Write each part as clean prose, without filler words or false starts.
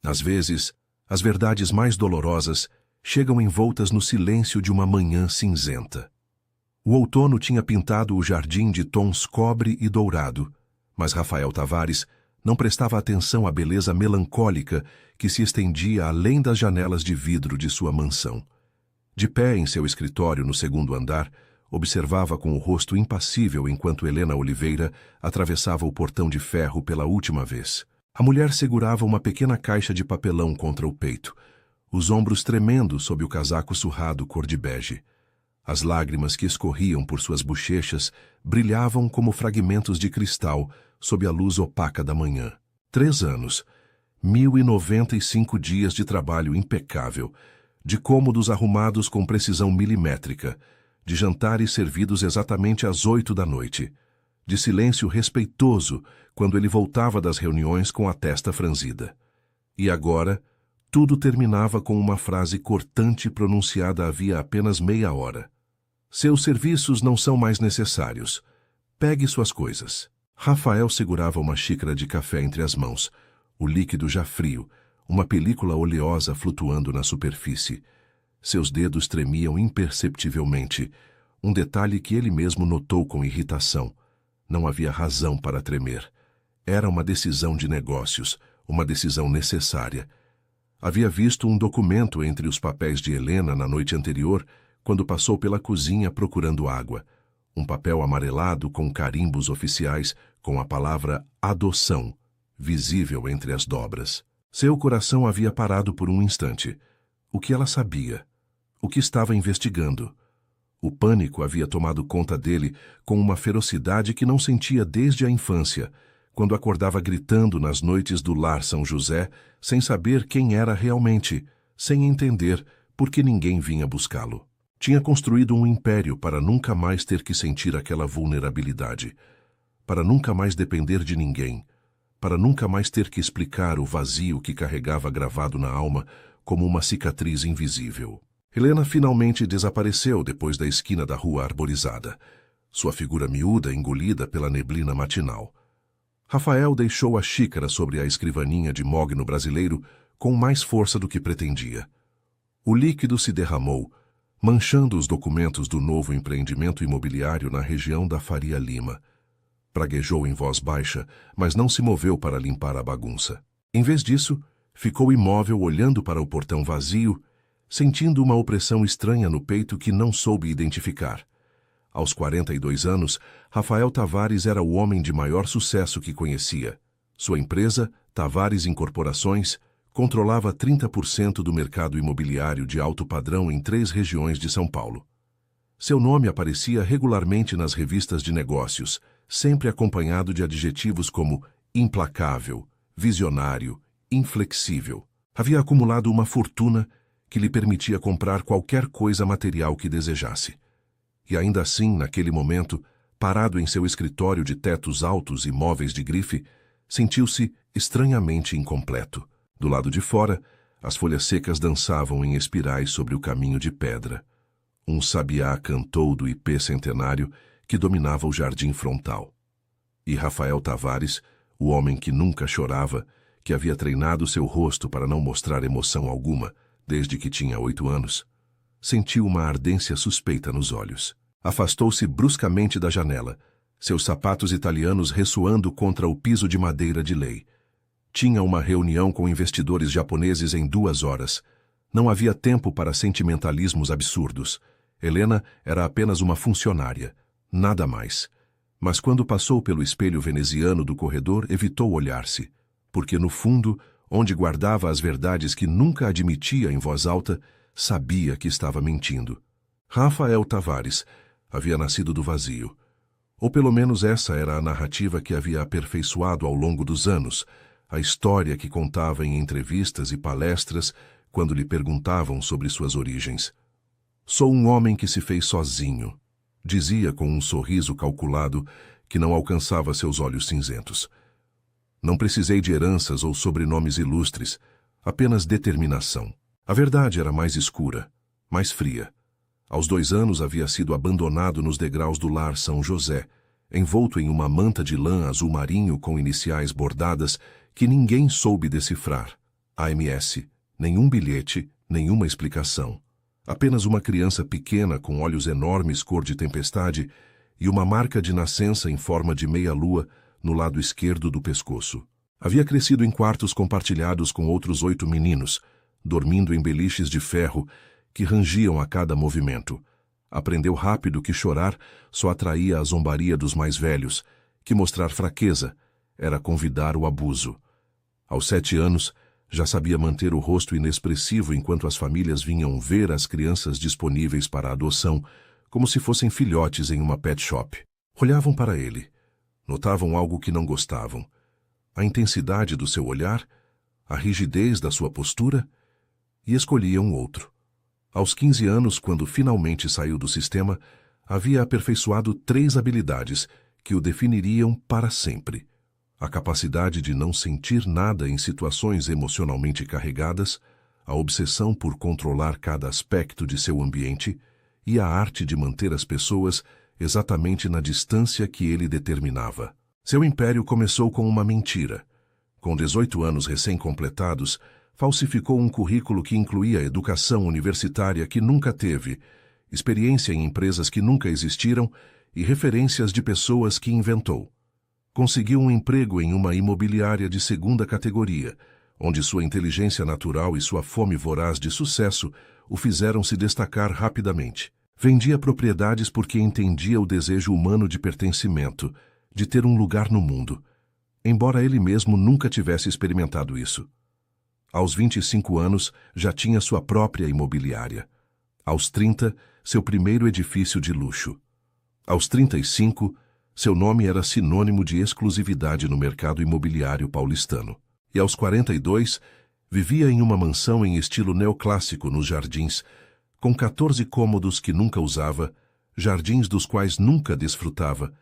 Às vezes, as verdades mais dolorosas chegam envoltas no silêncio de uma manhã cinzenta. O outono tinha pintado o jardim de tons cobre e dourado, mas Rafael Tavares não prestava atenção à beleza melancólica que se estendia além das janelas de vidro de sua mansão. De pé em seu escritório no segundo andar, observava com o rosto impassível enquanto Helena Oliveira atravessava o portão de ferro pela última vez. A mulher segurava uma pequena caixa de papelão contra o peito, os ombros tremendo sob o casaco surrado cor de bege. As lágrimas que escorriam por suas bochechas brilhavam como fragmentos de cristal sob a luz opaca da manhã. 3 anos, 1095 dias de trabalho impecável, de cômodos arrumados com precisão milimétrica, de jantares servidos exatamente às 8 da noite, de silêncio respeitoso quando ele voltava das reuniões com a testa franzida. E agora, tudo terminava com uma frase cortante pronunciada havia apenas meia hora. Seus serviços não são mais necessários. Pegue suas coisas. Rafael segurava uma xícara de café entre as mãos, o líquido já frio, uma película oleosa flutuando na superfície. Seus dedos tremiam imperceptivelmente, um detalhe que ele mesmo notou com irritação. Não havia razão para tremer. Era uma decisão de negócios, uma decisão necessária. Havia visto um documento entre os papéis de Helena na noite anterior, quando passou pela cozinha procurando água. Um papel amarelado com carimbos oficiais, com a palavra adoção, visível entre as dobras. Seu coração havia parado por um instante. O que ela sabia? O que estava investigando? O pânico havia tomado conta dele com uma ferocidade que não sentia desde a infância, quando acordava gritando nas noites do Lar São José, sem saber quem era realmente, sem entender por que ninguém vinha buscá-lo. Tinha construído um império para nunca mais ter que sentir aquela vulnerabilidade, para nunca mais depender de ninguém, para nunca mais ter que explicar o vazio que carregava gravado na alma como uma cicatriz invisível. Helena finalmente desapareceu depois da esquina da rua arborizada, sua figura miúda engolida pela neblina matinal. Rafael deixou a xícara sobre a escrivaninha de mogno brasileiro com mais força do que pretendia. O líquido se derramou, manchando os documentos do novo empreendimento imobiliário na região da Faria Lima. Praguejou em voz baixa, mas não se moveu para limpar a bagunça. Em vez disso, ficou imóvel olhando para o portão vazio, sentindo uma opressão estranha no peito que não soube identificar. Aos 42 anos, Rafael Tavares era o homem de maior sucesso que conhecia. Sua empresa, Tavares Incorporações, controlava 30% do mercado imobiliário de alto padrão em 3 regiões de São Paulo. Seu nome aparecia regularmente nas revistas de negócios, sempre acompanhado de adjetivos como implacável, visionário, inflexível. Havia acumulado uma fortuna que lhe permitia comprar qualquer coisa material que desejasse. E ainda assim, naquele momento, parado em seu escritório de tetos altos e móveis de grife, sentiu-se estranhamente incompleto. Do lado de fora, as folhas secas dançavam em espirais sobre o caminho de pedra. Um sabiá cantou do ipê centenário que dominava o jardim frontal. E Rafael Tavares, o homem que nunca chorava, que havia treinado seu rosto para não mostrar emoção alguma desde que tinha 8 anos, sentiu uma ardência suspeita nos olhos. Afastou-se bruscamente da janela, seus sapatos italianos ressoando contra o piso de madeira de lei. Tinha uma reunião com investidores japoneses em 2 horas. Não havia tempo para sentimentalismos absurdos. Helena era apenas uma funcionária, nada mais. Mas quando passou pelo espelho veneziano do corredor, evitou olhar-se, porque no fundo, onde guardava as verdades que nunca admitia em voz alta, sabia que estava mentindo. Rafael Tavares havia nascido do vazio. Ou pelo menos essa era a narrativa que havia aperfeiçoado ao longo dos anos, a história que contava em entrevistas e palestras quando lhe perguntavam sobre suas origens. Sou um homem que se fez sozinho, dizia com um sorriso calculado que não alcançava seus olhos cinzentos. Não precisei de heranças ou sobrenomes ilustres, apenas determinação. A verdade era mais escura, mais fria. Aos 2 anos havia sido abandonado nos degraus do Lar São José, envolto em uma manta de lã azul marinho com iniciais bordadas que ninguém soube decifrar. AMS, nenhum bilhete, nenhuma explicação. Apenas uma criança pequena com olhos enormes cor de tempestade e uma marca de nascença em forma de meia-lua no lado esquerdo do pescoço. Havia crescido em quartos compartilhados com outros 8 meninos, dormindo em beliches de ferro que rangiam a cada movimento. Aprendeu rápido que chorar só atraía a zombaria dos mais velhos, que mostrar fraqueza era convidar o abuso. Aos 7 anos, já sabia manter o rosto inexpressivo enquanto as famílias vinham ver as crianças disponíveis para adoção, como se fossem filhotes em uma pet shop. Olhavam para ele. Notavam algo que não gostavam. A intensidade do seu olhar, a rigidez da sua postura, e escolhiam outro. Aos 15 anos, quando finalmente saiu do sistema, havia aperfeiçoado 3 habilidades que o definiriam para sempre: a capacidade de não sentir nada em situações emocionalmente carregadas, a obsessão por controlar cada aspecto de seu ambiente e a arte de manter as pessoas exatamente na distância que ele determinava. Seu império começou com uma mentira. Com 18 anos recém-completados, falsificou um currículo que incluía educação universitária que nunca teve, experiência em empresas que nunca existiram e referências de pessoas que inventou. Conseguiu um emprego em uma imobiliária de segunda categoria, onde sua inteligência natural e sua fome voraz de sucesso o fizeram se destacar rapidamente. Vendia propriedades porque entendia o desejo humano de pertencimento, de ter um lugar no mundo, embora ele mesmo nunca tivesse experimentado isso. Aos 25 anos, já tinha sua própria imobiliária. Aos 30, seu primeiro edifício de luxo. Aos 35, seu nome era sinônimo de exclusividade no mercado imobiliário paulistano. E aos 42, vivia em uma mansão em estilo neoclássico nos Jardins, com 14 cômodos que nunca usava, jardins dos quais nunca desfrutava,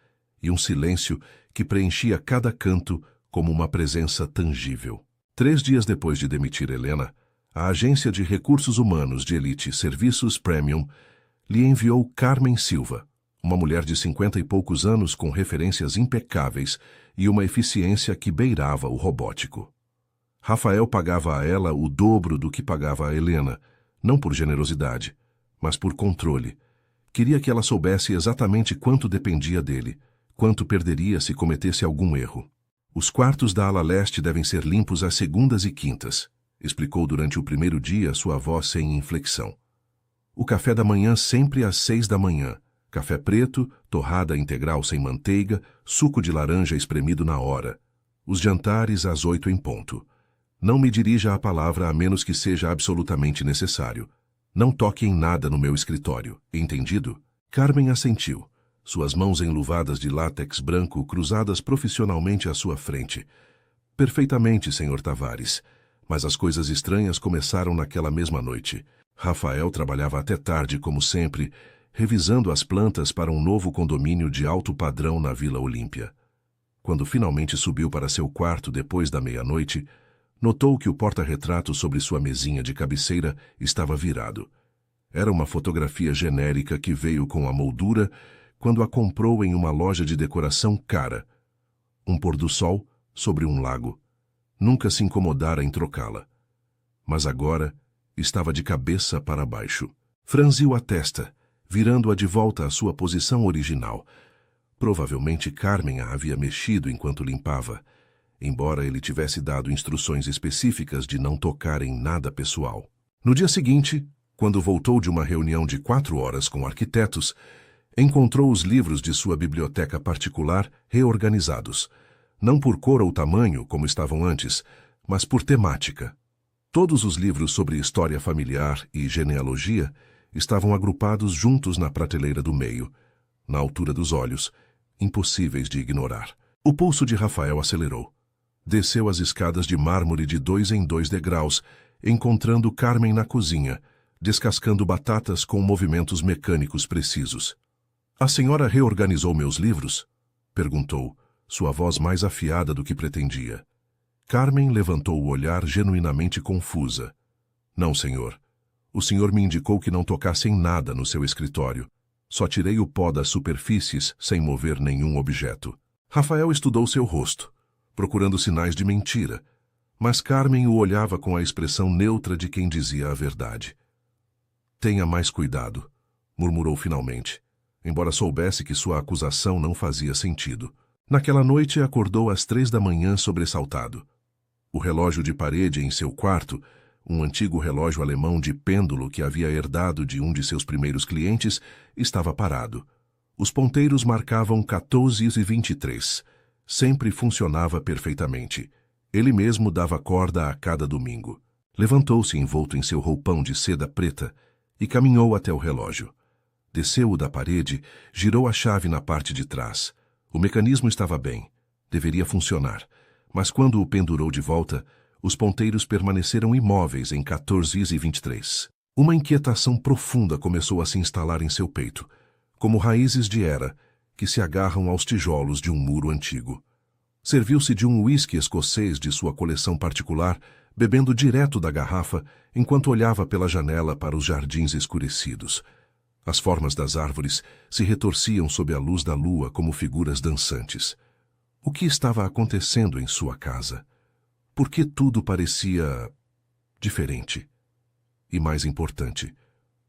e um silêncio que preenchia cada canto como uma presença tangível. 3 dias depois de demitir Helena, a agência de recursos humanos de elite Serviços Premium lhe enviou Carmen Silva, uma mulher de 50 e poucos anos com referências impecáveis e uma eficiência que beirava o robótico. Rafael pagava a ela o dobro do que pagava a Helena, não por generosidade, mas por controle. Queria que ela soubesse exatamente quanto dependia dele, quanto perderia se cometesse algum erro. Os quartos da ala leste devem ser limpos às segundas e quintas, explicou durante o primeiro dia sua voz sem inflexão. O café da manhã sempre às 6 da manhã, café preto, torrada integral sem manteiga, suco de laranja espremido na hora. Os jantares às 8 em ponto. Não me dirija a palavra a menos que seja absolutamente necessário. Não toque em nada no meu escritório, entendido? Carmen assentiu. Suas mãos enluvadas de látex branco cruzadas profissionalmente à sua frente. Perfeitamente, Sr. Tavares. Mas as coisas estranhas começaram naquela mesma noite. Rafael trabalhava até tarde, como sempre, revisando as plantas para um novo condomínio de alto padrão na Vila Olímpia. Quando finalmente subiu para seu quarto depois da meia-noite, notou que o porta-retrato sobre sua mesinha de cabeceira estava virado. Era uma fotografia genérica que veio com a moldura quando a comprou em uma loja de decoração cara. Um pôr-do-sol sobre um lago. Nunca se incomodara em trocá-la. Mas agora estava de cabeça para baixo. Franziu a testa, virando-a de volta à sua posição original. Provavelmente Carmen a havia mexido enquanto limpava, embora ele tivesse dado instruções específicas de não tocar em nada pessoal. No dia seguinte, quando voltou de uma reunião de 4 horas com arquitetos, encontrou os livros de sua biblioteca particular reorganizados, não por cor ou tamanho, como estavam antes, mas por temática. Todos os livros sobre história familiar e genealogia estavam agrupados juntos na prateleira do meio, na altura dos olhos, impossíveis de ignorar. O pulso de Rafael acelerou. Desceu as escadas de mármore de 2 em 2 degraus, encontrando Carmen na cozinha, descascando batatas com movimentos mecânicos precisos. "A senhora reorganizou meus livros?" perguntou, sua voz mais afiada do que pretendia. Carmen levantou o olhar genuinamente confusa. "Não, senhor. O senhor me indicou que não tocasse em nada no seu escritório. Só tirei o pó das superfícies sem mover nenhum objeto." Rafael estudou seu rosto, procurando sinais de mentira, Mas Carmen o olhava com a expressão neutra de quem dizia a verdade. Tenha mais cuidado, murmurou finalmente, embora soubesse que sua acusação não fazia sentido. Naquela noite acordou às 3 da manhã sobressaltado. O relógio de parede em seu quarto, um antigo relógio alemão de pêndulo que havia herdado de um de seus primeiros clientes, estava parado. Os ponteiros marcavam 14h23. Sempre funcionava perfeitamente. Ele mesmo dava corda a cada domingo. Levantou-se envolto em seu roupão de seda preta e caminhou até o relógio. Desceu-o da parede, girou a chave na parte de trás. O mecanismo estava bem. Deveria funcionar. Mas quando o pendurou de volta, os ponteiros permaneceram imóveis em 14h23. Uma inquietação profunda começou a se instalar em seu peito, como raízes de era que se agarram aos tijolos de um muro antigo. Serviu-se de um uísque escocês de sua coleção particular, bebendo direto da garrafa, enquanto olhava pela janela para os jardins escurecidos. As formas das árvores se retorciam sob a luz da lua como figuras dançantes. O que estava acontecendo em sua casa? Por que tudo parecia diferente? E mais importante,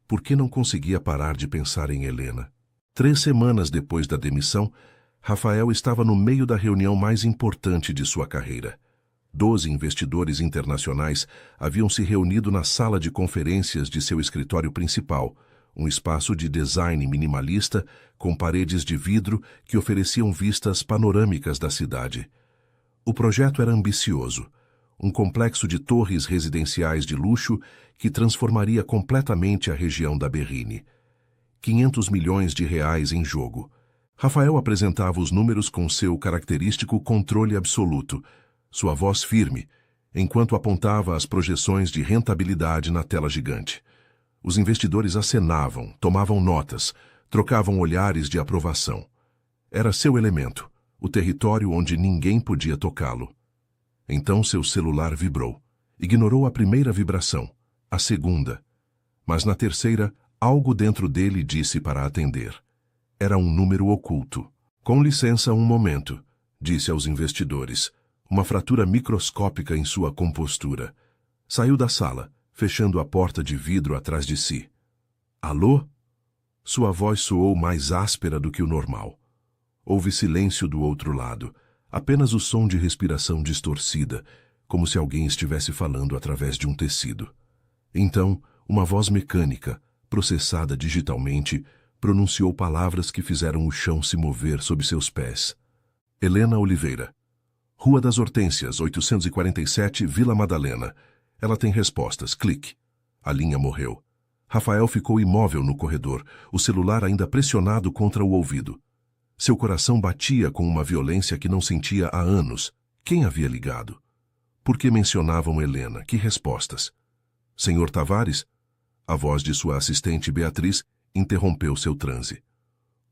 por que não conseguia parar de pensar em Helena? 3 semanas depois da demissão, Rafael estava no meio da reunião mais importante de sua carreira. 12 investidores internacionais haviam se reunido na sala de conferências de seu escritório principal, um espaço de design minimalista com paredes de vidro que ofereciam vistas panorâmicas da cidade. O projeto era ambicioso, um complexo de torres residenciais de luxo que transformaria completamente a região da Berrine. 500 milhões de reais em jogo. Rafael apresentava os números com seu característico controle absoluto, sua voz firme, enquanto apontava as projeções de rentabilidade na tela gigante. Os investidores acenavam, tomavam notas, trocavam olhares de aprovação. Era seu elemento, o território onde ninguém podia tocá-lo. Então seu celular vibrou. Ignorou a primeira vibração, a segunda. Mas na terceira, algo dentro dele disse para atender. Era um número oculto. Com licença um momento, disse aos investidores, uma fratura microscópica em sua compostura. Saiu da sala, fechando a porta de vidro atrás de si. Alô? Sua voz soou mais áspera do que o normal. Houve silêncio do outro lado, apenas o som de respiração distorcida, como se alguém estivesse falando através de um tecido. Então, uma voz mecânica, processada digitalmente, pronunciou palavras que fizeram o chão se mover sob seus pés. Helena Oliveira. Rua das Hortênsias, 847, Vila Madalena. Ela tem respostas. Clique. A linha morreu. Rafael ficou imóvel no corredor, o celular ainda pressionado contra o ouvido. Seu coração batia com uma violência que não sentia há anos. Quem havia ligado? Por que mencionavam Helena? Que respostas? Senhor Tavares? A voz de sua assistente Beatriz interrompeu seu transe.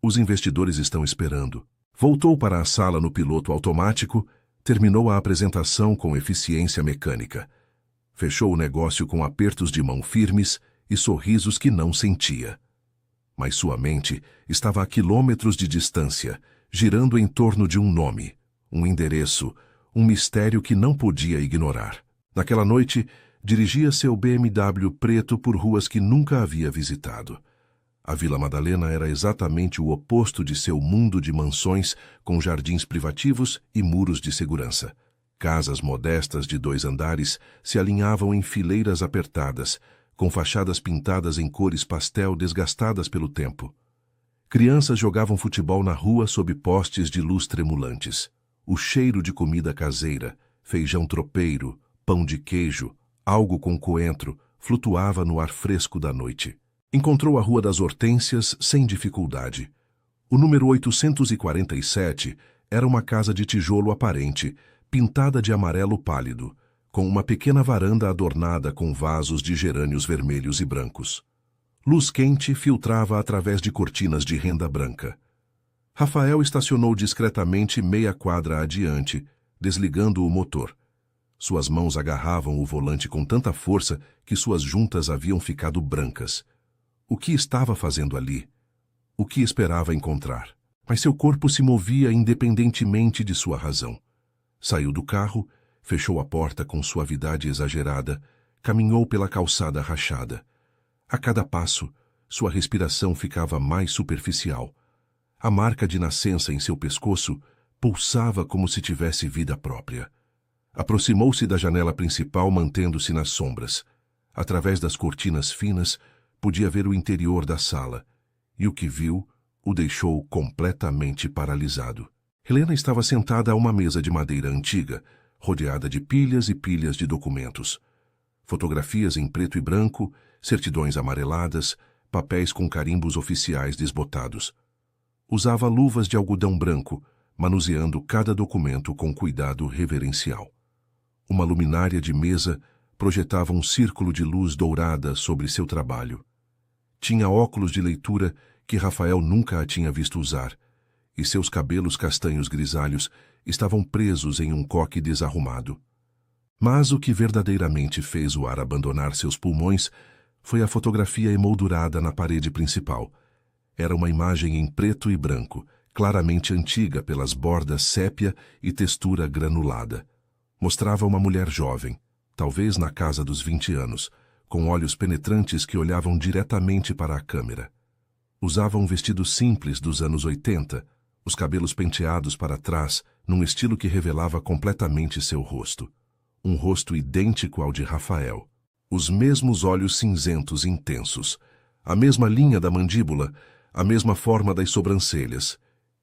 Os investidores estão esperando. Voltou para a sala no piloto automático, terminou a apresentação com eficiência mecânica. Fechou o negócio com apertos de mão firmes e sorrisos que não sentia. Mas sua mente estava a quilômetros de distância, girando em torno de um nome, um endereço, um mistério que não podia ignorar. Naquela noite, dirigia seu BMW preto por ruas que nunca havia visitado. A Vila Madalena era exatamente o oposto de seu mundo de mansões com jardins privativos e muros de segurança. Casas modestas de 2 andares se alinhavam em fileiras apertadas, com fachadas pintadas em cores pastel desgastadas pelo tempo. Crianças jogavam futebol na rua sob postes de luz tremulantes. O cheiro de comida caseira, feijão tropeiro, pão de queijo, algo com coentro, flutuava no ar fresco da noite. Encontrou a Rua das Hortênsias sem dificuldade. O número 847 era uma casa de tijolo aparente, pintada de amarelo pálido, com uma pequena varanda adornada com vasos de gerânios vermelhos e brancos. Luz quente filtrava através de cortinas de renda branca. Rafael estacionou discretamente meia quadra adiante, desligando o motor. Suas mãos agarravam o volante com tanta força que suas juntas haviam ficado brancas. O que estava fazendo ali? O que esperava encontrar? Mas seu corpo se movia independentemente de sua razão. Saiu do carro, Fechou a porta com suavidade exagerada, caminhou pela calçada rachada. A cada passo, sua respiração ficava mais superficial. A marca de nascença em seu pescoço pulsava como se tivesse vida própria. Aproximou-se da janela principal, mantendo-se nas sombras. Através das cortinas finas, podia ver o interior da sala, e o que viu o deixou completamente paralisado. Helena estava sentada a uma mesa de madeira antiga, rodeada de pilhas e pilhas de documentos. Fotografias em preto e branco, certidões amareladas, papéis com carimbos oficiais desbotados. Usava luvas de algodão branco, manuseando cada documento com cuidado reverencial. Uma luminária de mesa projetava um círculo de luz dourada sobre seu trabalho. Tinha óculos de leitura que Rafael nunca a tinha visto usar, e seus cabelos castanhos grisalhos estavam presos em um coque desarrumado. Mas o que verdadeiramente fez o ar abandonar seus pulmões foi a fotografia emoldurada na parede principal. Era uma imagem em preto e branco, claramente antiga pelas bordas sépia e textura granulada. Mostrava uma mulher jovem, talvez na casa dos 20 anos, com olhos penetrantes que olhavam diretamente para a câmera. Usava um vestido simples dos anos 80, os cabelos penteados para trás, num estilo que revelava completamente seu rosto. Um rosto idêntico ao de Rafael. Os mesmos olhos cinzentos intensos, a mesma linha da mandíbula, a mesma forma das sobrancelhas.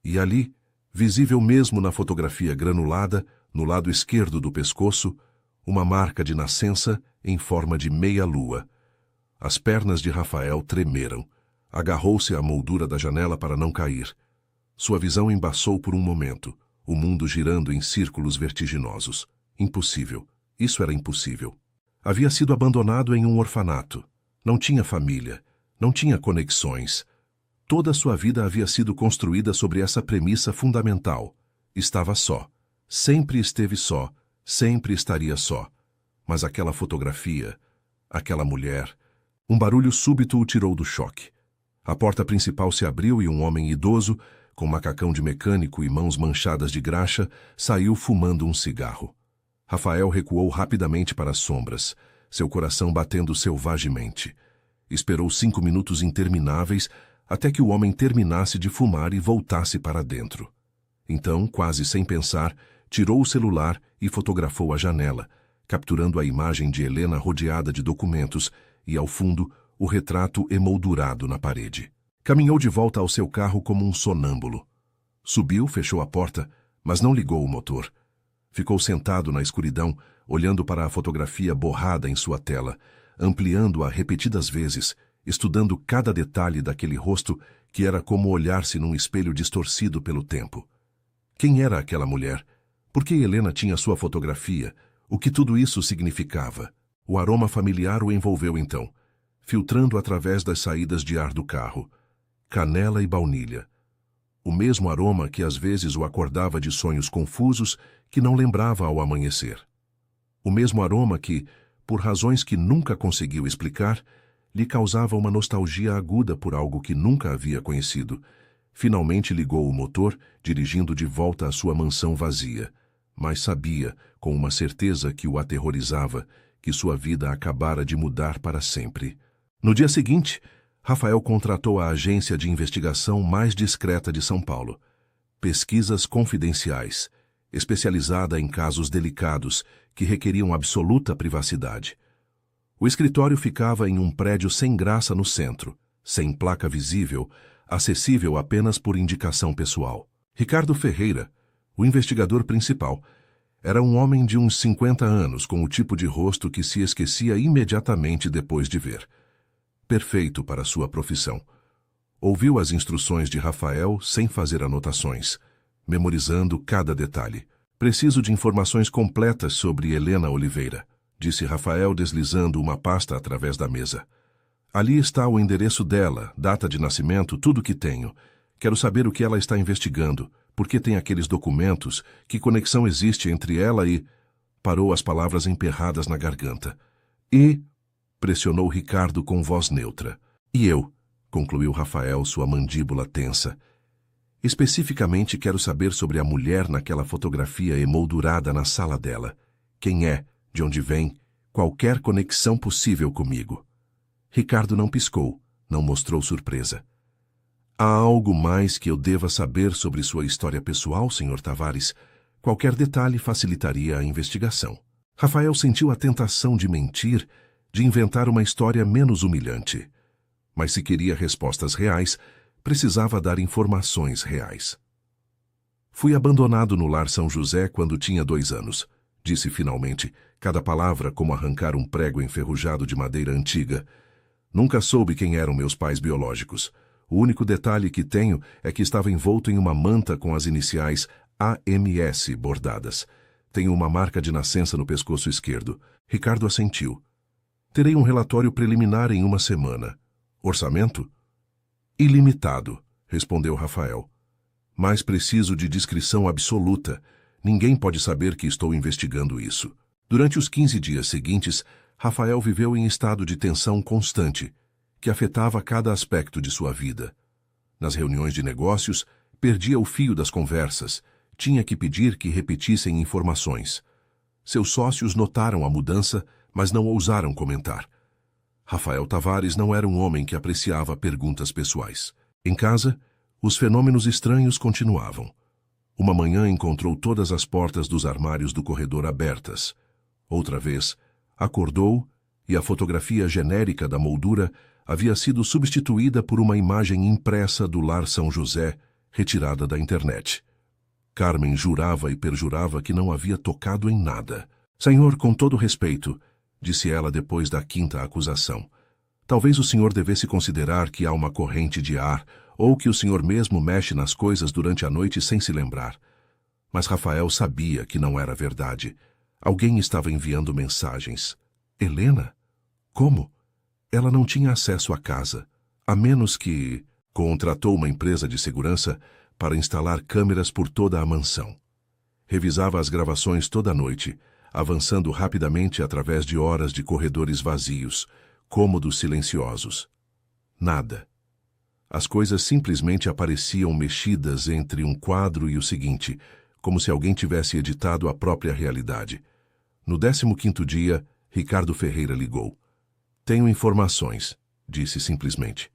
E ali, visível mesmo na fotografia granulada, no lado esquerdo do pescoço, uma marca de nascença em forma de meia-lua. As pernas de Rafael tremeram. Agarrou-se à moldura da janela para não cair. Sua visão embaçou por um momento, o mundo girando em círculos vertiginosos. Impossível. Isso era impossível. Havia sido abandonado em um orfanato. Não tinha família. Não tinha conexões. Toda sua vida havia sido construída sobre essa premissa fundamental. Estava só. Sempre esteve só. Sempre estaria só. Mas aquela fotografia, aquela mulher... Um barulho súbito o tirou do choque. A porta principal se abriu e um homem idoso, com macacão de mecânico e mãos manchadas de graxa, saiu fumando um cigarro. Rafael recuou rapidamente para as sombras, seu coração batendo selvagemente. Esperou 5 minutos intermináveis até que o homem terminasse de fumar e voltasse para dentro. Então, quase sem pensar, tirou o celular e fotografou a janela, capturando a imagem de Helena rodeada de documentos e, ao fundo, o retrato emoldurado na parede. Caminhou de volta ao seu carro como um sonâmbulo. Subiu, fechou a porta, mas não ligou o motor. Ficou sentado na escuridão, olhando para a fotografia borrada em sua tela, ampliando-a repetidas vezes, estudando cada detalhe daquele rosto que era como olhar-se num espelho distorcido pelo tempo. Quem era aquela mulher? Por que Helena tinha sua fotografia? O que tudo isso significava? O aroma familiar o envolveu então, filtrando através das saídas de ar do carro. Canela e baunilha. O mesmo aroma que às vezes o acordava de sonhos confusos que não lembrava ao amanhecer. O mesmo aroma que, por razões que nunca conseguiu explicar, lhe causava uma nostalgia aguda por algo que nunca havia conhecido. Finalmente ligou o motor, dirigindo de volta à sua mansão vazia. Mas sabia, com uma certeza que o aterrorizava, que sua vida acabara de mudar para sempre. No dia seguinte, Rafael contratou a agência de investigação mais discreta de São Paulo. Pesquisas Confidenciais, especializada em casos delicados que requeriam absoluta privacidade. O escritório ficava em um prédio sem graça no centro, sem placa visível, acessível apenas por indicação pessoal. Ricardo Ferreira, o investigador principal, era um homem de uns 50 anos com o tipo de rosto que se esquecia imediatamente depois de ver. Perfeito para sua profissão. Ouviu as instruções de Rafael sem fazer anotações, memorizando cada detalhe. Preciso de informações completas sobre Helena Oliveira, disse Rafael deslizando uma pasta através da mesa. Ali está o endereço dela, data de nascimento, tudo o que tenho. Quero saber o que ela está investigando, por que tem aqueles documentos, que conexão existe entre ela e... Parou as palavras emperradas na garganta. E... pressionou Ricardo com voz neutra. E eu, concluiu Rafael, sua mandíbula tensa. Especificamente quero saber sobre a mulher naquela fotografia emoldurada na sala dela. quem é, de onde vem, qualquer conexão possível comigo. Ricardo não piscou, não mostrou surpresa. Há algo mais que eu deva saber sobre sua história pessoal, Sr. Tavares? Qualquer detalhe facilitaria a investigação. Rafael sentiu a tentação de mentir, de inventar uma história menos humilhante. Mas se queria respostas reais, precisava dar informações reais. Fui abandonado no Lar São José quando tinha 2 anos, disse finalmente, cada palavra como arrancar um prego enferrujado de madeira antiga. Nunca soube quem eram meus pais biológicos. O único detalhe que tenho é que estava envolto em uma manta com as iniciais AMS bordadas. Tenho uma marca de nascença no pescoço esquerdo. Ricardo assentiu. Terei um relatório preliminar em 1 semana. Orçamento? Ilimitado, respondeu Rafael. Mais preciso de descrição absoluta. Ninguém pode saber que estou investigando isso. Durante os 15 dias seguintes, Rafael viveu em estado de tensão constante, que afetava cada aspecto de sua vida. Nas reuniões de negócios, perdia o fio das conversas, tinha que pedir que repetissem informações. Seus sócios notaram a mudança, mas não ousaram comentar. Rafael Tavares não era um homem que apreciava perguntas pessoais. Em casa, os fenômenos estranhos continuavam. Uma manhã encontrou todas as portas dos armários do corredor abertas. Outra vez, acordou e a fotografia genérica da moldura havia sido substituída por uma imagem impressa do Lar São José, retirada da internet. Carmen jurava e perjurava que não havia tocado em nada. Senhor, com todo respeito, disse ela depois da 5ª acusação, talvez o senhor devesse considerar que há uma corrente de ar ou que o senhor mesmo mexe nas coisas durante a noite sem se lembrar. Mas Rafael sabia que não era verdade. Alguém estava enviando mensagens. Helena? Como? Ela não tinha acesso à casa, a menos que contratou uma empresa de segurança para instalar câmeras por toda a mansão. Revisava as gravações toda noite, avançando rapidamente através de horas de corredores vazios, cômodos silenciosos. Nada. As coisas simplesmente apareciam mexidas entre um quadro e o seguinte, como se alguém tivesse editado a própria realidade. No 15º dia, Ricardo Ferreira ligou. Tenho informações, disse simplesmente.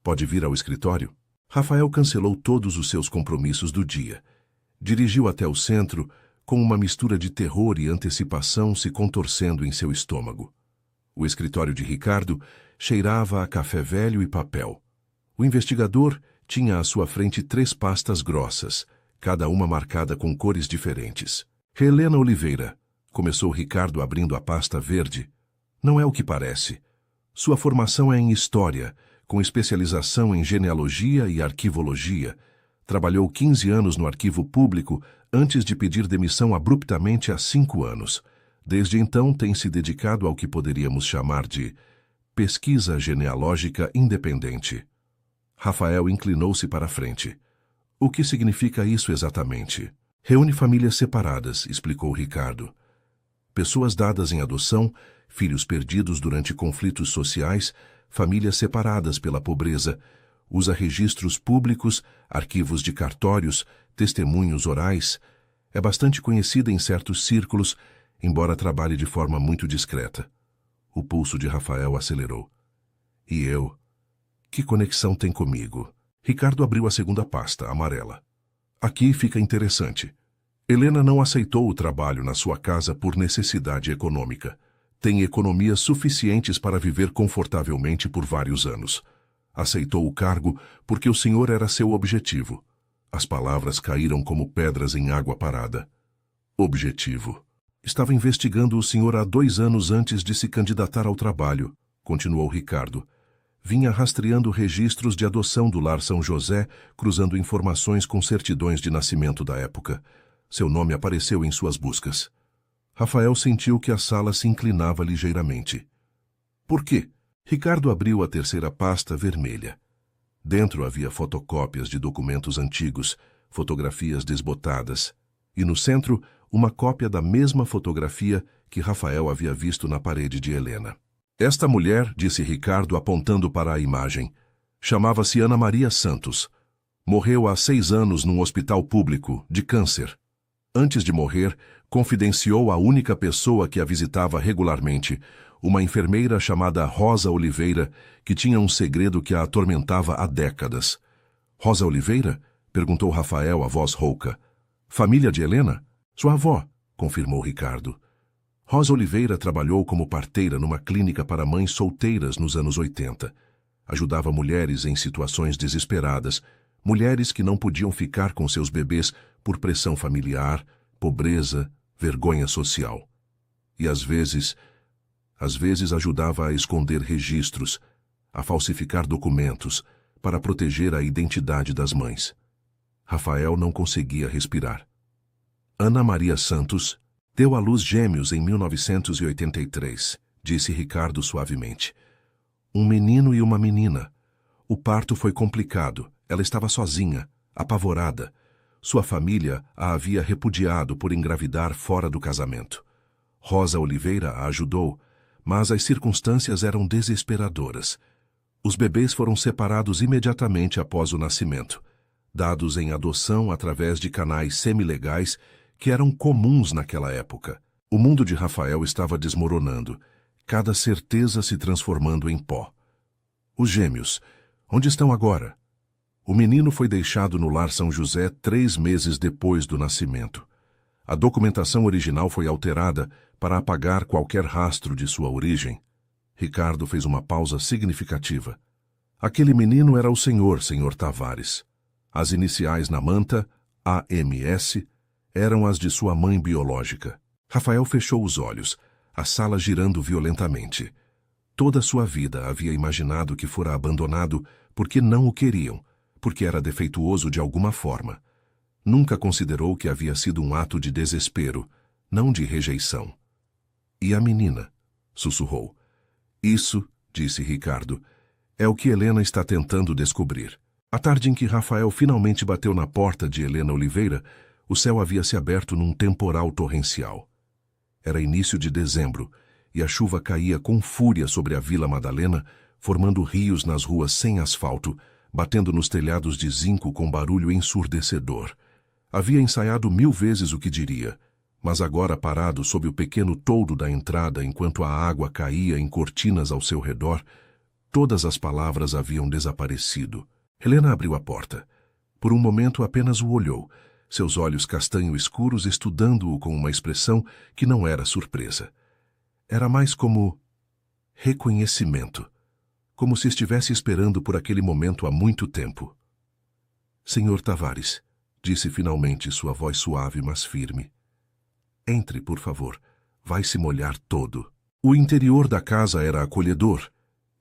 Pode vir ao escritório? Rafael cancelou todos os seus compromissos do dia. Dirigiu até o centro, com uma mistura de terror e antecipação se contorcendo em seu estômago. O escritório de Ricardo cheirava a café velho e papel. O investigador tinha à sua frente 3 pastas grossas, cada uma marcada com cores diferentes. Helena Oliveira, começou Ricardo abrindo a pasta verde. Não é o que parece. Sua formação é em História, com especialização em Genealogia e Arquivologia. Trabalhou 15 anos no arquivo público antes de pedir demissão abruptamente há 5 anos. Desde então tem se dedicado ao que poderíamos chamar de pesquisa genealógica independente. Rafael inclinou-se para a frente. O que significa isso exatamente? Reúne famílias separadas, explicou Ricardo. Pessoas dadas em adoção, filhos perdidos durante conflitos sociais, famílias separadas pela pobreza. Usa registros públicos, arquivos de cartórios, testemunhos orais. É bastante conhecida em certos círculos, embora trabalhe de forma muito discreta. O pulso de Rafael acelerou. E eu? Que conexão tem comigo? Ricardo abriu a 2ª pasta, amarela. Aqui fica interessante. Helena não aceitou o trabalho na sua casa por necessidade econômica. Tem economias suficientes para viver confortavelmente por vários anos. Aceitou o cargo porque o senhor era seu objetivo. As palavras caíram como pedras em água parada. Objetivo. Estava investigando o senhor há 2 anos antes de se candidatar ao trabalho, continuou Ricardo. Vinha rastreando registros de adoção do Lar São José, cruzando informações com certidões de nascimento da época. Seu nome apareceu em suas buscas. Rafael sentiu que a sala se inclinava ligeiramente. Por quê? Ricardo abriu a 3ª pasta vermelha. Dentro havia fotocópias de documentos antigos, fotografias desbotadas, e no centro, uma cópia da mesma fotografia que Rafael havia visto na parede de Helena. Esta mulher, disse Ricardo apontando para a imagem, chamava-se Ana Maria Santos. Morreu há 6 anos num hospital público, de câncer. Antes de morrer, confidenciou à única pessoa que a visitava regularmente, uma enfermeira chamada Rosa Oliveira, que tinha um segredo que a atormentava há décadas. Rosa Oliveira? Perguntou Rafael, a voz rouca. Família de Helena? Sua avó, confirmou Ricardo. Rosa Oliveira trabalhou como parteira numa clínica para mães solteiras nos anos 80. Ajudava mulheres em situações desesperadas, mulheres que não podiam ficar com seus bebês por pressão familiar, pobreza, vergonha social. E às vezes ajudava a esconder registros, a falsificar documentos, para proteger a identidade das mães. Rafael não conseguia respirar. Ana Maria Santos deu à luz gêmeos em 1983, disse Ricardo suavemente. Um menino e uma menina. O parto foi complicado. Ela estava sozinha, apavorada. Sua família a havia repudiado por engravidar fora do casamento. Rosa Oliveira a ajudou, mas as circunstâncias eram desesperadoras. Os bebês foram separados imediatamente após o nascimento, dados em adoção através de canais semilegais que eram comuns naquela época. O mundo de Rafael estava desmoronando, cada certeza se transformando em pó. Os gêmeos, onde estão agora? O menino foi deixado no Lar São José 3 meses depois do nascimento. A documentação original foi alterada para apagar qualquer rastro de sua origem. Ricardo fez uma pausa significativa. Aquele menino era o Senhor Tavares. As iniciais na manta, AMS, eram as de sua mãe biológica. Rafael fechou os olhos, a sala girando violentamente. Toda sua vida havia imaginado que fora abandonado porque não o queriam, porque era defeituoso de alguma forma. Nunca considerou que havia sido um ato de desespero, não de rejeição. E a menina? Sussurrou. Isso, disse Ricardo, é o que Helena está tentando descobrir. A tarde em que Rafael finalmente bateu na porta de Helena Oliveira, o céu havia se aberto num temporal torrencial. Era início de dezembro, e a chuva caía com fúria sobre a Vila Madalena, formando rios nas ruas sem asfalto, batendo nos telhados de zinco com barulho ensurdecedor. Havia ensaiado 1000 vezes o que diria, mas agora parado sob o pequeno toldo da entrada enquanto a água caía em cortinas ao seu redor, todas as palavras haviam desaparecido. Helena abriu a porta. Por um momento apenas o olhou, seus olhos castanho-escuros estudando-o com uma expressão que não era surpresa. Era mais como reconhecimento, como se estivesse esperando por aquele momento há muito tempo. Senhor Tavares, disse finalmente sua voz suave, mas firme. Entre, por favor. Vai se molhar todo. O interior da casa era acolhedor,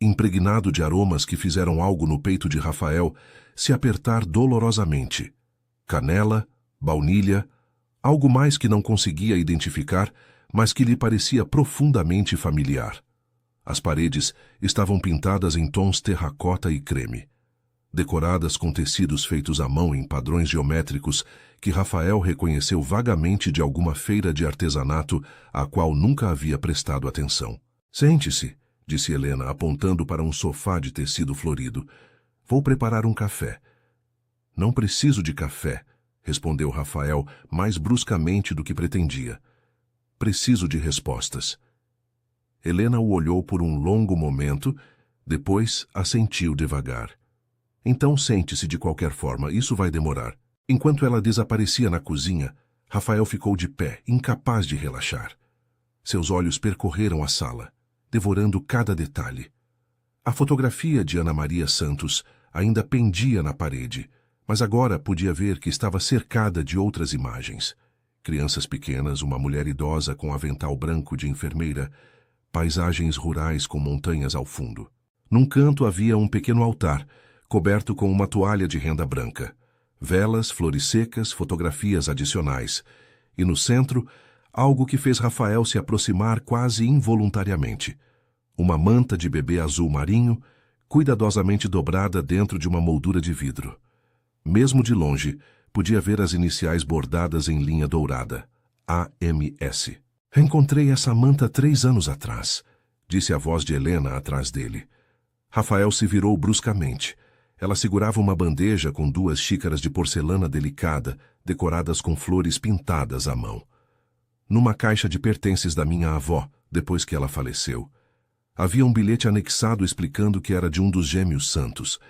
impregnado de aromas que fizeram algo no peito de Rafael se apertar dolorosamente. Canela, baunilha, algo mais que não conseguia identificar, mas que lhe parecia profundamente familiar. As paredes estavam pintadas em tons terracota e creme, decoradas com tecidos feitos à mão em padrões geométricos que Rafael reconheceu vagamente de alguma feira de artesanato à qual nunca havia prestado atenção. Sente-se, disse Helena, apontando para um sofá de tecido florido. Vou preparar um café. Não preciso de café, respondeu Rafael mais bruscamente do que pretendia. Preciso de respostas. Helena o olhou por um longo momento, depois assentiu devagar. Então sente-se de qualquer forma, isso vai demorar. Enquanto ela desaparecia na cozinha, Rafael ficou de pé, incapaz de relaxar. Seus olhos percorreram a sala, devorando cada detalhe. A fotografia de Ana Maria Santos ainda pendia na parede, mas agora podia ver que estava cercada de outras imagens. Crianças pequenas, uma mulher idosa com avental branco de enfermeira, paisagens rurais com montanhas ao fundo. Num canto havia um pequeno altar, coberto com uma toalha de renda branca. Velas, flores secas, fotografias adicionais. E no centro, algo que fez Rafael se aproximar quase involuntariamente. Uma manta de bebê azul marinho, cuidadosamente dobrada dentro de uma moldura de vidro. Mesmo de longe, podia ver as iniciais bordadas em linha dourada. AMS. Encontrei essa manta 3 anos atrás, disse a voz de Helena atrás dele. Rafael se virou bruscamente. Ela segurava uma bandeja com 2 xícaras de porcelana delicada, decoradas com flores pintadas à mão. Numa caixa de pertences da minha avó, depois que ela faleceu, havia um bilhete anexado explicando que era de um dos gêmeos santos.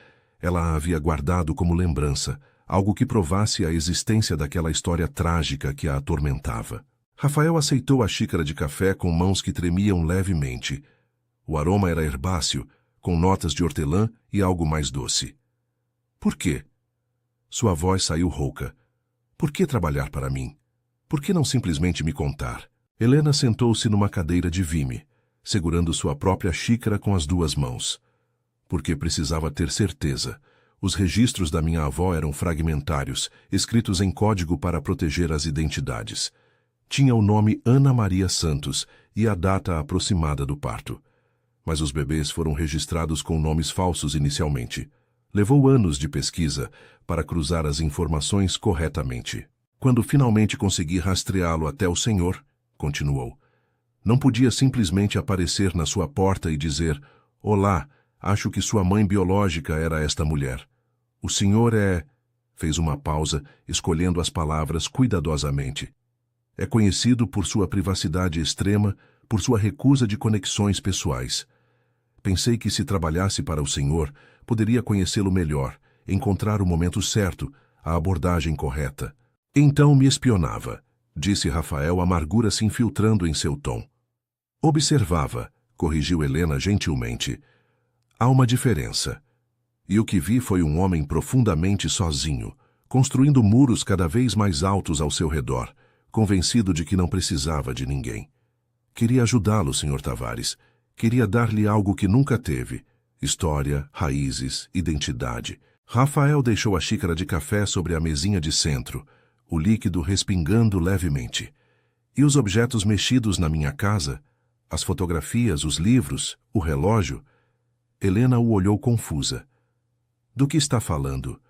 Ela a havia guardado como lembrança, algo que provasse a existência daquela história trágica que a atormentava. Rafael aceitou a xícara de café com mãos que tremiam levemente. O aroma era herbáceo, com notas de hortelã e algo mais doce. Por quê? Sua voz saiu rouca. Por que trabalhar para mim? Por que não simplesmente me contar? Helena sentou-se numa cadeira de vime, segurando sua própria xícara com as 2 mãos. Porque precisava ter certeza. Os registros da minha avó eram fragmentários, escritos em código para proteger as identidades. Tinha o nome Ana Maria Santos e a data aproximada do parto. Mas os bebês foram registrados com nomes falsos inicialmente. Levou anos de pesquisa para cruzar as informações corretamente. Quando finalmente consegui rastreá-lo até o senhor, continuou, não podia simplesmente aparecer na sua porta e dizer: olá, acho que sua mãe biológica era esta mulher. O senhor é... Fez uma pausa, escolhendo as palavras cuidadosamente. É conhecido por sua privacidade extrema, por sua recusa de conexões pessoais. Pensei que se trabalhasse para o senhor, poderia conhecê-lo melhor, encontrar o momento certo, a abordagem correta. Então me espionava, disse Rafael, a amargura se infiltrando em seu tom. Observava, corrigiu Helena gentilmente. Há uma diferença. E o que vi foi um homem profundamente sozinho, construindo muros cada vez mais altos ao seu redor, convencido de que não precisava de ninguém. Queria ajudá-lo, Sr. Tavares. Queria dar-lhe algo que nunca teve. História, raízes, identidade. Rafael deixou a xícara de café sobre a mesinha de centro, o líquido respingando levemente. E os objetos mexidos na minha casa? As fotografias, os livros, o relógio? Helena o olhou confusa. Do que está falando?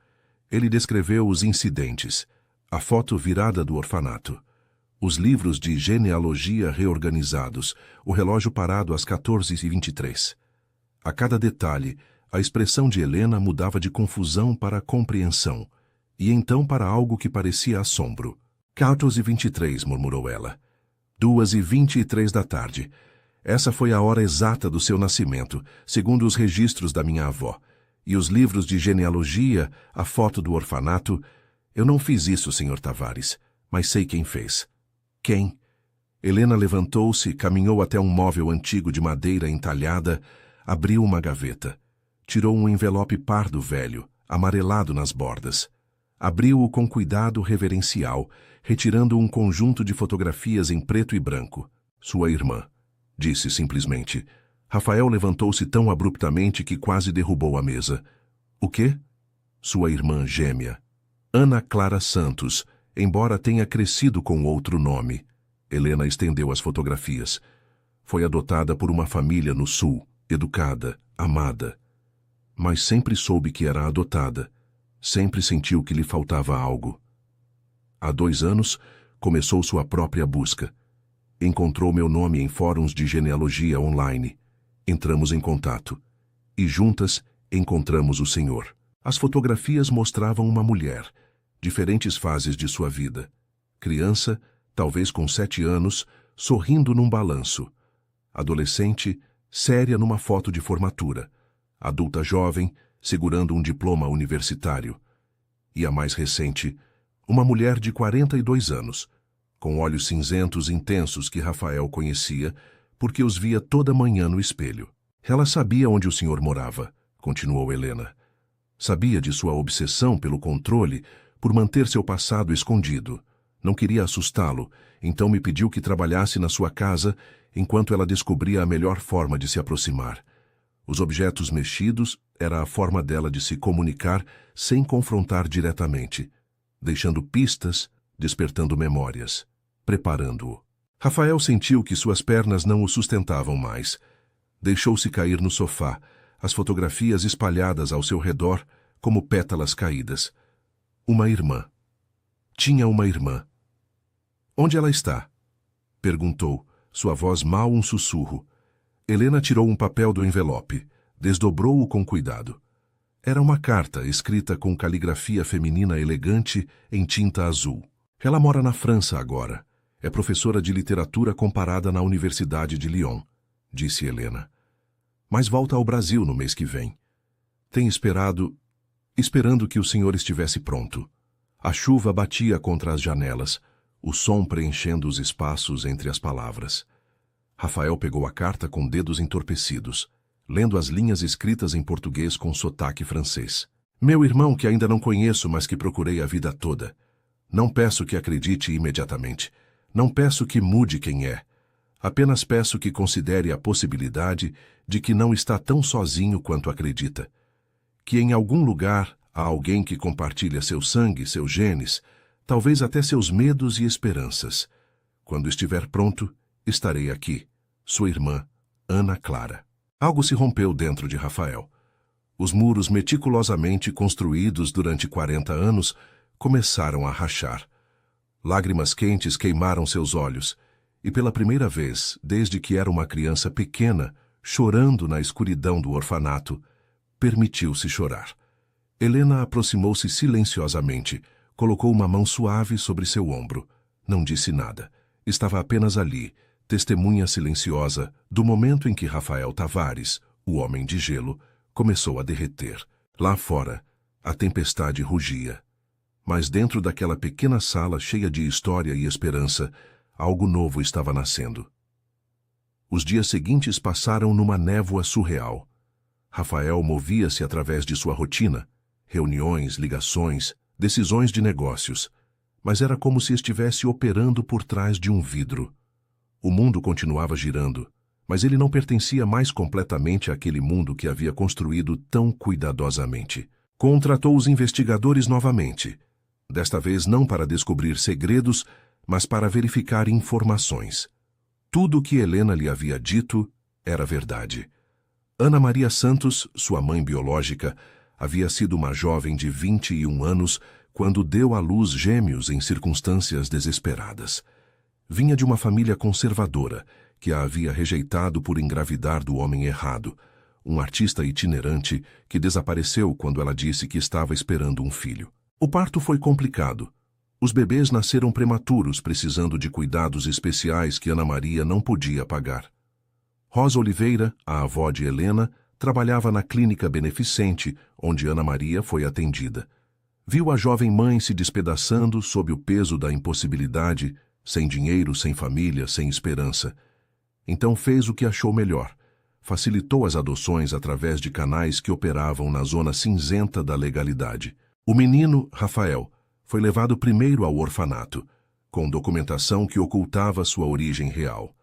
Ele descreveu os incidentes, a foto virada do orfanato, os livros de genealogia reorganizados, o relógio parado às 14h23. A cada detalhe, a expressão de Helena mudava de confusão para compreensão, e então para algo que parecia assombro. 14h23, murmurou ela. 2h23 da tarde. Essa foi a hora exata do seu nascimento, segundo os registros da minha avó. E os livros de genealogia, a foto do orfanato... Eu não fiz isso, Sr. Tavares, mas sei quem fez. Quem? Helena levantou-se, caminhou até um móvel antigo de madeira entalhada, abriu uma gaveta. Tirou um envelope pardo velho, amarelado nas bordas. Abriu-o com cuidado reverencial, retirando um conjunto de fotografias em preto e branco. Sua irmã, disse simplesmente. Rafael levantou-se tão abruptamente que quase derrubou a mesa. O quê? Sua irmã gêmea. Ana Clara Santos, embora tenha crescido com outro nome. Helena estendeu as fotografias. Foi adotada por uma família no sul, educada, amada. Mas sempre soube que era adotada. Sempre sentiu que lhe faltava algo. Há 2 anos, começou sua própria busca. Encontrou meu nome em fóruns de genealogia online. Entramos em contato. E juntas, encontramos o senhor. As fotografias mostravam uma mulher, diferentes fases de sua vida. Criança, talvez com 7 anos, sorrindo num balanço. Adolescente, séria numa foto de formatura. Adulta jovem, segurando um diploma universitário. E a mais recente, uma mulher de 42 anos, com olhos cinzentos intensos que Rafael conhecia, porque os via toda manhã no espelho. Ela sabia onde o senhor morava, continuou Helena. Sabia de sua obsessão pelo controle, por manter seu passado escondido. Não queria assustá-lo, então me pediu que trabalhasse na sua casa enquanto ela descobria a melhor forma de se aproximar. Os objetos mexidos era a forma dela de se comunicar sem confrontar diretamente, deixando pistas, despertando memórias, preparando-o. Rafael sentiu que suas pernas não o sustentavam mais. Deixou-se cair no sofá, as fotografias espalhadas ao seu redor como pétalas caídas. Uma irmã. Tinha uma irmã. Onde ela está? Perguntou, sua voz mal um sussurro. Helena tirou um papel do envelope, desdobrou-o com cuidado. Era uma carta escrita com caligrafia feminina elegante em tinta azul. Ela mora na França agora. É professora de literatura comparada na Universidade de Lyon, disse Helena. Mas volta ao Brasil no mês que vem. Tem esperando que o senhor estivesse pronto. A chuva batia contra as janelas, o som preenchendo os espaços entre as palavras. Rafael pegou a carta com dedos entorpecidos, lendo as linhas escritas em português com sotaque francês. Meu irmão, que ainda não conheço, mas que procurei a vida toda. Não peço que acredite imediatamente. Não peço que mude quem é. Apenas peço que considere a possibilidade de que não está tão sozinho quanto acredita. Que em algum lugar há alguém que compartilha seu sangue, seus genes, talvez até seus medos e esperanças. Quando estiver pronto, estarei aqui. Sua irmã, Ana Clara. Algo se rompeu dentro de Rafael. Os muros meticulosamente construídos durante 40 anos começaram a rachar. Lágrimas quentes queimaram seus olhos, e pela primeira vez, desde que era uma criança pequena, chorando na escuridão do orfanato, permitiu-se chorar. Helena aproximou-se silenciosamente, colocou uma mão suave sobre seu ombro. Não disse nada. Estava apenas ali, testemunha silenciosa do momento em que Rafael Tavares, o homem de gelo, começou a derreter. Lá fora, a tempestade rugia. Mas dentro daquela pequena sala cheia de história e esperança, algo novo estava nascendo. Os dias seguintes passaram numa névoa surreal. Rafael movia-se através de sua rotina, reuniões, ligações, decisões de negócios, mas era como se estivesse operando por trás de um vidro. O mundo continuava girando, mas ele não pertencia mais completamente àquele mundo que havia construído tão cuidadosamente. Contratou os investigadores novamente, desta vez não para descobrir segredos, mas para verificar informações. Tudo o que Helena lhe havia dito era verdade. Ana Maria Santos, sua mãe biológica, havia sido uma jovem de 21 anos quando deu à luz gêmeos em circunstâncias desesperadas. Vinha de uma família conservadora, que a havia rejeitado por engravidar do homem errado, um artista itinerante que desapareceu quando ela disse que estava esperando um filho. O parto foi complicado. Os bebês nasceram prematuros, precisando de cuidados especiais que Ana Maria não podia pagar. Rosa Oliveira, a avó de Helena, trabalhava na clínica beneficente, onde Ana Maria foi atendida. Viu a jovem mãe se despedaçando sob o peso da impossibilidade, sem dinheiro, sem família, sem esperança. Então fez o que achou melhor. Facilitou as adoções através de canais que operavam na zona cinzenta da legalidade. O menino, Rafael, foi levado primeiro ao orfanato, com documentação que ocultava sua origem real.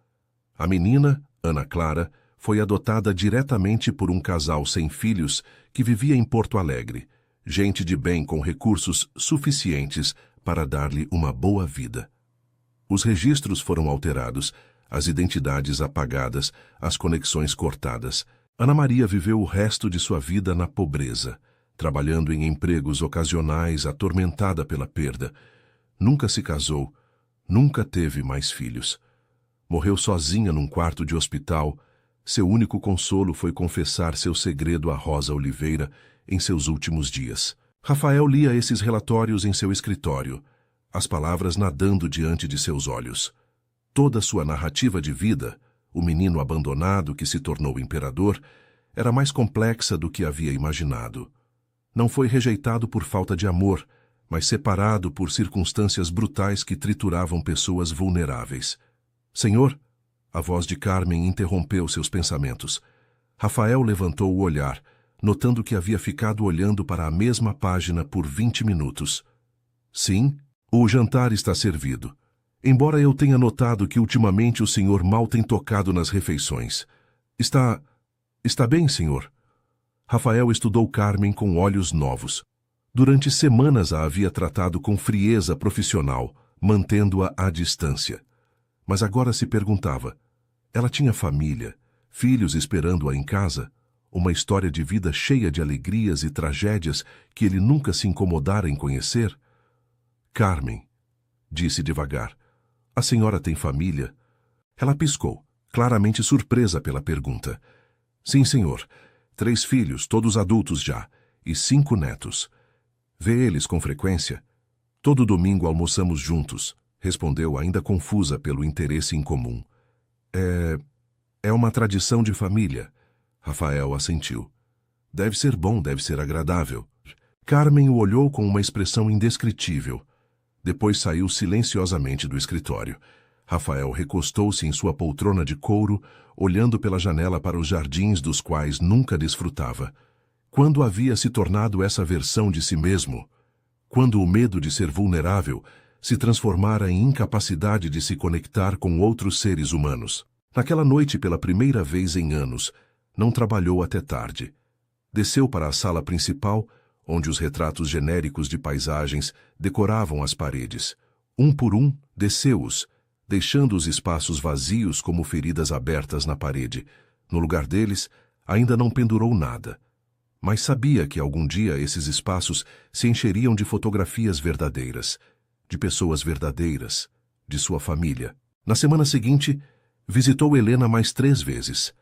A menina, Ana Clara, foi adotada diretamente por um casal sem filhos que vivia em Porto Alegre, gente de bem com recursos suficientes para dar-lhe uma boa vida. Os registros foram alterados, as identidades apagadas, as conexões cortadas. Ana Maria viveu o resto de sua vida na pobreza, trabalhando em empregos ocasionais, atormentada pela perda. Nunca se casou, nunca teve mais filhos. Morreu sozinha num quarto de hospital. Seu único consolo foi confessar seu segredo a Rosa Oliveira em seus últimos dias. Rafael lia esses relatórios em seu escritório, as palavras nadando diante de seus olhos. Toda sua narrativa de vida, o menino abandonado que se tornou imperador, era mais complexa do que havia imaginado. Não foi rejeitado por falta de amor, mas separado por circunstâncias brutais que trituravam pessoas vulneráveis. Senhor, a voz de Carmen interrompeu seus pensamentos. Rafael levantou o olhar, notando que havia ficado olhando para a mesma página por 20 minutos. Sim, o jantar está servido. Embora eu tenha notado que ultimamente o senhor mal tem tocado nas refeições. Está bem, senhor? Rafael estudou Carmen com olhos novos. Durante semanas a havia tratado com frieza profissional, mantendo-a à distância. Mas agora se perguntava, ela tinha família, filhos esperando-a em casa, uma história de vida cheia de alegrias e tragédias que ele nunca se incomodara em conhecer? Carmen, disse devagar, a senhora tem família? Ela piscou, claramente surpresa pela pergunta. Sim, senhor. 3 filhos, todos adultos já. e 5 netos. Vê eles com frequência? Todo domingo almoçamos juntos, respondeu ainda confusa pelo interesse em comum. É uma tradição de família. Rafael assentiu. Deve ser bom, deve ser agradável. Carmen o olhou com uma expressão indescritível. Depois saiu silenciosamente do escritório. Rafael recostou-se em sua poltrona de couro, olhando pela janela para os jardins dos quais nunca desfrutava. Quando havia se tornado essa versão de si mesmo? Quando o medo de ser vulnerável se transformara em incapacidade de se conectar com outros seres humanos? Naquela noite, pela primeira vez em anos, não trabalhou até tarde. Desceu para a sala principal, onde os retratos genéricos de paisagens decoravam as paredes. Um por um, desceu-os, deixando os espaços vazios como feridas abertas na parede. No lugar deles, ainda não pendurou nada. Mas sabia que algum dia esses espaços se encheriam de fotografias verdadeiras, de pessoas verdadeiras, de sua família. Na semana seguinte, visitou Helena mais 3 vezes.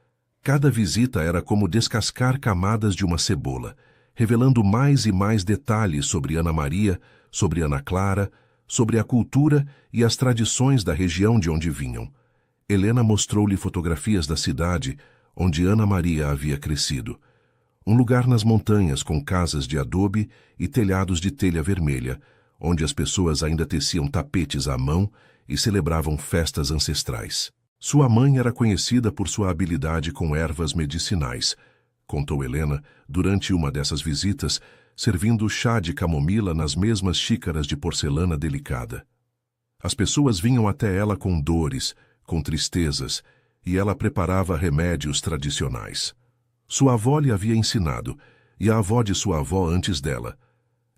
Cada visita era como descascar camadas de uma cebola, revelando mais e mais detalhes sobre Ana Maria, sobre Ana Clara, sobre a cultura e as tradições da região de onde vinham. Helena mostrou-lhe fotografias da cidade onde Ana Maria havia crescido. Um lugar nas montanhas com casas de adobe e telhados de telha vermelha, onde as pessoas ainda teciam tapetes à mão e celebravam festas ancestrais. Sua mãe era conhecida por sua habilidade com ervas medicinais, contou Helena durante uma dessas visitas, servindo chá de camomila nas mesmas xícaras de porcelana delicada. As pessoas vinham até ela com dores, com tristezas, e ela preparava remédios tradicionais. Sua avó lhe havia ensinado, e a avó de sua avó antes dela.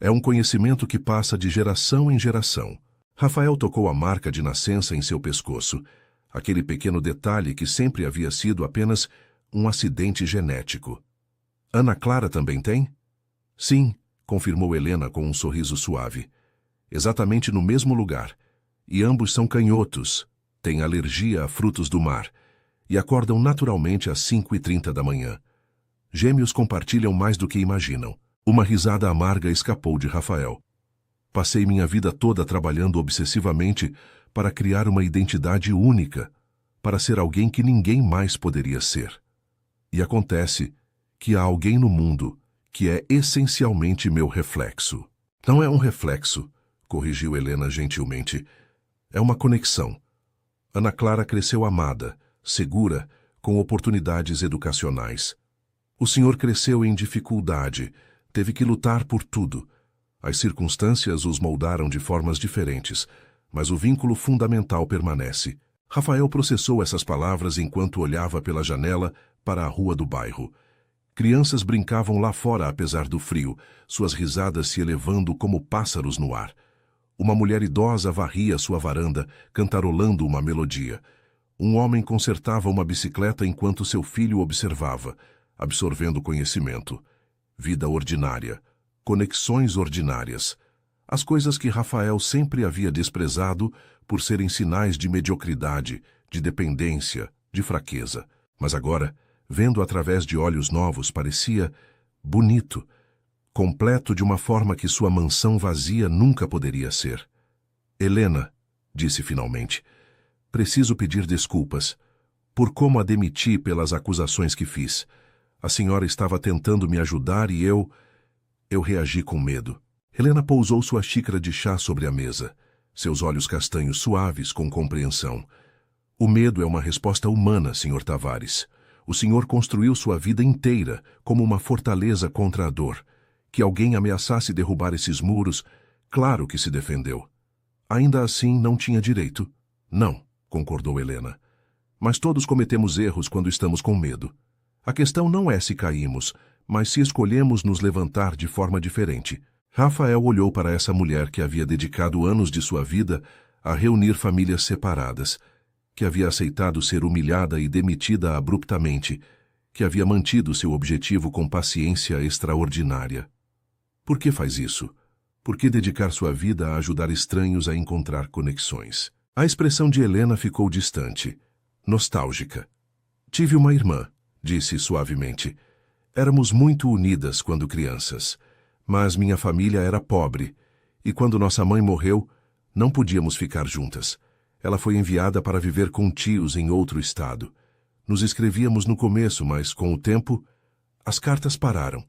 É um conhecimento que passa de geração em geração. Rafael tocou a marca de nascença em seu pescoço, aquele pequeno detalhe que sempre havia sido apenas um acidente genético. Ana Clara também tem? Sim, confirmou Helena com um sorriso suave. Exatamente no mesmo lugar. E ambos são canhotos, têm alergia a frutos do mar, e acordam naturalmente às 5h30 da manhã. Gêmeos compartilham mais do que imaginam. Uma risada amarga escapou de Rafael. Passei minha vida toda trabalhando obsessivamente para criar uma identidade única, para ser alguém que ninguém mais poderia ser. E acontece que há alguém no mundo que é essencialmente meu reflexo. Não é um reflexo, corrigiu Helena gentilmente. É uma conexão. Ana Clara cresceu amada, segura, com oportunidades educacionais. O senhor cresceu em dificuldade, teve que lutar por tudo. As circunstâncias os moldaram de formas diferentes, mas o vínculo fundamental permanece. Rafael processou essas palavras enquanto olhava pela janela para a rua do bairro. Crianças brincavam lá fora apesar do frio, suas risadas se elevando como pássaros no ar. Uma mulher idosa varria sua varanda, cantarolando uma melodia. Um homem consertava uma bicicleta enquanto seu filho observava, absorvendo conhecimento. Vida ordinária, conexões ordinárias. As coisas que Rafael sempre havia desprezado por serem sinais de mediocridade, de dependência, de fraqueza. Mas agora, vendo através de olhos novos, parecia bonito, completo de uma forma que sua mansão vazia nunca poderia ser. Helena, disse finalmente, preciso pedir desculpas por como a demiti pelas acusações que fiz. A senhora estava tentando me ajudar e eu reagi com medo. Helena pousou sua xícara de chá sobre a mesa, seus olhos castanhos suaves com compreensão. O medo é uma resposta humana, Sr. Tavares. O senhor construiu sua vida inteira como uma fortaleza contra a dor. Que alguém ameaçasse derrubar esses muros, claro que se defendeu. Ainda assim, não tinha direito. Não, concordou Helena. Mas todos cometemos erros quando estamos com medo. A questão não é se caímos, mas se escolhemos nos levantar de forma diferente. Rafael olhou para essa mulher que havia dedicado anos de sua vida a reunir famílias separadas, que havia aceitado ser humilhada e demitida abruptamente, que havia mantido seu objetivo com paciência extraordinária. Por que faz isso? Por que dedicar sua vida a ajudar estranhos a encontrar conexões? A expressão de Helena ficou distante, nostálgica. Tive uma irmã, disse suavemente. Éramos muito unidas quando crianças, mas minha família era pobre, e quando nossa mãe morreu, não podíamos ficar juntas. Ela foi enviada para viver com tios em outro estado. Nos escrevíamos no começo, mas com o tempo, as cartas pararam.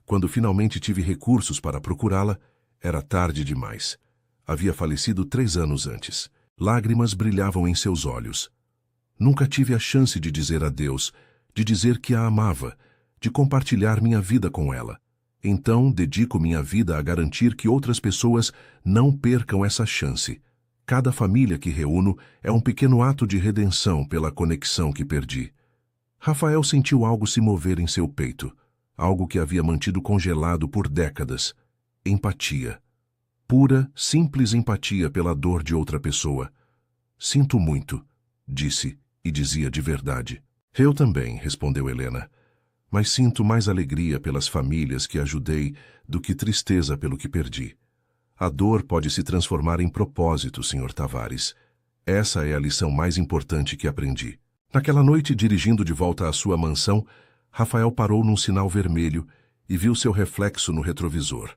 Quando finalmente tive recursos para procurá-la, era tarde demais. Havia falecido 3 anos antes. Lágrimas brilhavam em seus olhos. Nunca tive a chance de dizer adeus, de dizer que a amava, de compartilhar minha vida com ela. Então, dedico minha vida a garantir que outras pessoas não percam essa chance. Cada família que reúno é um pequeno ato de redenção pela conexão que perdi. Rafael sentiu algo se mover em seu peito, algo que havia mantido congelado por décadas. Empatia. Pura, simples empatia pela dor de outra pessoa. Sinto muito, disse, e dizia de verdade. Eu também, respondeu Helena. Mas sinto mais alegria pelas famílias que ajudei do que tristeza pelo que perdi. A dor pode se transformar em propósito, Sr. Tavares. Essa é a lição mais importante que aprendi. Naquela noite, dirigindo de volta à sua mansão, Rafael parou num sinal vermelho e viu seu reflexo no retrovisor.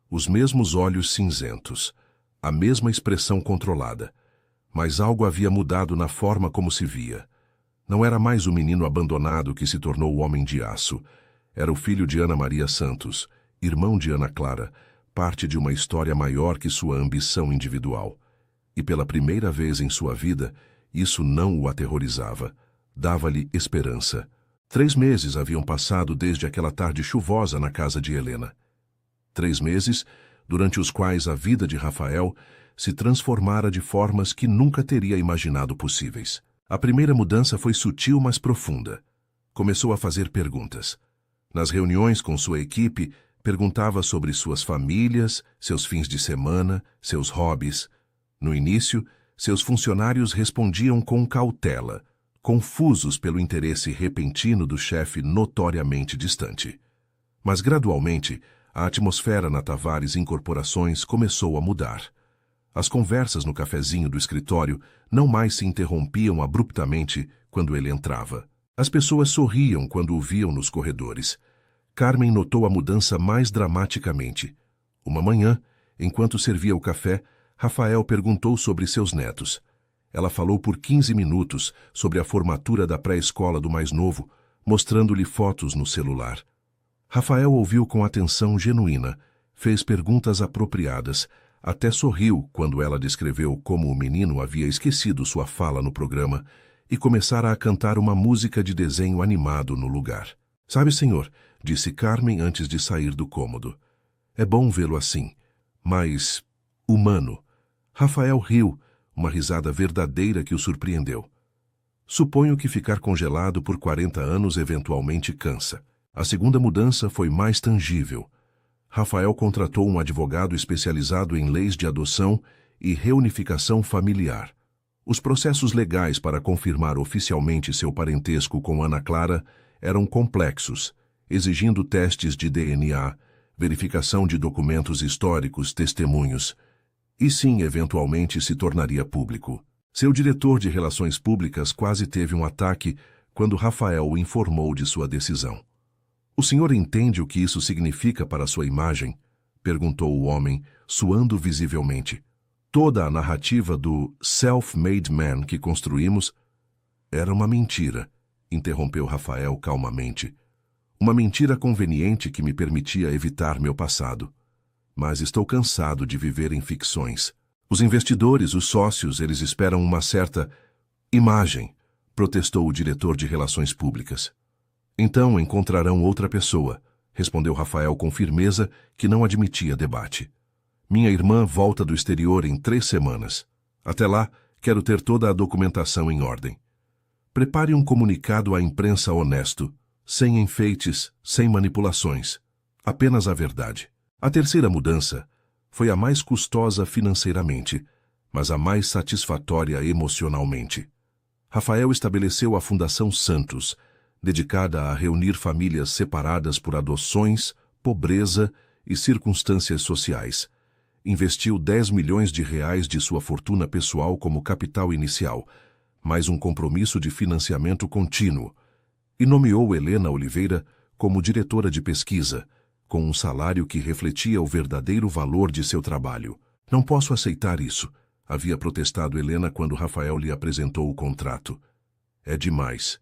Os mesmos olhos cinzentos, a mesma expressão controlada. Mas algo havia mudado na forma como se via. Não era mais o menino abandonado que se tornou o homem de aço. Era o filho de Ana Maria Santos, irmão de Ana Clara, parte de uma história maior que sua ambição individual. E pela primeira vez em sua vida, isso não o aterrorizava. Dava-lhe esperança. 3 meses haviam passado desde aquela tarde chuvosa na casa de Helena. 3 meses, durante os quais a vida de Rafael se transformara de formas que nunca teria imaginado possíveis. A primeira mudança foi sutil, mas profunda. Começou a fazer perguntas. Nas reuniões com sua equipe, perguntava sobre suas famílias, seus fins de semana, seus hobbies. No início, seus funcionários respondiam com cautela, confusos pelo interesse repentino do chefe notoriamente distante. Mas, gradualmente, a atmosfera na Tavares Incorporações começou a mudar. As conversas no cafezinho do escritório não mais se interrompiam abruptamente quando ele entrava. As pessoas sorriam quando o viam nos corredores. Carmen notou a mudança mais dramaticamente. Uma manhã, enquanto servia o café, Rafael perguntou sobre seus netos. Ela falou por 15 minutos sobre a formatura da pré-escola do mais novo, mostrando-lhe fotos no celular. Rafael ouviu com atenção genuína, fez perguntas apropriadas, até sorriu quando ela descreveu como o menino havia esquecido sua fala no programa e começara a cantar uma música de desenho animado no lugar. Sabe, senhor, disse Carmen antes de sair do cômodo. É bom vê-lo assim, mas humano. Rafael riu, uma risada verdadeira que o surpreendeu. Suponho que ficar congelado por 40 anos eventualmente cansa. A segunda mudança foi mais tangível. Rafael contratou um advogado especializado em leis de adoção e reunificação familiar. Os processos legais para confirmar oficialmente seu parentesco com Ana Clara eram complexos, exigindo testes de DNA, verificação de documentos históricos, testemunhos. E sim, eventualmente se tornaria público. Seu diretor de relações públicas quase teve um ataque quando Rafael o informou de sua decisão. O senhor entende o que isso significa para sua imagem? Perguntou o homem, suando visivelmente. Toda a narrativa do self-made man que construímos era uma mentira, interrompeu Rafael calmamente. Uma mentira conveniente que me permitia evitar meu passado. Mas estou cansado de viver em ficções. Os investidores, os sócios, eles esperam uma certa imagem, protestou o diretor de relações públicas. Então encontrarão outra pessoa, respondeu Rafael com firmeza que não admitia debate. Minha irmã volta do exterior em 3 semanas. Até lá, quero ter toda a documentação em ordem. Prepare um comunicado à imprensa honesto, sem enfeites, sem manipulações. Apenas a verdade. A terceira mudança foi a mais custosa financeiramente, mas a mais satisfatória emocionalmente. Rafael estabeleceu a Fundação Santos, dedicada a reunir famílias separadas por adoções, pobreza e circunstâncias sociais. Investiu 10 milhões de reais de sua fortuna pessoal como capital inicial, mais um compromisso de financiamento contínuo, e nomeou Helena Oliveira como diretora de pesquisa, com um salário que refletia o verdadeiro valor de seu trabalho. Não posso aceitar isso, havia protestado Helena quando Rafael lhe apresentou o contrato. É demais.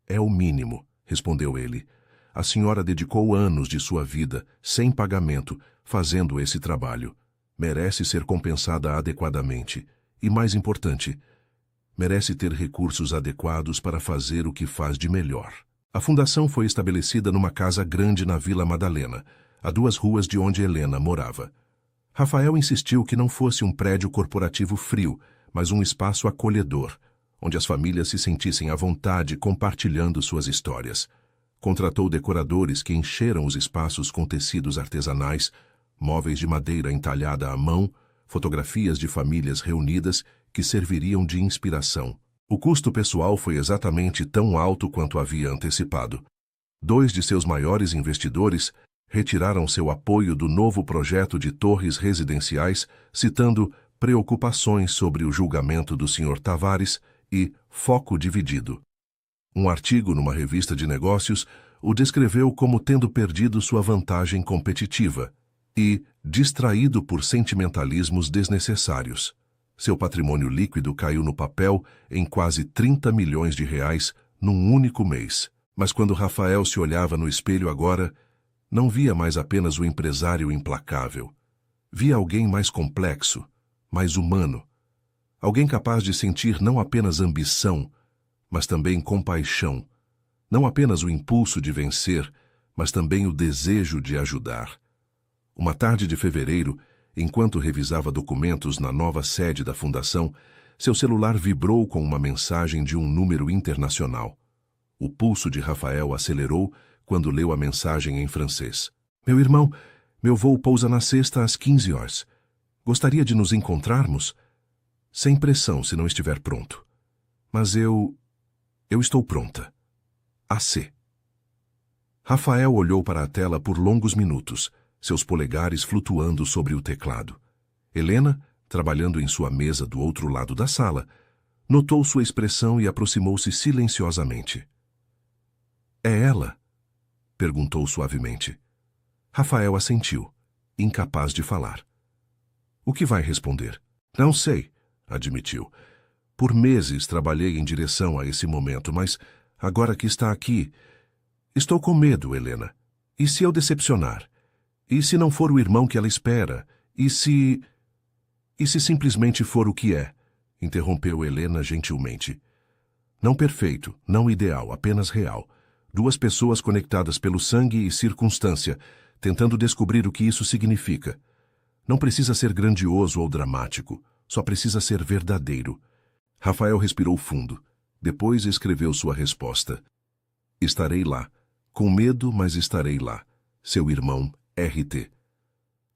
É o mínimo, respondeu ele. A senhora dedicou anos de sua vida, sem pagamento, fazendo esse trabalho. Merece ser compensada adequadamente. E, mais importante, merece ter recursos adequados para fazer o que faz de melhor. A fundação foi estabelecida numa casa grande na Vila Madalena, a 2 ruas de onde Helena morava. Rafael insistiu que não fosse um prédio corporativo frio, mas um espaço acolhedor, onde as famílias se sentissem à vontade compartilhando suas histórias. Contratou decoradores que encheram os espaços com tecidos artesanais, móveis de madeira entalhada à mão, fotografias de famílias reunidas que serviriam de inspiração. O custo pessoal foi exatamente tão alto quanto havia antecipado. 2 de seus maiores investidores retiraram seu apoio do novo projeto de torres residenciais, citando preocupações sobre o julgamento do Sr. Tavares e foco dividido. Um artigo numa revista de negócios o descreveu como tendo perdido sua vantagem competitiva e distraído por sentimentalismos desnecessários. Seu patrimônio líquido caiu no papel em quase 30 milhões de reais num único mês. Mas quando Rafael se olhava no espelho agora, não via mais apenas o empresário implacável. Via alguém mais complexo, mais humano. Alguém capaz de sentir não apenas ambição, mas também compaixão. Não apenas o impulso de vencer, mas também o desejo de ajudar. Uma tarde de fevereiro, enquanto revisava documentos na nova sede da fundação, seu celular vibrou com uma mensagem de um número internacional. O pulso de Rafael acelerou quando leu a mensagem em francês. Meu irmão, meu voo pousa na sexta às 15 horas. Gostaria de nos encontrarmos? Sem pressão se não estiver pronto. Mas eu estou pronta. AC. Rafael olhou para a tela por longos minutos, seus polegares flutuando sobre o teclado. Helena, trabalhando em sua mesa do outro lado da sala, notou sua expressão e aproximou-se silenciosamente. É ela? Perguntou suavemente. Rafael assentiu, incapaz de falar. O que vai responder? Não sei, admitiu. Por meses trabalhei em direção a esse momento, mas agora que está aqui, estou com medo, Helena. E se eu decepcionar? E se não for o irmão que ela espera? E se simplesmente for o que é? Interrompeu Helena gentilmente. Não perfeito, não ideal, apenas real. 2 pessoas conectadas pelo sangue e circunstância, tentando descobrir o que isso significa. Não precisa ser grandioso ou dramático, só precisa ser verdadeiro. Rafael respirou fundo. Depois escreveu sua resposta. Estarei lá. Com medo, mas estarei lá. Seu irmão, RT.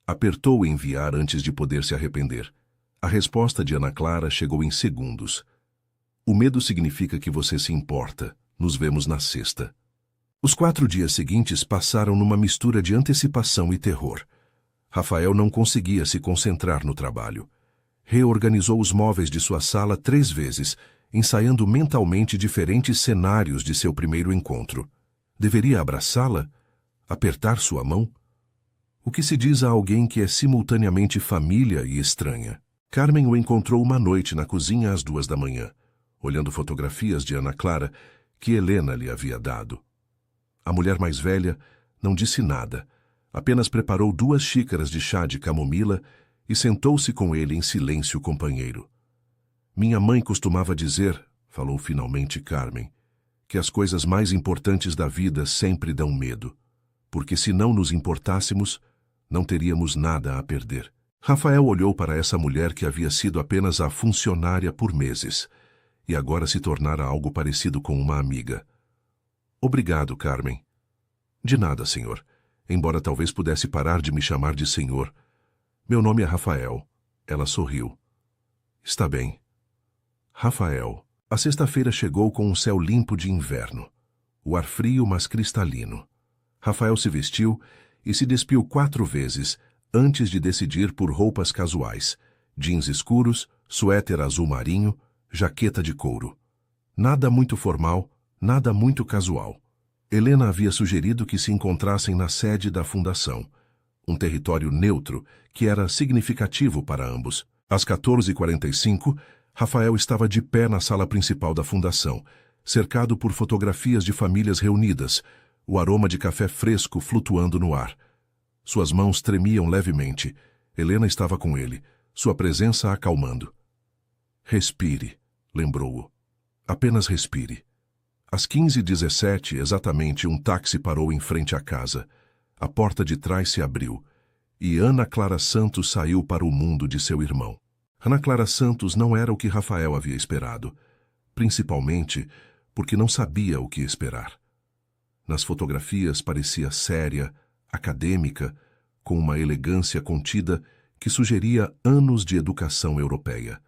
Apertou enviar antes de poder se arrepender. A resposta de Ana Clara chegou em segundos. O medo significa que você se importa. Nos vemos na sexta. Os 4 dias seguintes passaram numa mistura de antecipação e terror. Rafael não conseguia se concentrar no trabalho. Reorganizou os móveis de sua sala 3 vezes, ensaiando mentalmente diferentes cenários de seu primeiro encontro. Deveria abraçá-la? Apertar sua mão? O que se diz a alguém que é simultaneamente família e estranha? Carmen o encontrou uma noite na cozinha às 2 da manhã, olhando fotografias de Ana Clara que Helena lhe havia dado. A mulher mais velha não disse nada, apenas preparou 2 xícaras de chá de camomila e sentou-se com ele em silêncio companheiro. Minha mãe costumava dizer, falou finalmente Carmen, que as coisas mais importantes da vida sempre dão medo, porque se não nos importássemos, não teríamos nada a perder. Rafael olhou para essa mulher que havia sido apenas a funcionária por meses, e agora se tornara algo parecido com uma amiga. Obrigado, Carmen. De nada, senhor, embora talvez pudesse parar de me chamar de senhor. Meu nome é Rafael. Ela sorriu. Está bem. Rafael. A sexta-feira chegou com um céu limpo de inverno. O ar frio, mas cristalino. Rafael se vestiu e se despiu 4 vezes antes de decidir por roupas casuais, jeans escuros, suéter azul marinho, jaqueta de couro. Nada muito formal, nada muito casual. Helena havia sugerido que se encontrassem na sede da fundação, um território neutro que era significativo para ambos. Às 14h45, Rafael estava de pé na sala principal da fundação, cercado por fotografias de famílias reunidas, o aroma de café fresco flutuando no ar. Suas mãos tremiam levemente. Helena estava com ele, sua presença acalmando. Respire, lembrou-o. Apenas respire. Às 15h17, exatamente, um táxi parou em frente à casa. A porta de trás se abriu, e Ana Clara Santos saiu para o mundo de seu irmão. Ana Clara Santos não era o que Rafael havia esperado, principalmente porque não sabia o que esperar. Nas fotografias parecia séria, acadêmica, com uma elegância contida que sugeria anos de educação europeia.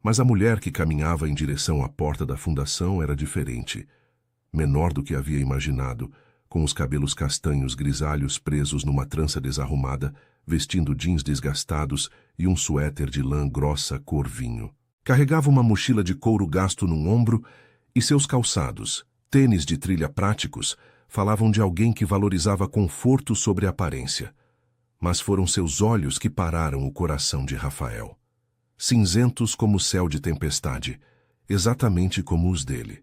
Mas a mulher que caminhava em direção à porta da fundação era diferente. Menor do que havia imaginado, com os cabelos castanhos grisalhos presos numa trança desarrumada, vestindo jeans desgastados e um suéter de lã grossa cor vinho. Carregava uma mochila de couro gasto num ombro e seus calçados, tênis de trilha práticos, falavam de alguém que valorizava conforto sobre aparência. Mas foram seus olhos que pararam o coração de Rafael. Cinzentos como o céu de tempestade, exatamente como os dele.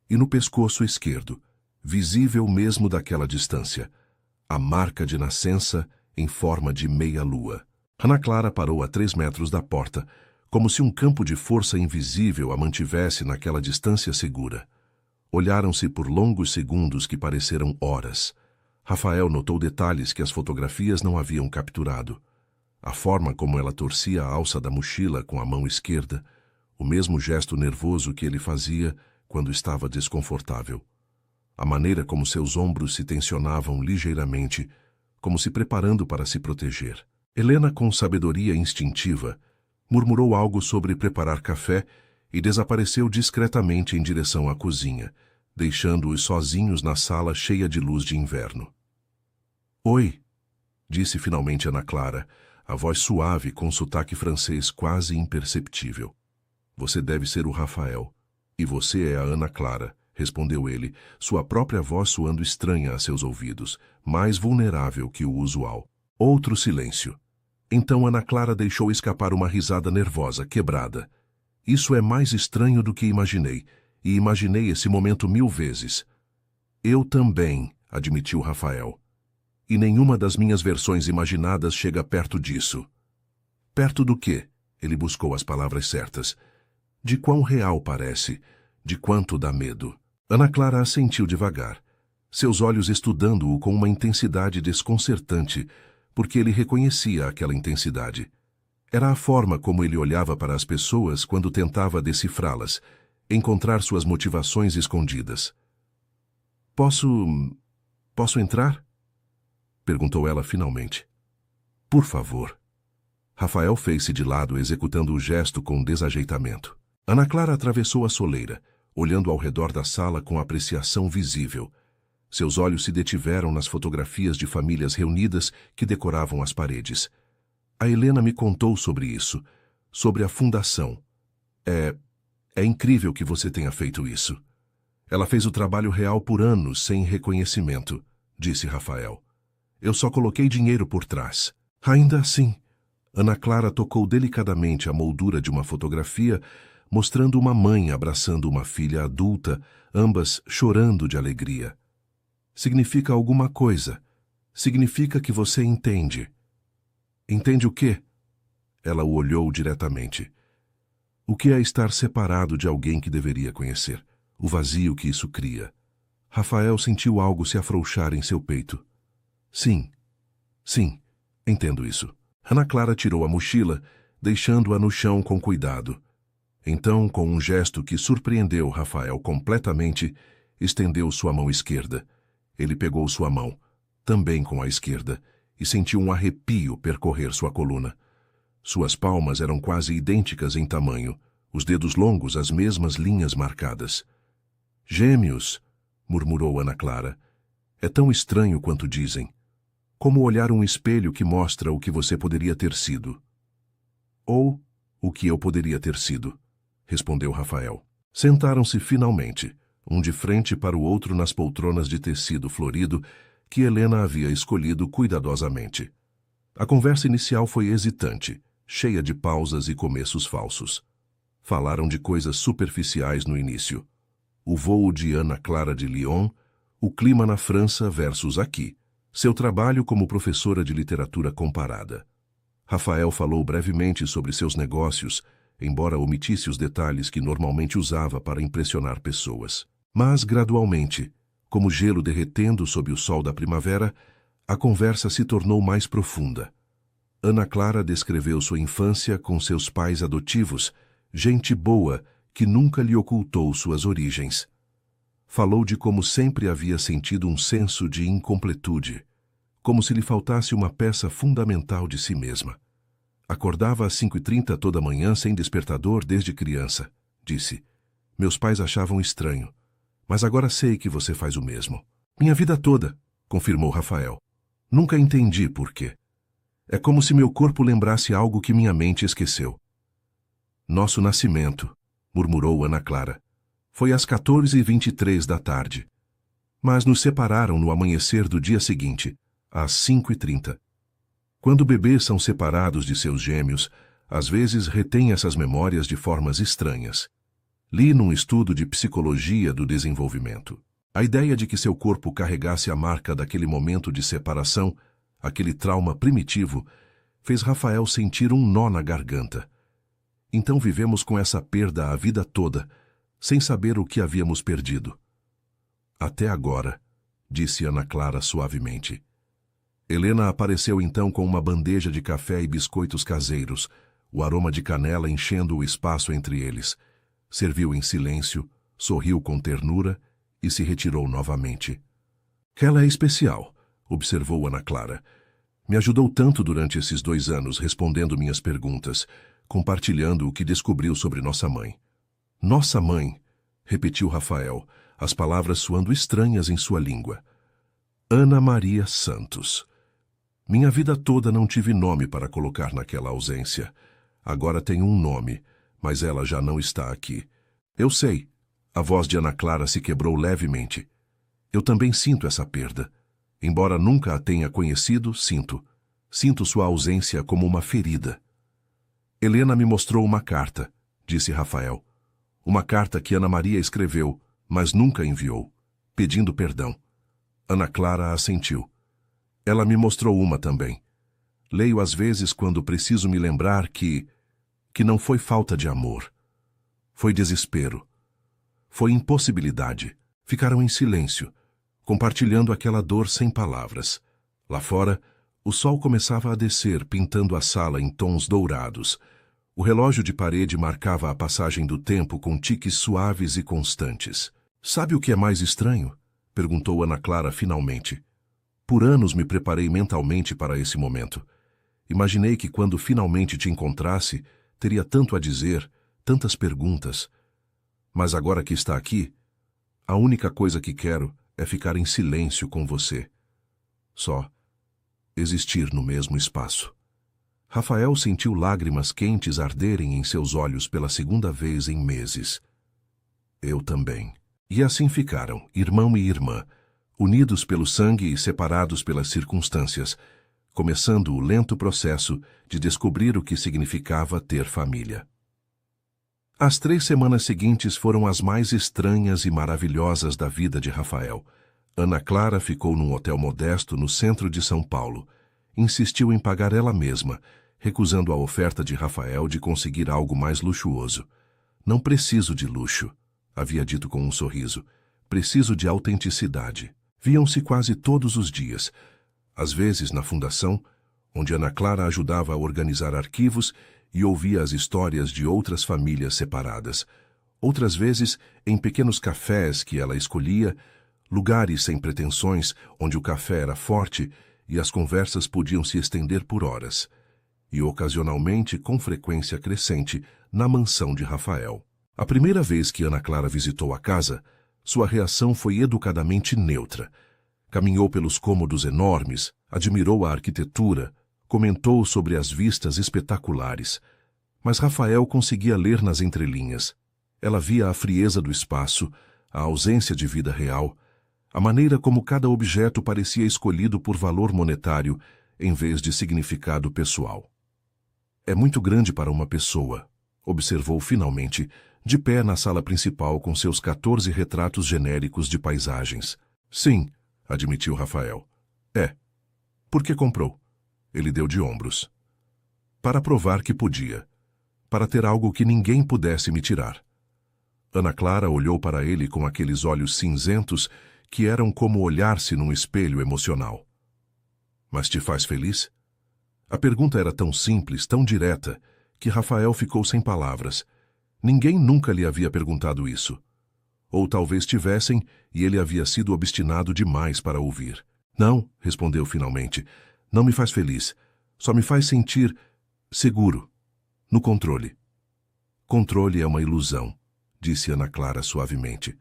E no pescoço esquerdo, visível mesmo daquela distância, a marca de nascença em forma de meia-lua. Ana Clara parou a 3 metros da porta, como se um campo de força invisível a mantivesse naquela distância segura. Olharam-se por longos segundos que pareceram horas. Rafael notou detalhes que as fotografias não haviam capturado. A forma como ela torcia a alça da mochila com a mão esquerda, o mesmo gesto nervoso que ele fazia quando estava desconfortável. A maneira como seus ombros se tensionavam ligeiramente, como se preparando para se proteger. Helena, com sabedoria instintiva, murmurou algo sobre preparar café e desapareceu discretamente em direção à cozinha, deixando-os sozinhos na sala cheia de luz de inverno. Oi, disse finalmente Ana Clara, a voz suave com sotaque francês quase imperceptível. Você deve ser o Rafael. E você é a Ana Clara, respondeu ele, sua própria voz soando estranha a seus ouvidos, mais vulnerável que o usual. Outro silêncio. Então Ana Clara deixou escapar uma risada nervosa, quebrada. Isso é mais estranho do que imaginei, e imaginei esse momento 1000 vezes. Eu também, admitiu Rafael. E nenhuma das minhas versões imaginadas chega perto disso. Perto do quê? Ele buscou as palavras certas. De quão real parece, de quanto dá medo. Ana Clara assentiu devagar, seus olhos estudando-o com uma intensidade desconcertante, porque ele reconhecia aquela intensidade. Era a forma como ele olhava para as pessoas quando tentava decifrá-las, encontrar suas motivações escondidas. Posso entrar? Perguntou ela finalmente. Por favor. Rafael fez-se de lado, executando o gesto com desajeitamento. Ana Clara atravessou a soleira, olhando ao redor da sala com apreciação visível. Seus olhos se detiveram nas fotografias de famílias reunidas que decoravam as paredes. A Helena me contou sobre isso, sobre a fundação. É incrível que você tenha feito isso. Ela fez o trabalho real por anos sem reconhecimento, disse Rafael. Eu só coloquei dinheiro por trás. Ainda assim, Ana Clara tocou delicadamente a moldura de uma fotografia, mostrando uma mãe abraçando uma filha adulta, ambas chorando de alegria. Significa alguma coisa. Significa que você entende. Entende o quê? Ela o olhou diretamente. O que é estar separado de alguém que deveria conhecer? O vazio que isso cria. Rafael sentiu algo se afrouxar em seu peito. Sim, entendo isso. Ana Clara tirou a mochila, deixando-a no chão com cuidado. Então, com um gesto que surpreendeu Rafael completamente, estendeu sua mão esquerda. Ele pegou sua mão, também com a esquerda, e sentiu um arrepio percorrer sua coluna. Suas palmas eram quase idênticas em tamanho, os dedos longos as mesmas linhas marcadas. Gêmeos, murmurou Ana Clara. É tão estranho quanto dizem. Como olhar um espelho que mostra o que você poderia ter sido. Ou o que eu poderia ter sido, respondeu Rafael. Sentaram-se finalmente, um de frente para o outro nas poltronas de tecido florido que Helena havia escolhido cuidadosamente. A conversa inicial foi hesitante, cheia de pausas e começos falsos. Falaram de coisas superficiais no início. O voo de Ana Clara de Lyon, o clima na França versus aqui, seu trabalho como professora de literatura comparada. Rafael falou brevemente sobre seus negócios, embora omitisse os detalhes que normalmente usava para impressionar pessoas. Mas, gradualmente, como gelo derretendo sob o sol da primavera, a conversa se tornou mais profunda. Ana Clara descreveu sua infância com seus pais adotivos, gente boa que nunca lhe ocultou suas origens. Falou de como sempre havia sentido um senso de incompletude, como se lhe faltasse uma peça fundamental de si mesma. Acordava às 5h30 toda manhã sem despertador desde criança, disse. Meus pais achavam estranho, mas agora sei que você faz o mesmo. Minha vida toda, confirmou Rafael. Nunca entendi por quê. É como se meu corpo lembrasse algo que minha mente esqueceu. Nosso nascimento, murmurou Ana Clara. Foi às 14h23 da tarde. Mas nos separaram no amanhecer do dia seguinte, às 5h30. Quando bebês são separados de seus gêmeos, às vezes retêm essas memórias de formas estranhas. Li num estudo de psicologia do desenvolvimento. A ideia de que seu corpo carregasse a marca daquele momento de separação, aquele trauma primitivo, fez Rafael sentir um nó na garganta. Então vivemos com essa perda a vida toda, sem saber o que havíamos perdido. Até agora, disse Ana Clara suavemente. Helena apareceu então com uma bandeja de café e biscoitos caseiros, o aroma de canela enchendo o espaço entre eles. Serviu em silêncio, sorriu com ternura e se retirou novamente. Ela é especial, observou Ana Clara. Me ajudou tanto durante esses 2 anos respondendo minhas perguntas, compartilhando o que descobriu sobre nossa mãe. Nossa mãe, repetiu Rafael, as palavras soando estranhas em sua língua. Ana Maria Santos. Minha vida toda não tive nome para colocar naquela ausência. Agora tenho um nome, mas ela já não está aqui. Eu sei. A voz de Ana Clara se quebrou levemente. Eu também sinto essa perda. Embora nunca a tenha conhecido, sinto. Sinto sua ausência como uma ferida. Helena me mostrou uma carta, disse Rafael. Uma carta que Ana Maria escreveu, mas nunca enviou, pedindo perdão. Ana Clara assentiu. Ela me mostrou uma também. Leio às vezes quando preciso me lembrar que não foi falta de amor. Foi desespero. Foi impossibilidade. Ficaram em silêncio, compartilhando aquela dor sem palavras. Lá fora, o sol começava a descer, pintando a sala em tons dourados. O relógio de parede marcava a passagem do tempo com tiques suaves e constantes. Sabe o que é mais estranho? Perguntou Ana Clara finalmente. Por anos me preparei mentalmente para esse momento. Imaginei que quando finalmente te encontrasse, teria tanto a dizer, tantas perguntas. Mas agora que está aqui, a única coisa que quero é ficar em silêncio com você. Só existir no mesmo espaço. Rafael sentiu lágrimas quentes arderem em seus olhos pela segunda vez em meses. Eu também. E assim ficaram, irmão e irmã, unidos pelo sangue e separados pelas circunstâncias, começando o lento processo de descobrir o que significava ter família. As 3 semanas seguintes foram as mais estranhas e maravilhosas da vida de Rafael. Ana Clara ficou num hotel modesto no centro de São Paulo. Insistiu em pagar ela mesma, recusando a oferta de Rafael de conseguir algo mais luxuoso. Não preciso de luxo, havia dito com um sorriso. Preciso de autenticidade. Viam-se quase todos os dias. Às vezes na fundação, onde Ana Clara ajudava a organizar arquivos e ouvia as histórias de outras famílias separadas. Outras vezes em pequenos cafés que ela escolhia, lugares sem pretensões, onde o café era forte e as conversas podiam se estender por horas. E ocasionalmente, com frequência crescente, na mansão de Rafael. A primeira vez que Ana Clara visitou a casa, sua reação foi educadamente neutra. Caminhou pelos cômodos enormes, admirou a arquitetura, comentou sobre as vistas espetaculares. Mas Rafael conseguia ler nas entrelinhas. Ela via a frieza do espaço, a ausência de vida real, a maneira como cada objeto parecia escolhido por valor monetário em vez de significado pessoal. É muito grande para uma pessoa, observou finalmente, de pé na sala principal com seus 14 retratos genéricos de paisagens. Sim, admitiu Rafael. É. Por que comprou? Ele deu de ombros. Para provar que podia. Para ter algo que ninguém pudesse me tirar. Ana Clara olhou para ele com aqueles olhos cinzentos que eram como olhar-se num espelho emocional. Mas te faz feliz? A pergunta era tão simples, tão direta, que Rafael ficou sem palavras. Ninguém nunca lhe havia perguntado isso. Ou talvez tivessem, e ele havia sido obstinado demais para ouvir. Não, respondeu finalmente. Não me faz feliz. Só me faz sentir seguro. No controle. Controle é uma ilusão, disse Ana Clara suavemente.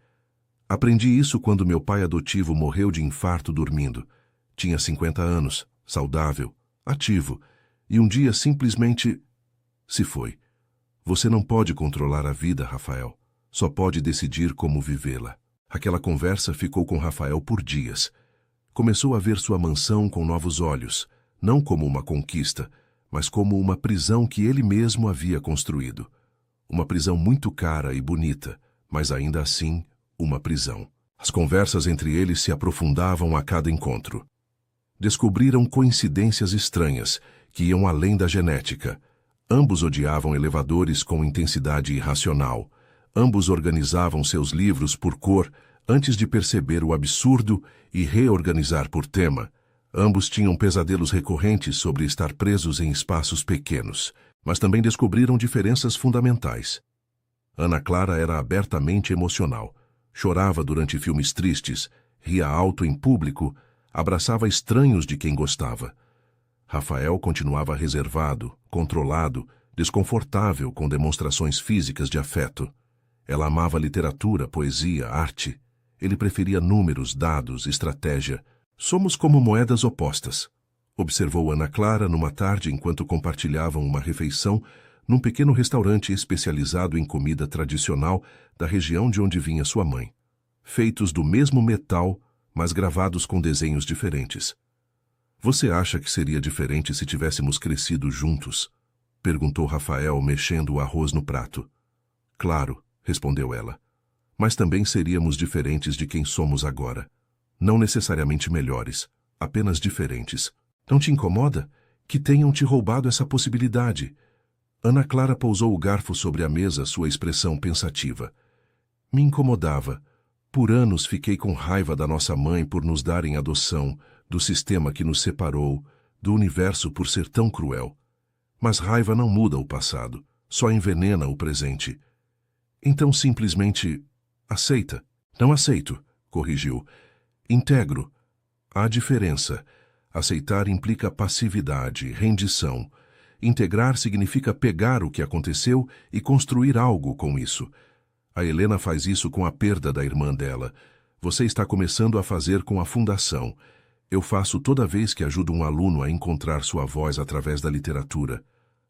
Aprendi isso quando meu pai adotivo morreu de infarto dormindo. Tinha 50 anos, saudável, ativo, e um dia simplesmente se foi. Você não pode controlar a vida, Rafael. Só pode decidir como vivê-la. Aquela conversa ficou com Rafael por dias. Começou a ver sua mansão com novos olhos, não como uma conquista, mas como uma prisão que ele mesmo havia construído. Uma prisão muito cara e bonita, mas ainda assim, uma prisão. As conversas entre eles se aprofundavam a cada encontro. Descobriram coincidências estranhas, que iam além da genética. Ambos odiavam elevadores com intensidade irracional. Ambos organizavam seus livros por cor antes de perceber o absurdo e reorganizar por tema. Ambos tinham pesadelos recorrentes sobre estar presos em espaços pequenos, mas também descobriram diferenças fundamentais. Ana Clara era abertamente emocional. Chorava durante filmes tristes, ria alto em público, abraçava estranhos de quem gostava. Rafael continuava reservado, controlado, desconfortável com demonstrações físicas de afeto. Ela amava literatura, poesia, arte. Ele preferia números, dados, estratégia. Somos como moedas opostas, observou Ana Clara numa tarde enquanto compartilhavam uma refeição num pequeno restaurante especializado em comida tradicional da região de onde vinha sua mãe. Feitos do mesmo metal, mas gravados com desenhos diferentes. Você acha que seria diferente se tivéssemos crescido juntos? Perguntou Rafael, mexendo o arroz no prato. Claro, respondeu ela. Mas também seríamos diferentes de quem somos agora. Não necessariamente melhores, apenas diferentes. Não te incomoda que tenham te roubado essa possibilidade? Ana Clara pousou o garfo sobre a mesa, sua expressão pensativa. Me incomodava. Por anos fiquei com raiva da nossa mãe por nos dar em adoção, do sistema que nos separou, do universo por ser tão cruel. Mas raiva não muda o passado, só envenena o presente. Então simplesmente aceita. Não aceito, corrigiu. Integro. Há diferença. Aceitar implica passividade, rendição. Integrar significa pegar o que aconteceu e construir algo com isso. A Helena faz isso com a perda da irmã dela. Você está começando a fazer com a fundação. Eu faço toda vez que ajudo um aluno a encontrar sua voz através da literatura.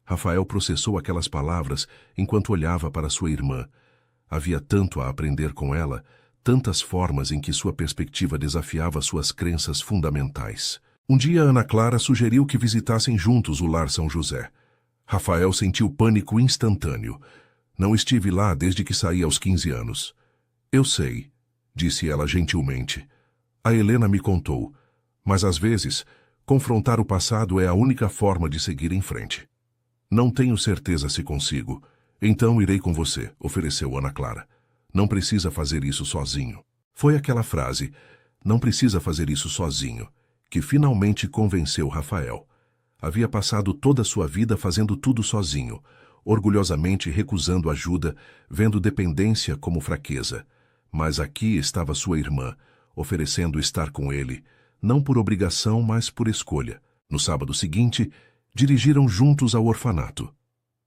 Rafael processou aquelas palavras enquanto olhava para sua irmã. Havia tanto a aprender com ela, tantas formas em que sua perspectiva desafiava suas crenças fundamentais. Um dia Ana Clara sugeriu que visitassem juntos o Lar São José. Rafael sentiu pânico instantâneo. Não estive lá desde que saí aos 15 anos. Eu sei, disse ela gentilmente. A Helena me contou. Mas às vezes, confrontar o passado é a única forma de seguir em frente. Não tenho certeza se consigo. Então irei com você, ofereceu Ana Clara. Não precisa fazer isso sozinho. Foi aquela frase, não precisa fazer isso sozinho, que finalmente convenceu Rafael. Havia passado toda a sua vida fazendo tudo sozinho, orgulhosamente recusando ajuda, vendo dependência como fraqueza. Mas aqui estava sua irmã, oferecendo estar com ele, não por obrigação, mas por escolha. No sábado seguinte, dirigiram juntos ao orfanato.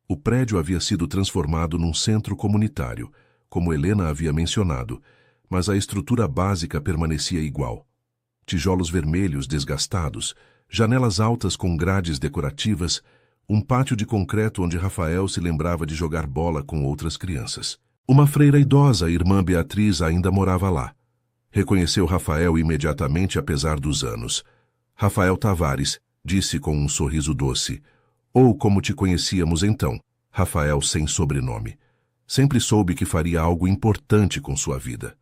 O prédio havia sido transformado num centro comunitário, como Helena havia mencionado, mas a estrutura básica permanecia igual. Tijolos vermelhos desgastados, janelas altas com grades decorativas, um pátio de concreto onde Rafael se lembrava de jogar bola com outras crianças. Uma freira idosa, a irmã Beatriz, ainda morava lá. Reconheceu Rafael imediatamente, apesar dos anos. Rafael Tavares, disse com um sorriso doce. Ou como te conhecíamos então, Rafael sem sobrenome. Sempre soube que faria algo importante com sua vida.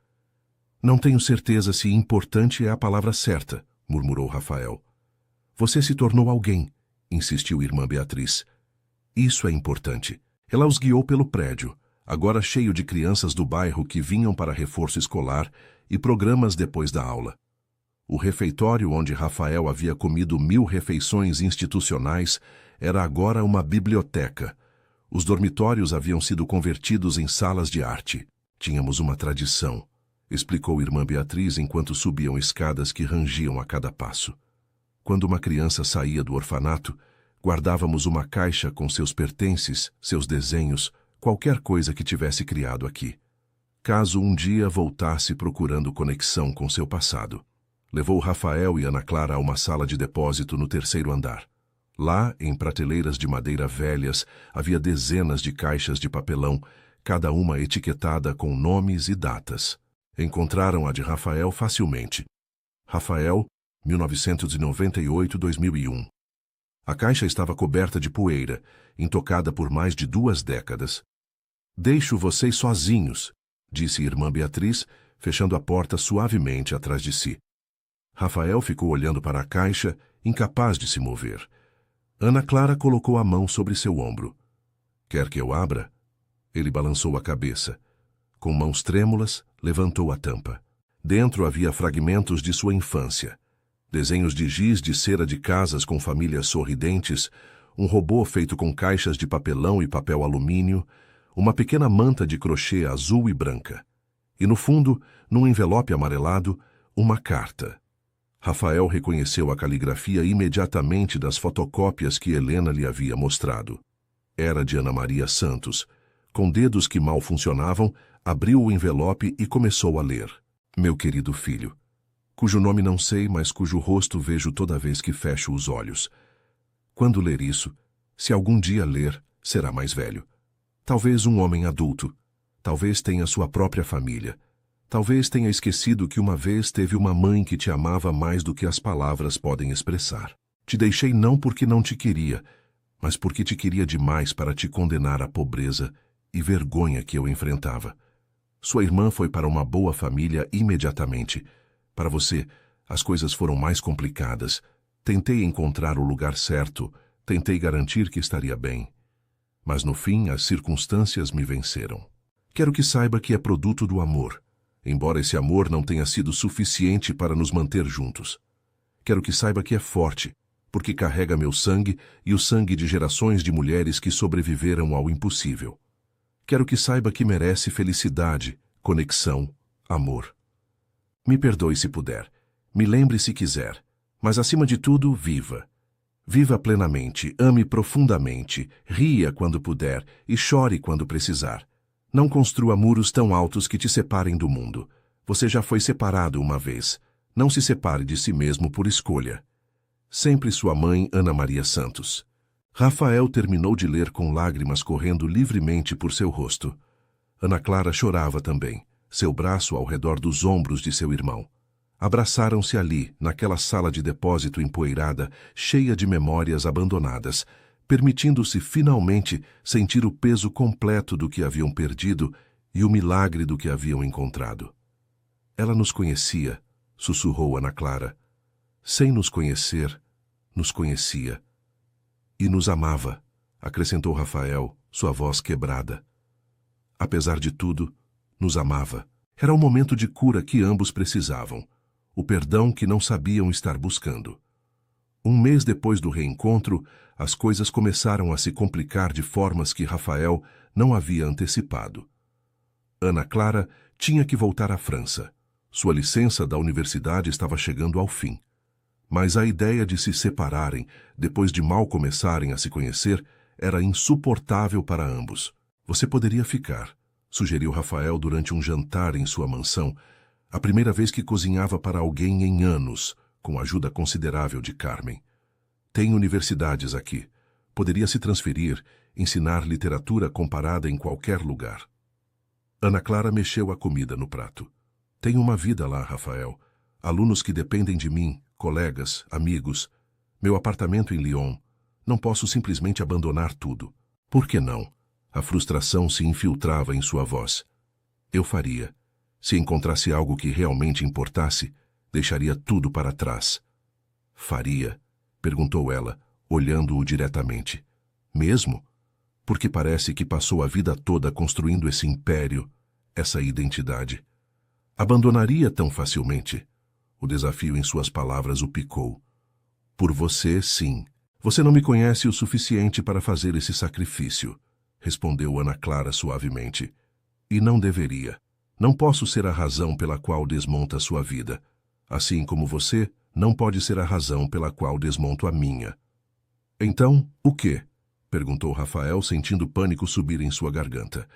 Não tenho certeza se importante é a palavra certa, murmurou Rafael. Você se tornou alguém, insistiu irmã Beatriz. Isso é importante. Ela os guiou pelo prédio, agora cheio de crianças do bairro que vinham para reforço escolar e programas depois da aula. O refeitório onde Rafael havia comido 1000 refeições institucionais era agora uma biblioteca. Os dormitórios haviam sido convertidos em salas de arte. Tínhamos uma tradição, explicou irmã Beatriz enquanto subiam escadas que rangiam a cada passo. Quando uma criança saía do orfanato, guardávamos uma caixa com seus pertences, seus desenhos, qualquer coisa que tivesse criado aqui. Caso um dia voltasse procurando conexão com seu passado. Levou Rafael e Ana Clara a uma sala de depósito no 3º andar. Lá, em prateleiras de madeira velhas, havia dezenas de caixas de papelão, cada uma etiquetada com nomes e datas. Encontraram a de Rafael facilmente. Rafael, 1998-2001. A caixa estava coberta de poeira, intocada por mais de 2 décadas. Deixo vocês sozinhos, disse irmã Beatriz, fechando a porta suavemente atrás de si. Rafael ficou olhando para a caixa, incapaz de se mover. Ana Clara colocou a mão sobre seu ombro. Quer que eu abra? Ele balançou a cabeça. Com mãos trêmulas, levantou a tampa. Dentro havia fragmentos de sua infância. Desenhos de giz de cera de casas com famílias sorridentes, um robô feito com caixas de papelão e papel alumínio, uma pequena manta de crochê azul e branca. E no fundo, num envelope amarelado, uma carta. Rafael reconheceu a caligrafia imediatamente das fotocópias que Helena lhe havia mostrado. Era de Ana Maria Santos. Com dedos que mal funcionavam, abriu o envelope e começou a ler. Meu querido filho, cujo nome não sei, mas cujo rosto vejo toda vez que fecho os olhos. Quando ler isso, se algum dia ler, será mais velho. Talvez um homem adulto. Talvez tenha sua própria família. Talvez tenha esquecido que uma vez teve uma mãe que te amava mais do que as palavras podem expressar. Te deixei não porque não te queria, mas porque te queria demais para te condenar à pobreza e vergonha que eu enfrentava. Sua irmã foi para uma boa família imediatamente. Para você, as coisas foram mais complicadas. Tentei encontrar o lugar certo, tentei garantir que estaria bem. Mas no fim, as circunstâncias me venceram. Quero que saiba que é produto do amor, embora esse amor não tenha sido suficiente para nos manter juntos. Quero que saiba que é forte, porque carrega meu sangue e o sangue de gerações de mulheres que sobreviveram ao impossível. Quero que saiba que merece felicidade, conexão, amor. Me perdoe se puder, me lembre se quiser, mas acima de tudo, viva. Viva plenamente, ame profundamente, ria quando puder e chore quando precisar. Não construa muros tão altos que te separem do mundo. Você já foi separado uma vez. Não se separe de si mesmo por escolha. Sempre sua mãe, Ana Maria Santos. Rafael terminou de ler com lágrimas correndo livremente por seu rosto. Ana Clara chorava também, seu braço ao redor dos ombros de seu irmão. Abraçaram-se ali, naquela sala de depósito empoeirada, cheia de memórias abandonadas, permitindo-se finalmente sentir o peso completo do que haviam perdido e o milagre do que haviam encontrado. Ela nos conhecia, sussurrou Ana Clara. Sem nos conhecer, nos conhecia. E nos amava, acrescentou Rafael, sua voz quebrada. Apesar de tudo, nos amava. Era o momento de cura que ambos precisavam, o perdão que não sabiam estar buscando. Um mês depois do reencontro, as coisas começaram a se complicar de formas que Rafael não havia antecipado. Ana Clara tinha que voltar à França. Sua licença da universidade estava chegando ao fim. Mas a ideia de se separarem, depois de mal começarem a se conhecer, era insuportável para ambos. Você poderia ficar, sugeriu Rafael durante um jantar em sua mansão, a primeira vez que cozinhava para alguém em anos, com ajuda considerável de Carmen. Tem universidades aqui. Poderia se transferir, ensinar literatura comparada em qualquer lugar. Ana Clara mexeu a comida no prato. Tenho uma vida lá, Rafael. Alunos que dependem de mim, colegas, amigos. Meu apartamento em Lyon. Não posso simplesmente abandonar tudo. Por que não? A frustração se infiltrava em sua voz. Eu faria. Se encontrasse algo que realmente importasse, deixaria tudo para trás. Faria? Perguntou ela, olhando-o diretamente. Mesmo? Porque parece que passou a vida toda construindo esse império, essa identidade. Abandonaria tão facilmente? O desafio em suas palavras o picou. Por você, sim. Você não me conhece o suficiente para fazer esse sacrifício, respondeu Ana Clara suavemente. E não deveria. Não posso ser a razão pela qual desmonta sua vida. Assim como você, não pode ser a razão pela qual desmonto a minha. Então, o quê? Perguntou Rafael, sentindo pânico subir em sua garganta.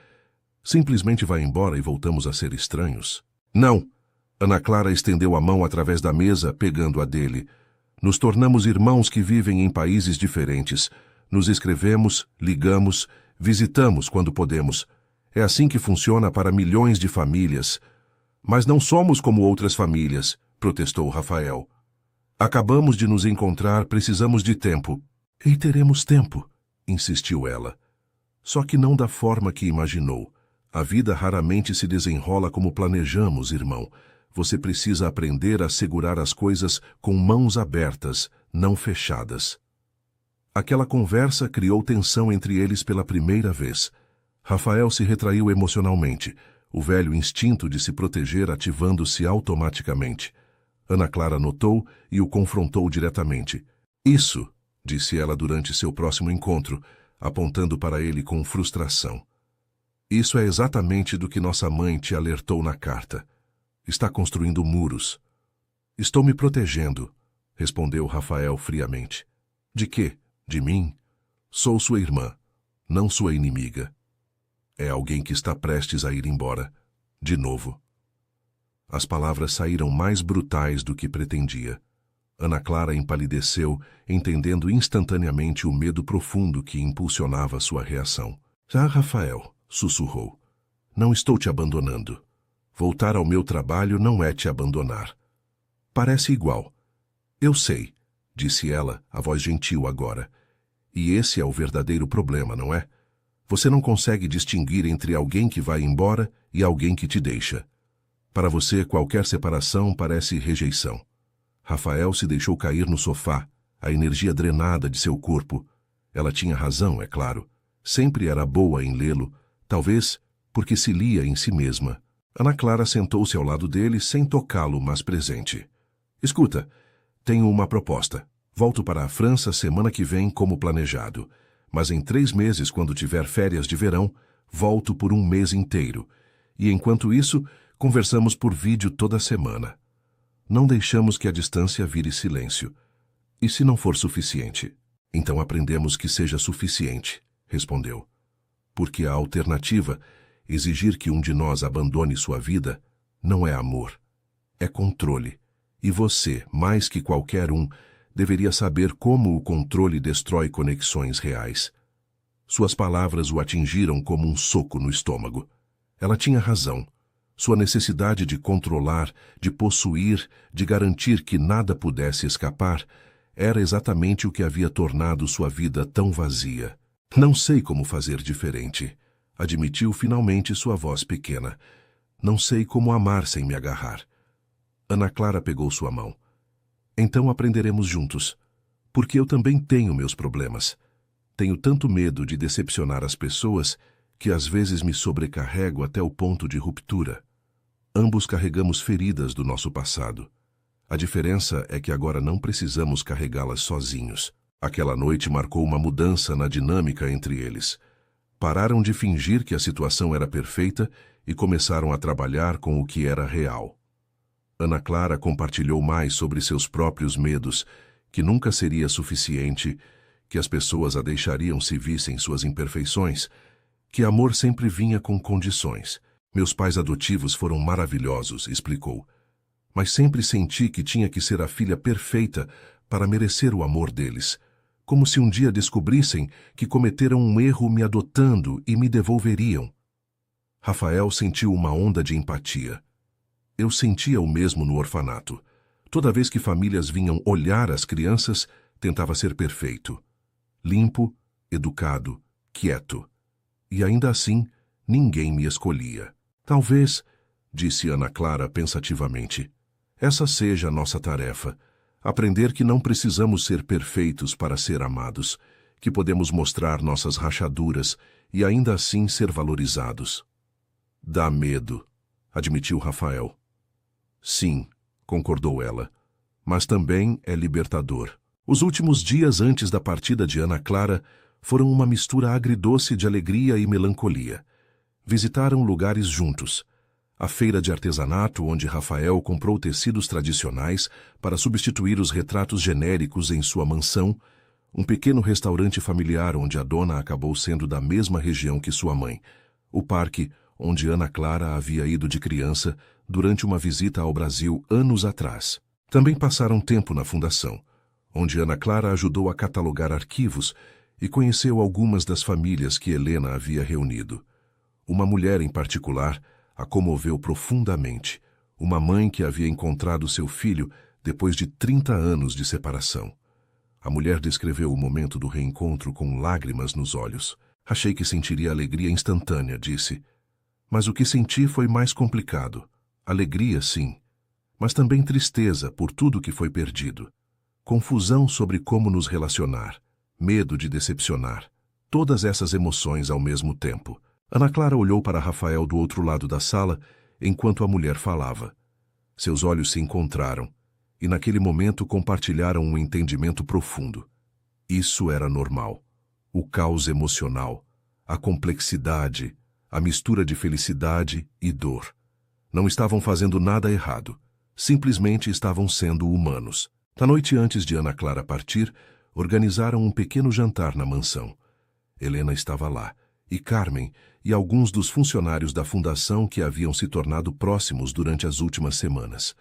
Simplesmente vai embora e voltamos a ser estranhos? Não! Ana Clara estendeu a mão através da mesa, pegando a dele. Nos tornamos irmãos que vivem em países diferentes. Nos escrevemos, ligamos, visitamos quando podemos. É assim que funciona para milhões de famílias. Mas não somos como outras famílias, protestou Rafael. Acabamos de nos encontrar, precisamos de tempo. E teremos tempo, insistiu ela. Só que não da forma que imaginou. A vida raramente se desenrola como planejamos, irmão. Você precisa aprender a segurar as coisas com mãos abertas, não fechadas. Aquela conversa criou tensão entre eles pela primeira vez. Rafael se retraiu emocionalmente, o velho instinto de se proteger ativando-se automaticamente. Ana Clara notou e o confrontou diretamente. Isso, disse ela durante seu próximo encontro, apontando para ele com frustração. Isso é exatamente do que nossa mãe te alertou na carta. Está construindo muros. Estou me protegendo, respondeu Rafael friamente. De quê? De mim? Sou sua irmã, não sua inimiga. É alguém que está prestes a ir embora. De novo. As palavras saíram mais brutais do que pretendia. Ana Clara empalideceu, entendendo instantaneamente o medo profundo que impulsionava sua reação. Ah, Rafael, sussurrou. Não estou te abandonando. Voltar ao meu trabalho não é te abandonar. Parece igual. Eu sei, disse ela, a voz gentil agora. E esse é o verdadeiro problema, não é? Você não consegue distinguir entre alguém que vai embora e alguém que te deixa. Para você, qualquer separação parece rejeição. Rafael se deixou cair no sofá, a energia drenada de seu corpo. Ela tinha razão, é claro. Sempre era boa em lê-lo, talvez porque se lia em si mesma. Ana Clara sentou-se ao lado dele sem tocá-lo, mas presente. Escuta, tenho uma proposta. Volto para a França semana que vem como planejado. Mas em 3 meses, quando tiver férias de verão, volto por 1 mês inteiro. E enquanto isso, conversamos por vídeo toda semana. Não deixamos que a distância vire silêncio. E se não for suficiente? Então aprendemos que seja suficiente, respondeu. Porque a alternativa, exigir que um de nós abandone sua vida, não é amor. É controle. E você, mais que qualquer um, deveria saber como o controle destrói conexões reais. Suas palavras o atingiram como um soco no estômago. Ela tinha razão. Sua necessidade de controlar, de possuir, de garantir que nada pudesse escapar, era exatamente o que havia tornado sua vida tão vazia. Não sei como fazer diferente, admitiu finalmente sua voz pequena. Não sei como amar sem me agarrar. Ana Clara pegou sua mão. Então aprenderemos juntos, porque eu também tenho meus problemas. Tenho tanto medo de decepcionar as pessoas que às vezes me sobrecarrego até o ponto de ruptura. Ambos carregamos feridas do nosso passado. A diferença é que agora não precisamos carregá-las sozinhos. Aquela noite marcou uma mudança na dinâmica entre eles. Pararam de fingir que a situação era perfeita e começaram a trabalhar com o que era real. Ana Clara compartilhou mais sobre seus próprios medos, que nunca seria suficiente, que as pessoas a deixariam se vissem suas imperfeições, que amor sempre vinha com condições. Meus pais adotivos foram maravilhosos, explicou. Mas sempre senti que tinha que ser a filha perfeita para merecer o amor deles, como se um dia descobrissem que cometeram um erro me adotando e me devolveriam. Rafael sentiu uma onda de empatia. Eu sentia o mesmo no orfanato. Toda vez que famílias vinham olhar as crianças, tentava ser perfeito. Limpo, educado, quieto. E ainda assim, ninguém me escolhia. Talvez, disse Ana Clara pensativamente, essa seja a nossa tarefa. Aprender que não precisamos ser perfeitos para ser amados, que podemos mostrar nossas rachaduras e ainda assim ser valorizados. Dá medo, admitiu Rafael. Sim, concordou ela, mas também é libertador. Os últimos dias antes da partida de Ana Clara foram uma mistura agridoce de alegria e melancolia. Visitaram lugares juntos. A feira de artesanato, onde Rafael comprou tecidos tradicionais para substituir os retratos genéricos em sua mansão, um pequeno restaurante familiar onde a dona acabou sendo da mesma região que sua mãe, o parque onde Ana Clara havia ido de criança durante uma visita ao Brasil anos atrás. Também passaram tempo na fundação, onde Ana Clara ajudou a catalogar arquivos e conheceu algumas das famílias que Helena havia reunido. Uma mulher em particular a comoveu profundamente, uma mãe que havia encontrado seu filho depois de 30 anos de separação. A mulher descreveu o momento do reencontro com lágrimas nos olhos. Achei que sentiria alegria instantânea, disse. Mas o que senti foi mais complicado. Alegria, sim, mas também tristeza por tudo que foi perdido. Confusão sobre como nos relacionar, medo de decepcionar, todas essas emoções ao mesmo tempo. Ana Clara olhou para Rafael do outro lado da sala, enquanto a mulher falava. Seus olhos se encontraram, e naquele momento compartilharam um entendimento profundo. Isso era normal. O caos emocional, a complexidade, a mistura de felicidade e dor. Não estavam fazendo nada errado, simplesmente estavam sendo humanos. Na noite antes de Ana Clara partir, organizaram um pequeno jantar na mansão. Helena estava lá, e Carmen, e alguns dos funcionários da fundação que haviam se tornado próximos durante as últimas semanas.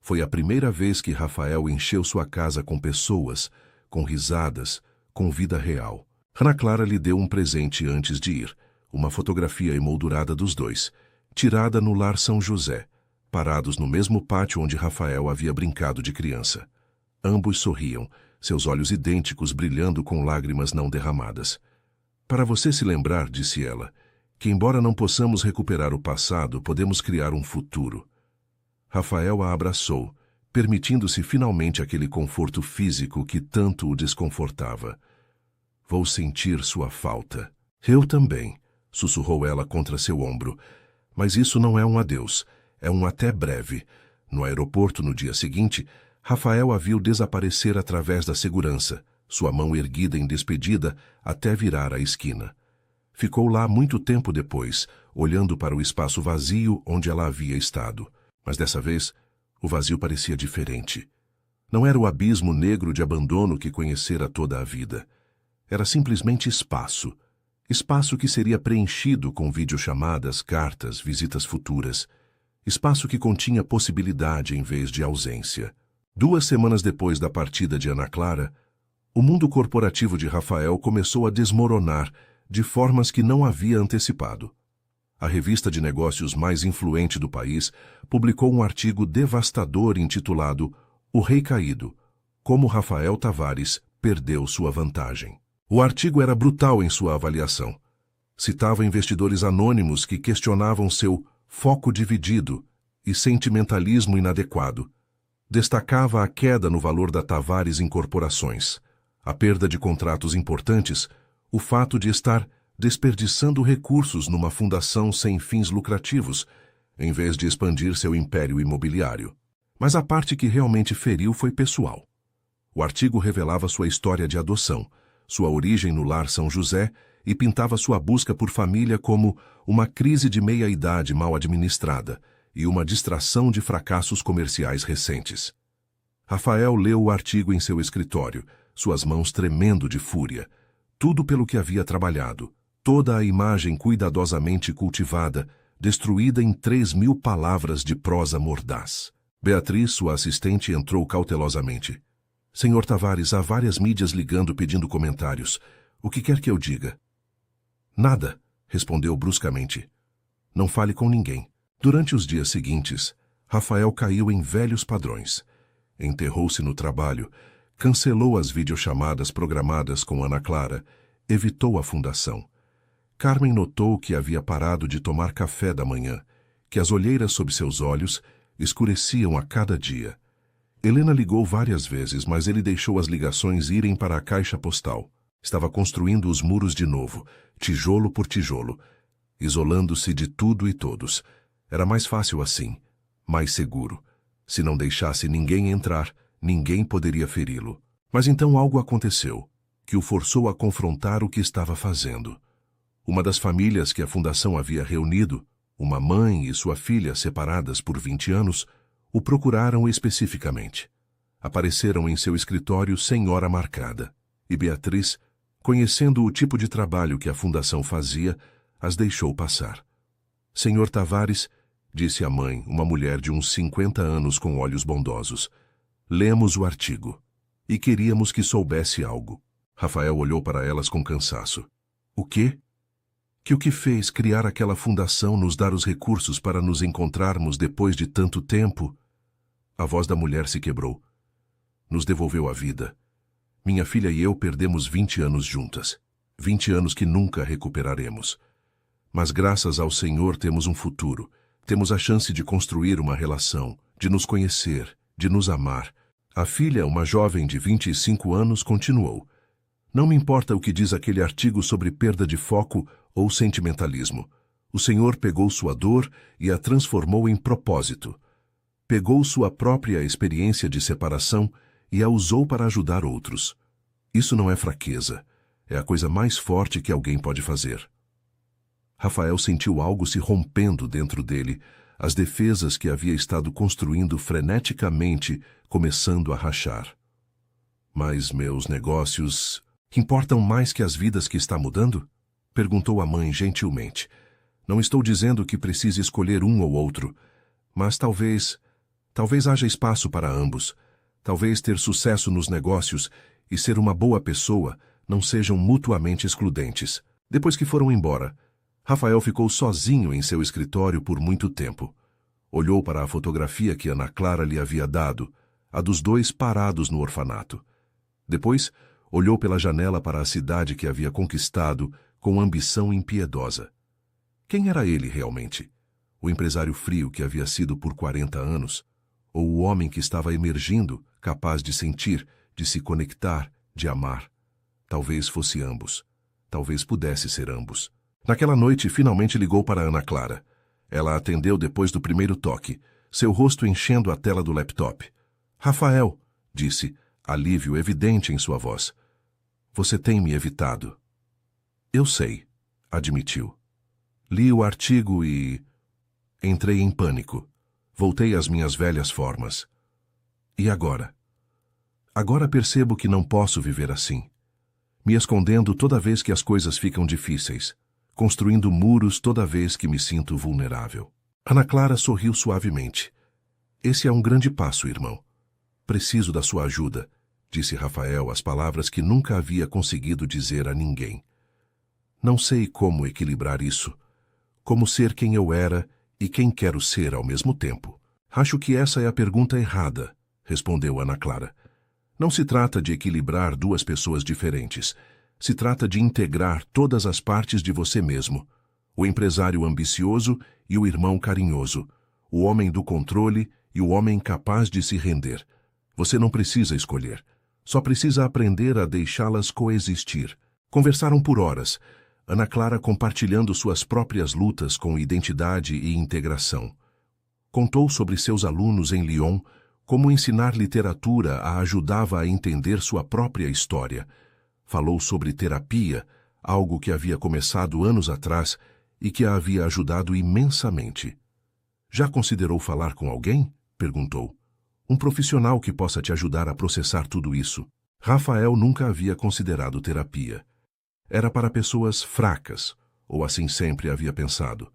Foi a primeira vez que Rafael encheu sua casa com pessoas, com risadas, com vida real. Ana Clara lhe deu um presente antes de ir, uma fotografia emoldurada dos dois, tirada no Lar São José, parados no mesmo pátio onde Rafael havia brincado de criança. Ambos sorriam, seus olhos idênticos brilhando com lágrimas não derramadas. Para você se lembrar, disse ela, que embora não possamos recuperar o passado, podemos criar um futuro. Rafael a abraçou, permitindo-se finalmente aquele conforto físico que tanto o desconfortava. Vou sentir sua falta. Eu também, sussurrou ela contra seu ombro. Mas isso não é um adeus, é um até breve. No aeroporto, no dia seguinte, Rafael a viu desaparecer através da segurança, sua mão erguida em despedida até virar a esquina. Ficou lá muito tempo depois, olhando para o espaço vazio onde ela havia estado. Mas dessa vez, o vazio parecia diferente. Não era o abismo negro de abandono que conhecera toda a vida. Era simplesmente espaço. Espaço que seria preenchido com videochamadas, cartas, visitas futuras. Espaço que continha possibilidade em vez de ausência. 2 semanas depois da partida de Ana Clara, o mundo corporativo de Rafael começou a desmoronar de formas que não havia antecipado. A revista de negócios mais influente do país publicou um artigo devastador intitulado O Rei Caído, como Rafael Tavares perdeu sua vantagem. O artigo era brutal em sua avaliação. Citava investidores anônimos que questionavam seu foco dividido e sentimentalismo inadequado. Destacava a queda no valor da Tavares em corporações, a perda de contratos importantes, o fato de estar desperdiçando recursos numa fundação sem fins lucrativos, em vez de expandir seu império imobiliário. Mas a parte que realmente feriu foi pessoal. O artigo revelava sua história de adoção, sua origem no Lar São José e pintava sua busca por família como uma crise de meia-idade mal administrada e uma distração de fracassos comerciais recentes. Rafael leu o artigo em seu escritório, suas mãos tremendo de fúria. Tudo pelo que havia trabalhado, toda a imagem cuidadosamente cultivada, destruída em 3.000 palavras de prosa mordaz. Beatriz, sua assistente, entrou cautelosamente. Senhor Tavares, há várias mídias ligando pedindo comentários. O que quer que eu diga? Nada, respondeu bruscamente. Não fale com ninguém. Durante os dias seguintes, Rafael caiu em velhos padrões. Enterrou-se no trabalho, cancelou as videochamadas programadas com Ana Clara, evitou a fundação. Carmen notou que havia parado de tomar café da manhã, que as olheiras sob seus olhos escureciam a cada dia. Helena ligou várias vezes, mas ele deixou as ligações irem para a caixa postal. Estava construindo os muros de novo, tijolo por tijolo, isolando-se de tudo e todos. Era mais fácil assim, mais seguro. Se não deixasse ninguém entrar, ninguém poderia feri-lo. Mas então algo aconteceu, que o forçou a confrontar o que estava fazendo. Uma das famílias que a fundação havia reunido, uma mãe e sua filha separadas por 20 anos, o procuraram especificamente. Apareceram em seu escritório sem hora marcada, e Beatriz, conhecendo o tipo de trabalho que a fundação fazia, as deixou passar. Senhor Tavares, disse a mãe, uma mulher de uns 50 anos com olhos bondosos, lemos o artigo, e queríamos que soubesse algo. Rafael olhou para elas com cansaço. O quê? Que o que fez criar aquela fundação nos dar os recursos para nos encontrarmos depois de tanto tempo? A voz da mulher se quebrou. Nos devolveu a vida. Minha filha e eu perdemos 20 anos juntas. 20 anos que nunca recuperaremos. Mas graças ao Senhor temos um futuro. Temos a chance de construir uma relação, de nos conhecer, de nos amar. A filha, uma jovem de 25 anos, continuou. Não me importa o que diz aquele artigo sobre perda de foco ou sentimentalismo. O Senhor pegou sua dor e a transformou em propósito. Pegou sua própria experiência de separação e a usou para ajudar outros. Isso não é fraqueza. É a coisa mais forte que alguém pode fazer. Rafael sentiu algo se rompendo dentro dele, as defesas que havia estado construindo freneticamente começando a rachar. Mas meus negócios importam mais que as vidas que está mudando? Perguntou a mãe gentilmente. Não estou dizendo que precise escolher um ou outro, mas talvez haja espaço para ambos. Talvez ter sucesso nos negócios e ser uma boa pessoa não sejam mutuamente excludentes. Depois que foram embora, Rafael ficou sozinho em seu escritório por muito tempo. Olhou para a fotografia que Ana Clara lhe havia dado, a dos dois parados no orfanato. Depois, olhou pela janela para a cidade que havia conquistado com ambição impiedosa. Quem era ele realmente? O empresário frio que havia sido por 40 anos? Ou o homem que estava emergindo, capaz de sentir, de se conectar, de amar? Talvez fosse ambos. Talvez pudesse ser ambos. Naquela noite, finalmente ligou para Ana Clara. Ela atendeu depois do primeiro toque, seu rosto enchendo a tela do laptop. Rafael, disse, alívio evidente em sua voz. Você tem me evitado. Eu sei, admitiu. Li o artigo e... entrei em pânico. Voltei às minhas velhas formas. E agora? Agora percebo que não posso viver assim. Me escondendo toda vez que as coisas ficam difíceis. Construindo muros toda vez que me sinto vulnerável. Ana Clara sorriu suavemente. Esse é um grande passo, irmão. Preciso da sua ajuda, disse Rafael as palavras que nunca havia conseguido dizer a ninguém. Não sei como equilibrar isso. Como ser quem eu era e quem quero ser ao mesmo tempo. Acho que essa é a pergunta errada, respondeu Ana Clara. Não se trata de equilibrar duas pessoas diferentes. Se trata de integrar todas as partes de você mesmo. O empresário ambicioso e o irmão carinhoso. O homem do controle e o homem capaz de se render. Você não precisa escolher. Só precisa aprender a deixá-las coexistir. Conversaram por horas. Ana Clara compartilhando suas próprias lutas com identidade e integração. Contou sobre seus alunos em Lyon, como ensinar literatura a ajudava a entender sua própria história. Falou sobre terapia, algo que havia começado anos atrás e que a havia ajudado imensamente. Já considerou falar com alguém? Perguntou. Um profissional que possa te ajudar a processar tudo isso. Rafael nunca havia considerado terapia. Era para pessoas fracas, ou assim sempre havia pensado.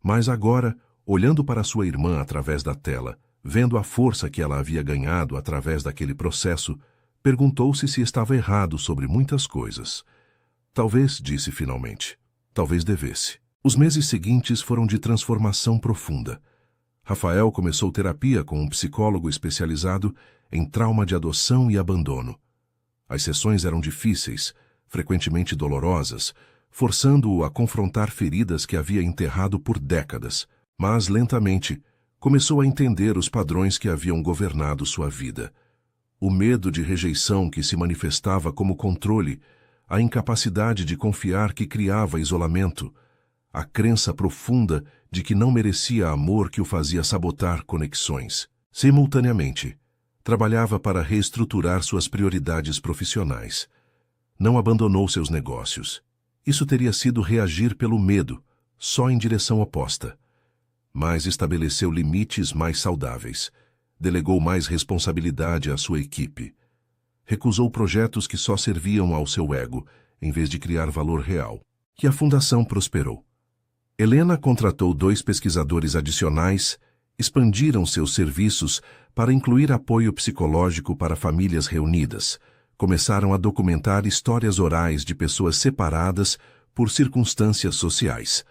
Mas agora, olhando para sua irmã através da tela, vendo a força que ela havia ganhado através daquele processo, perguntou-se se estava errado sobre muitas coisas. Talvez, disse finalmente, talvez devesse. Os meses seguintes foram de transformação profunda. Rafael começou terapia com um psicólogo especializado em trauma de adoção e abandono. As sessões eram difíceis, frequentemente dolorosas, forçando-o a confrontar feridas que havia enterrado por décadas, mas, lentamente, começou a entender os padrões que haviam governado sua vida. O medo de rejeição que se manifestava como controle, a incapacidade de confiar que criava isolamento, a crença profunda de que não merecia amor que o fazia sabotar conexões. Simultaneamente, trabalhava para reestruturar suas prioridades profissionais. Não abandonou seus negócios. Isso teria sido reagir pelo medo, só em direção oposta. Mas estabeleceu limites mais saudáveis. Delegou mais responsabilidade à sua equipe. Recusou projetos que só serviam ao seu ego, em vez de criar valor real. E a fundação prosperou. Helena contratou 2 pesquisadores adicionais, expandiram seus serviços para incluir apoio psicológico para famílias reunidas, começaram a documentar histórias orais de pessoas separadas por circunstâncias sociais.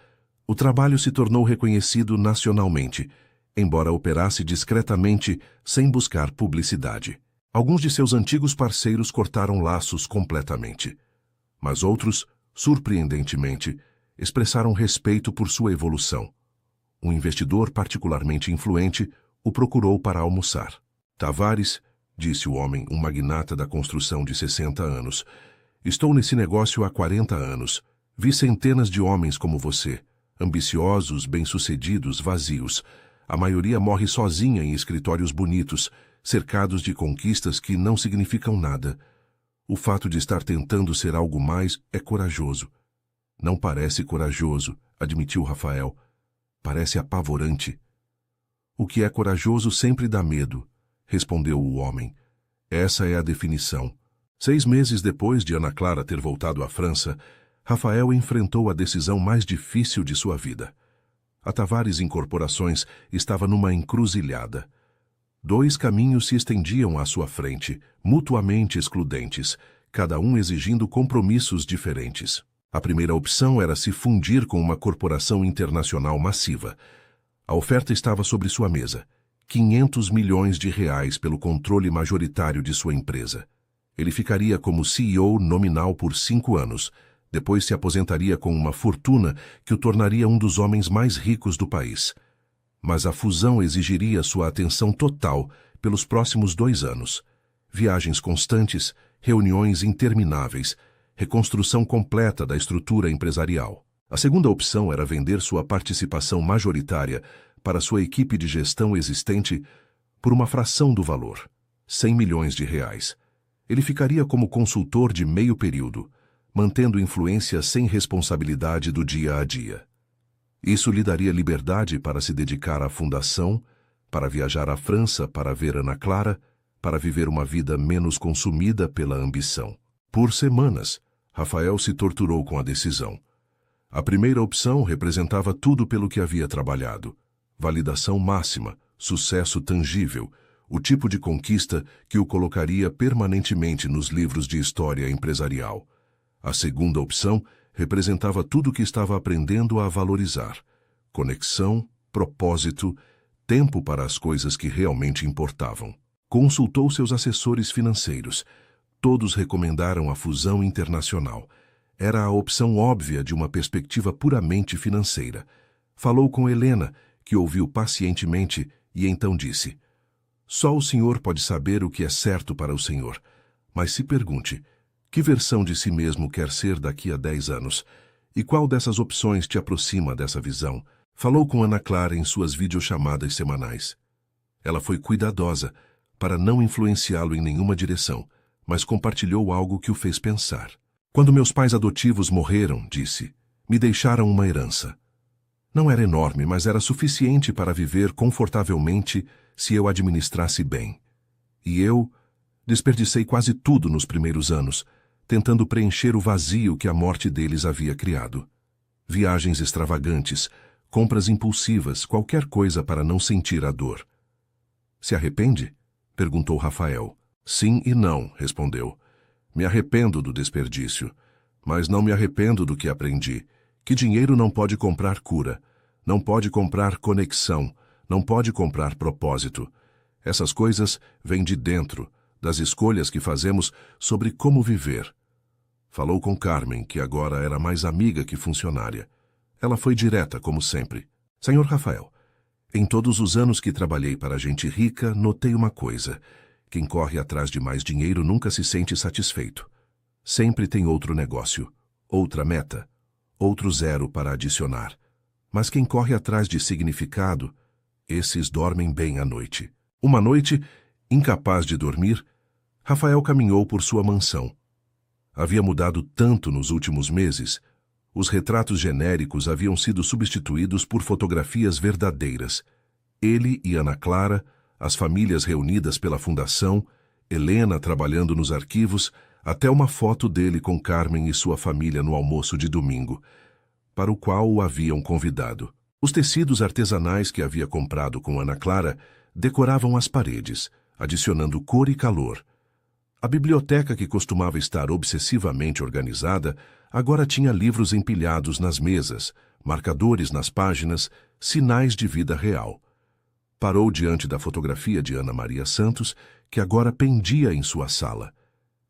O trabalho se tornou reconhecido nacionalmente, embora operasse discretamente sem buscar publicidade. Alguns de seus antigos parceiros cortaram laços completamente, mas outros, surpreendentemente, expressaram respeito por sua evolução. Um investidor particularmente influente o procurou para almoçar. Tavares, disse o homem, um magnata da construção de 60 anos, estou nesse negócio há 40 anos. Vi centenas de homens como você, ambiciosos, bem-sucedidos, vazios. A maioria morre sozinha em escritórios bonitos, cercados de conquistas que não significam nada. O fato de estar tentando ser algo mais é corajoso. Não parece corajoso, admitiu Rafael. Parece apavorante. O que é corajoso sempre dá medo, respondeu o homem. Essa é a definição. 6 meses depois de Ana Clara ter voltado à França, Rafael enfrentou a decisão mais difícil de sua vida. A Tavares Incorporações estava numa encruzilhada. 2 caminhos se estendiam à sua frente, mutuamente excludentes, cada um exigindo compromissos diferentes. A primeira opção era se fundir com uma corporação internacional massiva. A oferta estava sobre sua mesa. 500 milhões de reais pelo controle majoritário de sua empresa. Ele ficaria como CEO nominal por 5 anos. Depois se aposentaria com uma fortuna que o tornaria um dos homens mais ricos do país. Mas a fusão exigiria sua atenção total pelos próximos 2 anos. Viagens constantes, reuniões intermináveis, reconstrução completa da estrutura empresarial. A segunda opção era vender sua participação majoritária para sua equipe de gestão existente por uma fração do valor, 100 milhões de reais. Ele ficaria como consultor de meio período, mantendo influência sem responsabilidade do dia a dia. Isso lhe daria liberdade para se dedicar à fundação, para viajar à França para ver Ana Clara, para viver uma vida menos consumida pela ambição. Por semanas, Rafael se torturou com a decisão. A primeira opção representava tudo pelo que havia trabalhado. Validação máxima, sucesso tangível, o tipo de conquista que o colocaria permanentemente nos livros de história empresarial. A segunda opção representava tudo o que estava aprendendo a valorizar. Conexão, propósito, tempo para as coisas que realmente importavam. Consultou seus assessores financeiros. Todos recomendaram a fusão internacional. Era a opção óbvia de uma perspectiva puramente financeira. Falou com Helena, que ouviu pacientemente, e então disse: só o senhor pode saber o que é certo para o senhor. Mas se pergunte, que versão de si mesmo quer ser daqui a 10 anos? E qual dessas opções te aproxima dessa visão? Falou com Ana Clara em suas videochamadas semanais. Ela foi cuidadosa, para não influenciá-lo em nenhuma direção, mas compartilhou algo que o fez pensar. Quando meus pais adotivos morreram, disse, me deixaram uma herança. Não era enorme, mas era suficiente para viver confortavelmente se eu administrasse bem. E eu desperdicei quase tudo nos primeiros anos, tentando preencher o vazio que a morte deles havia criado. Viagens extravagantes, compras impulsivas, qualquer coisa para não sentir a dor. Se arrepende? Perguntou Rafael. Sim e não, respondeu. Me arrependo do desperdício, mas não me arrependo do que aprendi, Que dinheiro não pode comprar cura, não pode comprar conexão, não pode comprar propósito. Essas coisas vêm de dentro, das escolhas que fazemos sobre como viver. Falou com Carmen, que agora era mais amiga que funcionária. Ela foi direta, como sempre. Senhor Rafael, em todos os anos que trabalhei para gente rica, notei uma coisa. Quem corre atrás de mais dinheiro nunca se sente satisfeito. Sempre tem outro negócio, outra meta, outro zero para adicionar. Mas quem corre atrás de significado, esses dormem bem à noite. Uma noite, incapaz de dormir, Rafael caminhou por sua mansão. Havia mudado tanto nos últimos meses. Os retratos genéricos haviam sido substituídos por fotografias verdadeiras. Ele e Ana Clara, as famílias reunidas pela fundação, Helena trabalhando nos arquivos, até uma foto dele com Carmen e sua família no almoço de domingo, para o qual o haviam convidado. Os tecidos artesanais que havia comprado com Ana Clara decoravam as paredes, adicionando cor e calor. A biblioteca, que costumava estar obsessivamente organizada, agora tinha livros empilhados nas mesas, marcadores nas páginas, sinais de vida real. Parou diante da fotografia de Ana Maria Santos, que agora pendia em sua sala.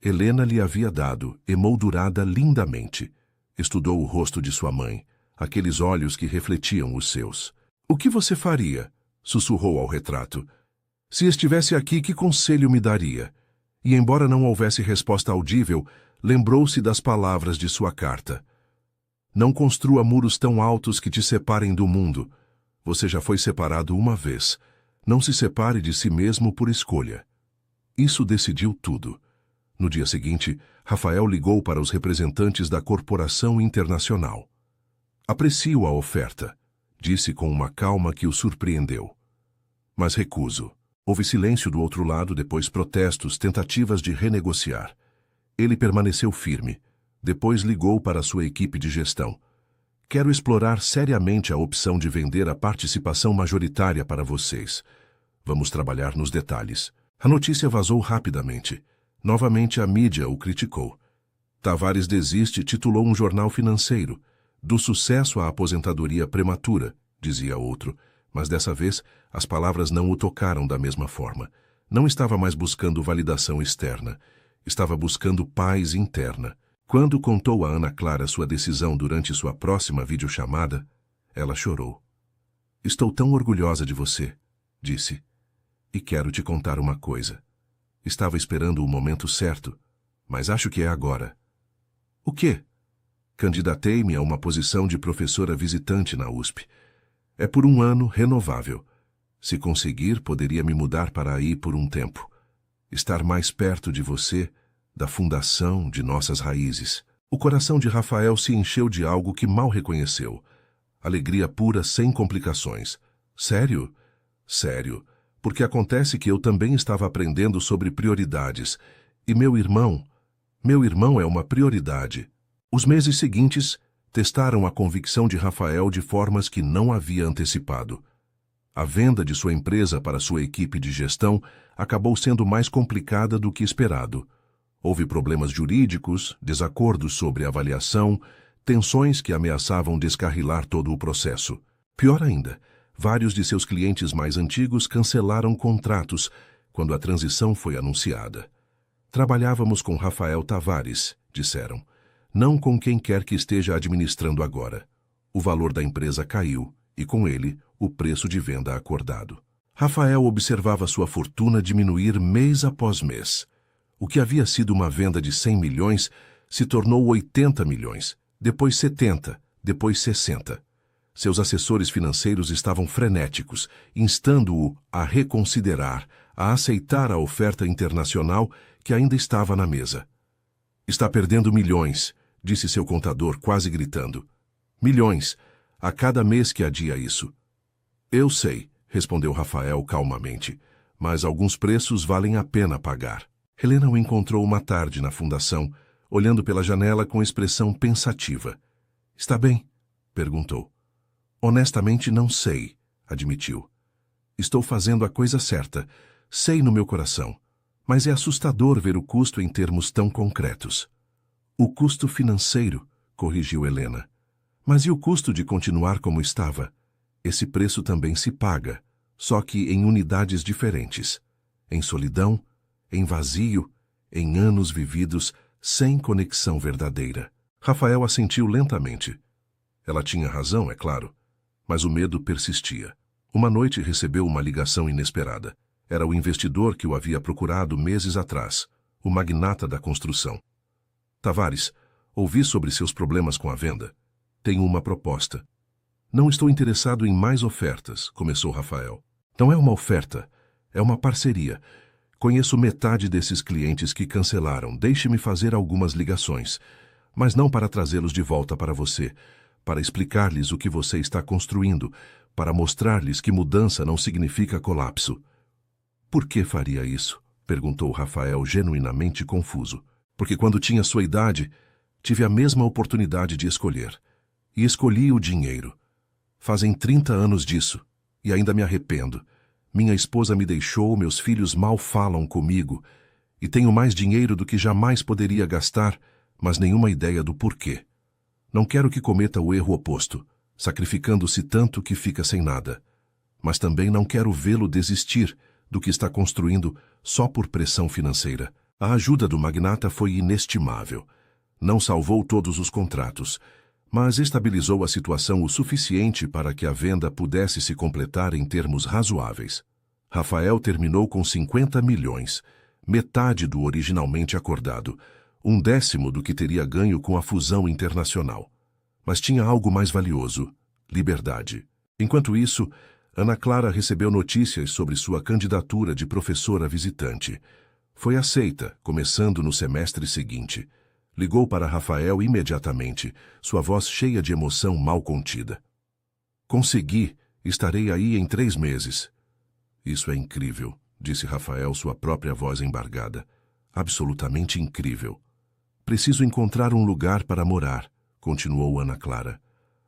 Helena lhe havia dado, emoldurada lindamente. Estudou o rosto de sua mãe, aqueles olhos que refletiam os seus. "O que você faria?" sussurrou ao retrato. "Se estivesse aqui, que conselho me daria?" E, embora não houvesse resposta audível, lembrou-se das palavras de sua carta. "Não construa muros tão altos que te separem do mundo. Você já foi separado uma vez. Não se separe de si mesmo por escolha." Isso decidiu tudo. No dia seguinte, Rafael ligou para os representantes da corporação internacional. "Aprecio a oferta", disse com uma calma que o surpreendeu. "Mas recuso." Houve silêncio do outro lado, depois protestos, tentativas de renegociar. Ele permaneceu firme. Depois ligou para sua equipe de gestão. "Quero explorar seriamente a opção de vender a participação majoritária para vocês. Vamos trabalhar nos detalhes." A notícia vazou rapidamente. Novamente a mídia o criticou. Tavares desiste, titulou um jornal financeiro. "Do sucesso à aposentadoria prematura", dizia outro. Mas dessa vez, as palavras não o tocaram da mesma forma. Não estava mais buscando validação externa. Estava buscando paz interna. Quando contou a Ana Clara sua decisão durante sua próxima videochamada, ela chorou. "Estou tão orgulhosa de você", disse. "E quero te contar uma coisa. Estava esperando o momento certo, mas acho que é agora." "O quê?" "Candidatei-me a uma posição de professora visitante na USP. É por um ano, renovável. Se conseguir, poderia me mudar para aí por um tempo. Estar mais perto de você, da fundação, de nossas raízes." O coração de Rafael se encheu de algo que mal reconheceu. Alegria pura, sem complicações. "Sério?" "Sério, porque acontece que eu também estava aprendendo sobre prioridades. E meu irmão é uma prioridade." Os meses seguintes testaram a convicção de Rafael de formas que não havia antecipado. A venda de sua empresa para sua equipe de gestão acabou sendo mais complicada do que esperado. Houve problemas jurídicos, desacordos sobre avaliação, tensões que ameaçavam descarrilar todo o processo. Pior ainda, vários de seus clientes mais antigos cancelaram contratos quando a transição foi anunciada. "Trabalhávamos com Rafael Tavares", disseram. "Não com quem quer que esteja administrando agora." O valor da empresa caiu e, com ele, o preço de venda acordado. Rafael observava sua fortuna diminuir mês após mês. O que havia sido uma venda de 100 milhões se tornou 80 milhões, depois 70, depois 60. Seus assessores financeiros estavam frenéticos, instando-o a reconsiderar, a aceitar a oferta internacional que ainda estava na mesa. "Está perdendo milhões", disse seu contador, quase gritando. "Milhões, a cada mês que adia isso." "Eu sei", respondeu Rafael calmamente, "mas alguns preços valem a pena pagar." Helena o encontrou uma tarde na fundação, olhando pela janela com expressão pensativa. "Está bem?" perguntou. "Honestamente não sei", admitiu. "Estou fazendo a coisa certa. Sei no meu coração. Mas é assustador ver o custo em termos tão concretos." "O custo financeiro", corrigiu Helena. Mas e o custo de continuar como estava? Esse preço também se paga, só que em unidades diferentes. Em solidão, em vazio, em anos vividos sem conexão verdadeira. Rafael assentiu lentamente. Ela tinha razão, é claro, mas o medo persistia. Uma noite recebeu uma ligação inesperada. Era o investidor que o havia procurado meses atrás, o magnata da construção. Tavares, ouvi sobre seus problemas com a venda. Tenho uma proposta. Não estou interessado em mais ofertas, começou Rafael. Não é uma oferta, é uma parceria. Conheço metade desses clientes que cancelaram. Deixe-me fazer algumas ligações, mas não para trazê-los de volta para você, para explicar-lhes o que você está construindo, para mostrar-lhes que mudança não significa colapso. Por que faria isso? Perguntou Rafael, genuinamente confuso. Porque quando tinha sua idade, tive a mesma oportunidade de escolher. E escolhi o dinheiro. Fazem 30 anos disso, e ainda me arrependo. Minha esposa me deixou, meus filhos mal falam comigo, e tenho mais dinheiro do que jamais poderia gastar, mas nenhuma ideia do porquê. Não quero que cometa o erro oposto, sacrificando-se tanto que fica sem nada. Mas também não quero vê-lo desistir do que está construindo só por pressão financeira. A ajuda do magnata foi inestimável. Não salvou todos os contratos, mas estabilizou a situação o suficiente para que a venda pudesse se completar em termos razoáveis. Rafael terminou com 50 milhões, metade do originalmente acordado, 1/10 do que teria ganho com a fusão internacional. Mas tinha algo mais valioso: liberdade. Enquanto isso, Ana Clara recebeu notícias sobre sua candidatura de professora visitante. Foi aceita, começando no semestre seguinte. Ligou para Rafael imediatamente, sua voz cheia de emoção mal contida. Consegui, estarei aí em 3 meses. Isso é incrível, disse Rafael, sua própria voz embargada. Absolutamente incrível. Preciso encontrar um lugar para morar, continuou Ana Clara.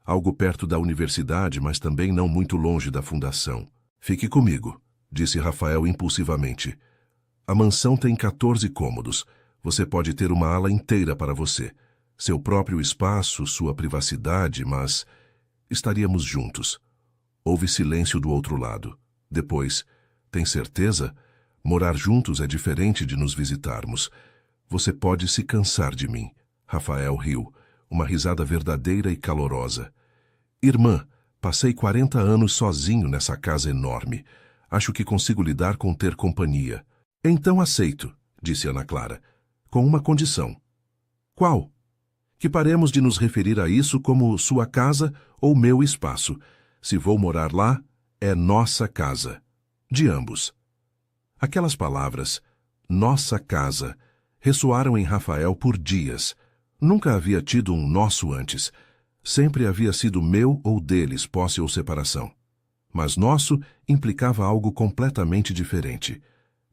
Algo perto da universidade, mas também não muito longe da fundação. Fique comigo, disse Rafael impulsivamente. A mansão tem 14 cômodos. Você pode ter uma ala inteira para você. Seu próprio espaço, sua privacidade, mas estaríamos juntos. Houve silêncio do outro lado. Depois, tem certeza? Morar juntos é diferente de nos visitarmos. Você pode se cansar de mim. Rafael riu, uma risada verdadeira e calorosa. Irmã, passei 40 anos sozinho nessa casa enorme. Acho que consigo lidar com ter companhia. Então aceito, disse Ana Clara, com uma condição. Qual? Que paremos de nos referir a isso como sua casa ou meu espaço. Se vou morar lá, é nossa casa. De ambos. Aquelas palavras, nossa casa, ressoaram em Rafael por dias. Nunca havia tido um nosso antes. Sempre havia sido meu ou deles, posse ou separação. Mas nosso implicava algo completamente diferente.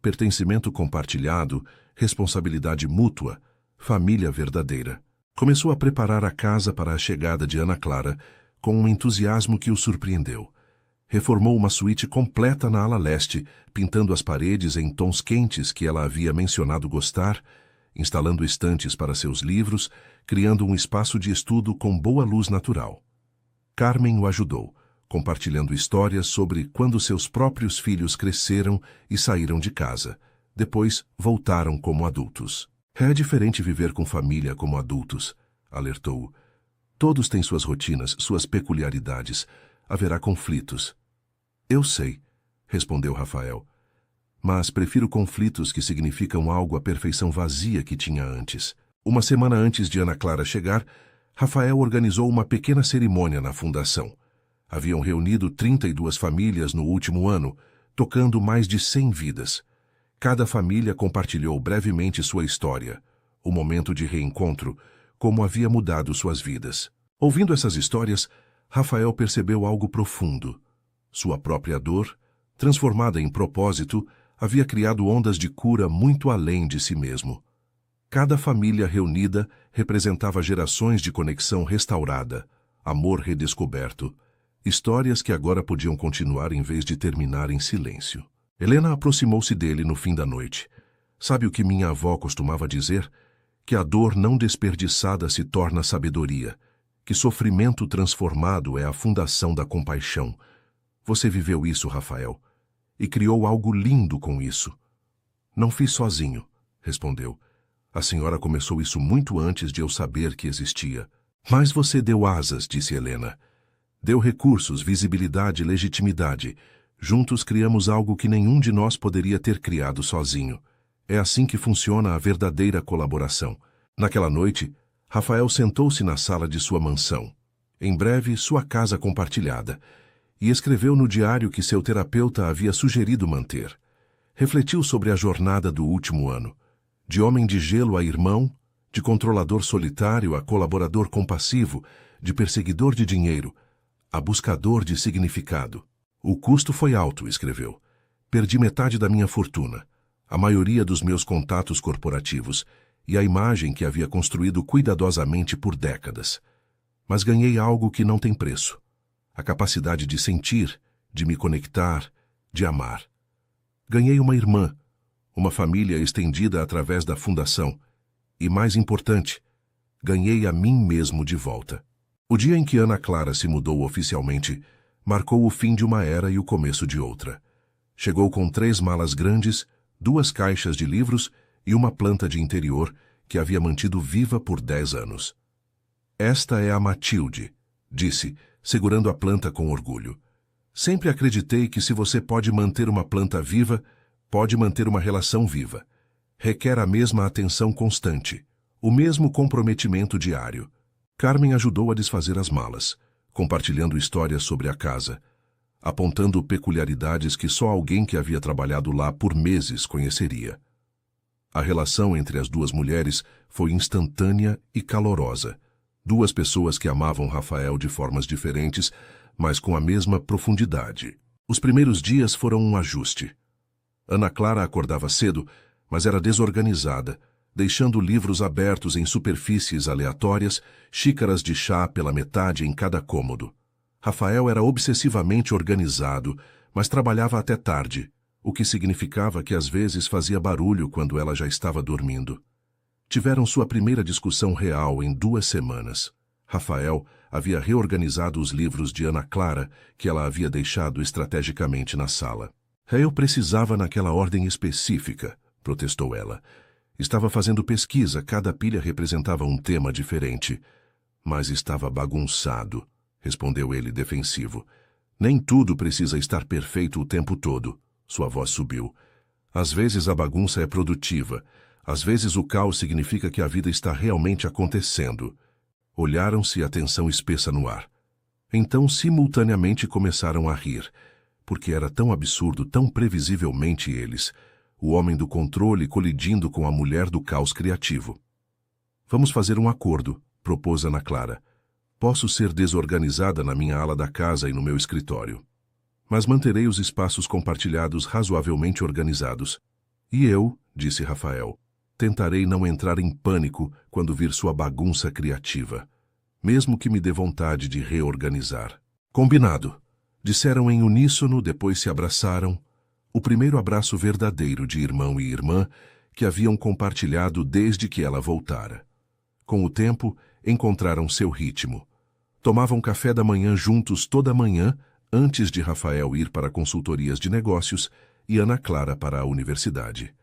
Pertencimento compartilhado, responsabilidade mútua, família verdadeira. Começou a preparar a casa para a chegada de Ana Clara, com um entusiasmo que o surpreendeu. Reformou uma suíte completa na ala leste, pintando as paredes em tons quentes que ela havia mencionado gostar, instalando estantes para seus livros, criando um espaço de estudo com boa luz natural. Carmen o ajudou, compartilhando histórias sobre quando seus próprios filhos cresceram e saíram de casa. Depois, voltaram como adultos. É diferente viver com família como adultos, alertou. Todos têm suas rotinas, suas peculiaridades. Haverá conflitos. Eu sei, respondeu Rafael. Mas prefiro conflitos que significam algo à perfeição vazia que tinha antes. Uma semana antes de Ana Clara chegar, Rafael organizou uma pequena cerimônia na fundação. Haviam reunido 32 famílias no último ano, tocando mais de 100 vidas. Cada família compartilhou brevemente sua história, o momento de reencontro, como havia mudado suas vidas. Ouvindo essas histórias, Rafael percebeu algo profundo. Sua própria dor, transformada em propósito, havia criado ondas de cura muito além de si mesmo. Cada família reunida representava gerações de conexão restaurada, amor redescoberto, histórias que agora podiam continuar em vez de terminar em silêncio. Helena aproximou-se dele no fim da noite. Sabe o que minha avó costumava dizer? Que a dor não desperdiçada se torna sabedoria, que sofrimento transformado é a fundação da compaixão. Você viveu isso, Rafael, e criou algo lindo com isso. Não fiz sozinho, respondeu. A senhora começou isso muito antes de eu saber que existia. Mas você deu asas, disse Helena. Deu recursos, visibilidade e legitimidade. Juntos criamos algo que nenhum de nós poderia ter criado sozinho. É assim que funciona a verdadeira colaboração. Naquela noite, Rafael sentou-se na sala de sua mansão, em breve sua casa compartilhada, e escreveu no diário que seu terapeuta havia sugerido manter. Refletiu sobre a jornada do último ano, de homem de gelo a irmão, de controlador solitário a colaborador compassivo, de perseguidor de dinheiro a buscador de significado. O custo foi alto, escreveu. Perdi metade da minha fortuna, a maioria dos meus contatos corporativos e a imagem que havia construído cuidadosamente por décadas. Mas ganhei algo que não tem preço. A capacidade de sentir, de me conectar, de amar. Ganhei uma irmã, uma família estendida através da fundação. E, mais importante, ganhei a mim mesmo de volta. O dia em que Ana Clara se mudou oficialmente marcou o fim de uma era e o começo de outra. Chegou com 3 malas grandes, 2 caixas de livros e uma planta de interior que havia mantido viva por 10 anos. Esta é a Matilde, disse, segurando a planta com orgulho. Sempre acreditei que se você pode manter uma planta viva, pode manter uma relação viva. Requer a mesma atenção constante, o mesmo comprometimento diário. Carmen ajudou a desfazer as malas, compartilhando histórias sobre a casa, apontando peculiaridades que só alguém que havia trabalhado lá por meses conheceria. A relação entre as 2 mulheres foi instantânea e calorosa. 2 pessoas que amavam Rafael de formas diferentes, mas com a mesma profundidade. Os primeiros dias foram um ajuste. Ana Clara acordava cedo, mas era desorganizada, deixando livros abertos em superfícies aleatórias, xícaras de chá pela metade em cada cômodo. Rafael era obsessivamente organizado, mas trabalhava até tarde, o que significava que às vezes fazia barulho quando ela já estava dormindo. Tiveram sua primeira discussão real em 2 semanas. Rafael havia reorganizado os livros de Ana Clara, que ela havia deixado estrategicamente na sala. Eu precisava naquela ordem específica, protestou ela. Estava fazendo pesquisa, cada pilha representava um tema diferente. Mas estava bagunçado, respondeu ele defensivo. Nem tudo precisa estar perfeito o tempo todo. Sua voz subiu. Às vezes a bagunça é produtiva. Às vezes o caos significa que a vida está realmente acontecendo. Olharam-se, a tensão espessa no ar. Então, simultaneamente começaram a rir, porque era tão absurdo, tão previsivelmente eles, o homem do controle colidindo com a mulher do caos criativo. Vamos fazer um acordo, propôs Ana Clara. Posso ser desorganizada na minha ala da casa e no meu escritório, mas manterei os espaços compartilhados razoavelmente organizados. E eu, disse Rafael, tentarei não entrar em pânico quando vir sua bagunça criativa, mesmo que me dê vontade de reorganizar. Combinado, disseram em uníssono, depois se abraçaram, o primeiro abraço verdadeiro de irmão e irmã que haviam compartilhado desde que ela voltara. Com o tempo, encontraram seu ritmo. Tomavam café da manhã juntos toda manhã, antes de Rafael ir para consultorias de negócios e Ana Clara para a universidade.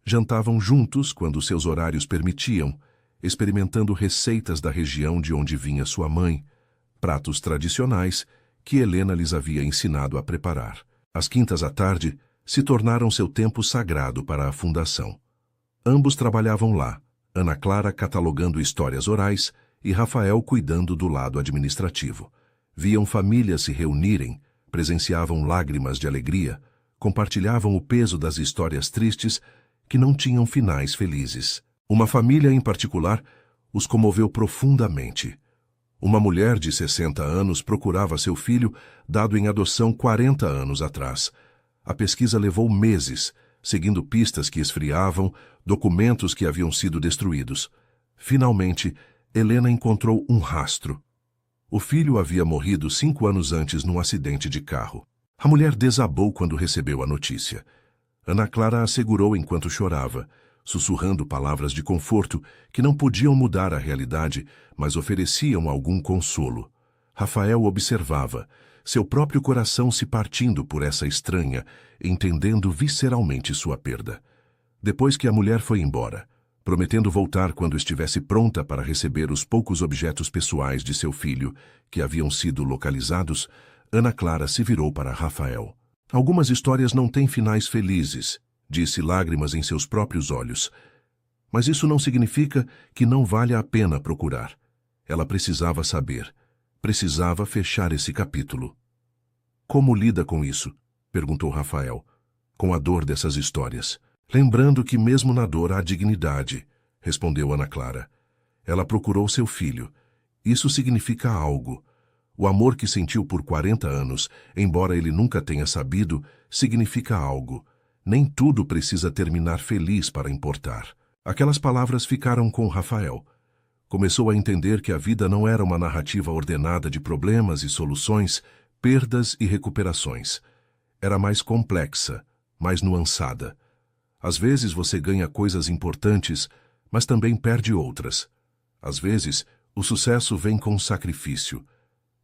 Jantavam juntos quando seus horários permitiam, experimentando receitas da região de onde vinha sua mãe, pratos tradicionais que Helena lhes havia ensinado a preparar. As quintas à tarde se tornaram seu tempo sagrado para a fundação. Ambos trabalhavam lá, Ana Clara catalogando histórias orais e Rafael cuidando do lado administrativo. Viam famílias se reunirem, presenciavam lágrimas de alegria, compartilhavam o peso das histórias tristes que não tinham finais felizes. Uma família em particular os comoveu profundamente. Uma mulher de 60 anos procurava seu filho, dado em adoção 40 anos atrás. A pesquisa levou meses, seguindo pistas que esfriavam, documentos que haviam sido destruídos. Finalmente, Helena encontrou um rastro. O filho havia morrido 5 anos antes num acidente de carro. A mulher desabou quando recebeu a notícia. Ana Clara assegurou enquanto chorava. sussurrando palavras de conforto que não podiam mudar a realidade, mas ofereciam algum consolo. Rafael observava, seu próprio coração se partindo por essa estranha, entendendo visceralmente sua perda. Depois que a mulher foi embora, prometendo voltar quando estivesse pronta para receber os poucos objetos pessoais de seu filho, que haviam sido localizados, Ana Clara se virou para Rafael. Algumas histórias não têm finais felizes, disse, lágrimas em seus próprios olhos. Mas isso não significa que não valha a pena procurar. Ela precisava saber. Precisava fechar esse capítulo. Como lida com isso? Perguntou Rafael. Com a dor dessas histórias. Lembrando que mesmo na dor há dignidade, respondeu Ana Clara. Ela procurou seu filho. Isso significa algo. O amor que sentiu por 40 anos, embora ele nunca tenha sabido, significa algo. Nem tudo precisa terminar feliz para importar. Aquelas palavras ficaram com Rafael. Começou a entender que a vida não era uma narrativa ordenada de problemas e soluções, perdas e recuperações. Era mais complexa, mais nuançada. Às vezes você ganha coisas importantes, mas também perde outras. Às vezes, o sucesso vem com sacrifício.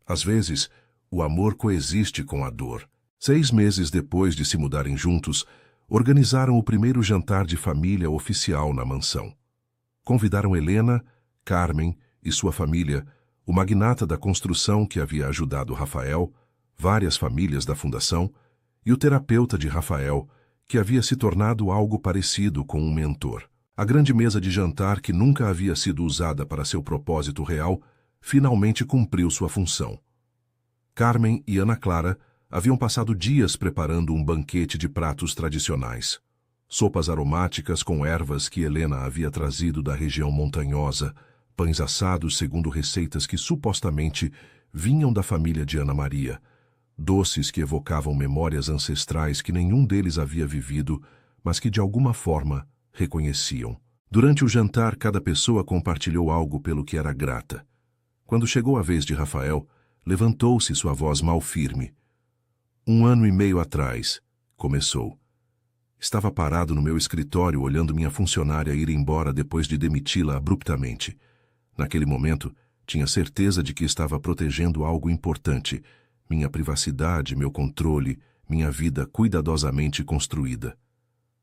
Às vezes, o amor coexiste com a dor. 6 meses depois de se mudarem juntos, organizaram o primeiro jantar de família oficial na mansão. Convidaram Helena, Carmen e sua família, o magnata da construção que havia ajudado Rafael, várias famílias da fundação e o terapeuta de Rafael, que havia se tornado algo parecido com um mentor. A grande mesa de jantar, que nunca havia sido usada para seu propósito real, finalmente cumpriu sua função. Carmen e Ana Clara haviam passado dias preparando um banquete de pratos tradicionais. Sopas aromáticas com ervas que Helena havia trazido da região montanhosa, pães assados segundo receitas que supostamente vinham da família de Ana Maria, doces que evocavam memórias ancestrais que nenhum deles havia vivido, mas que de alguma forma reconheciam. Durante o jantar, cada pessoa compartilhou algo pelo que era grata. Quando chegou a vez de Rafael, levantou-se sua voz mal firme. 1 ano e meio atrás, começou. Estava parado no meu escritório olhando minha funcionária ir embora depois de demiti-la abruptamente. Naquele momento, tinha certeza de que estava protegendo algo importante, minha privacidade, meu controle, minha vida cuidadosamente construída.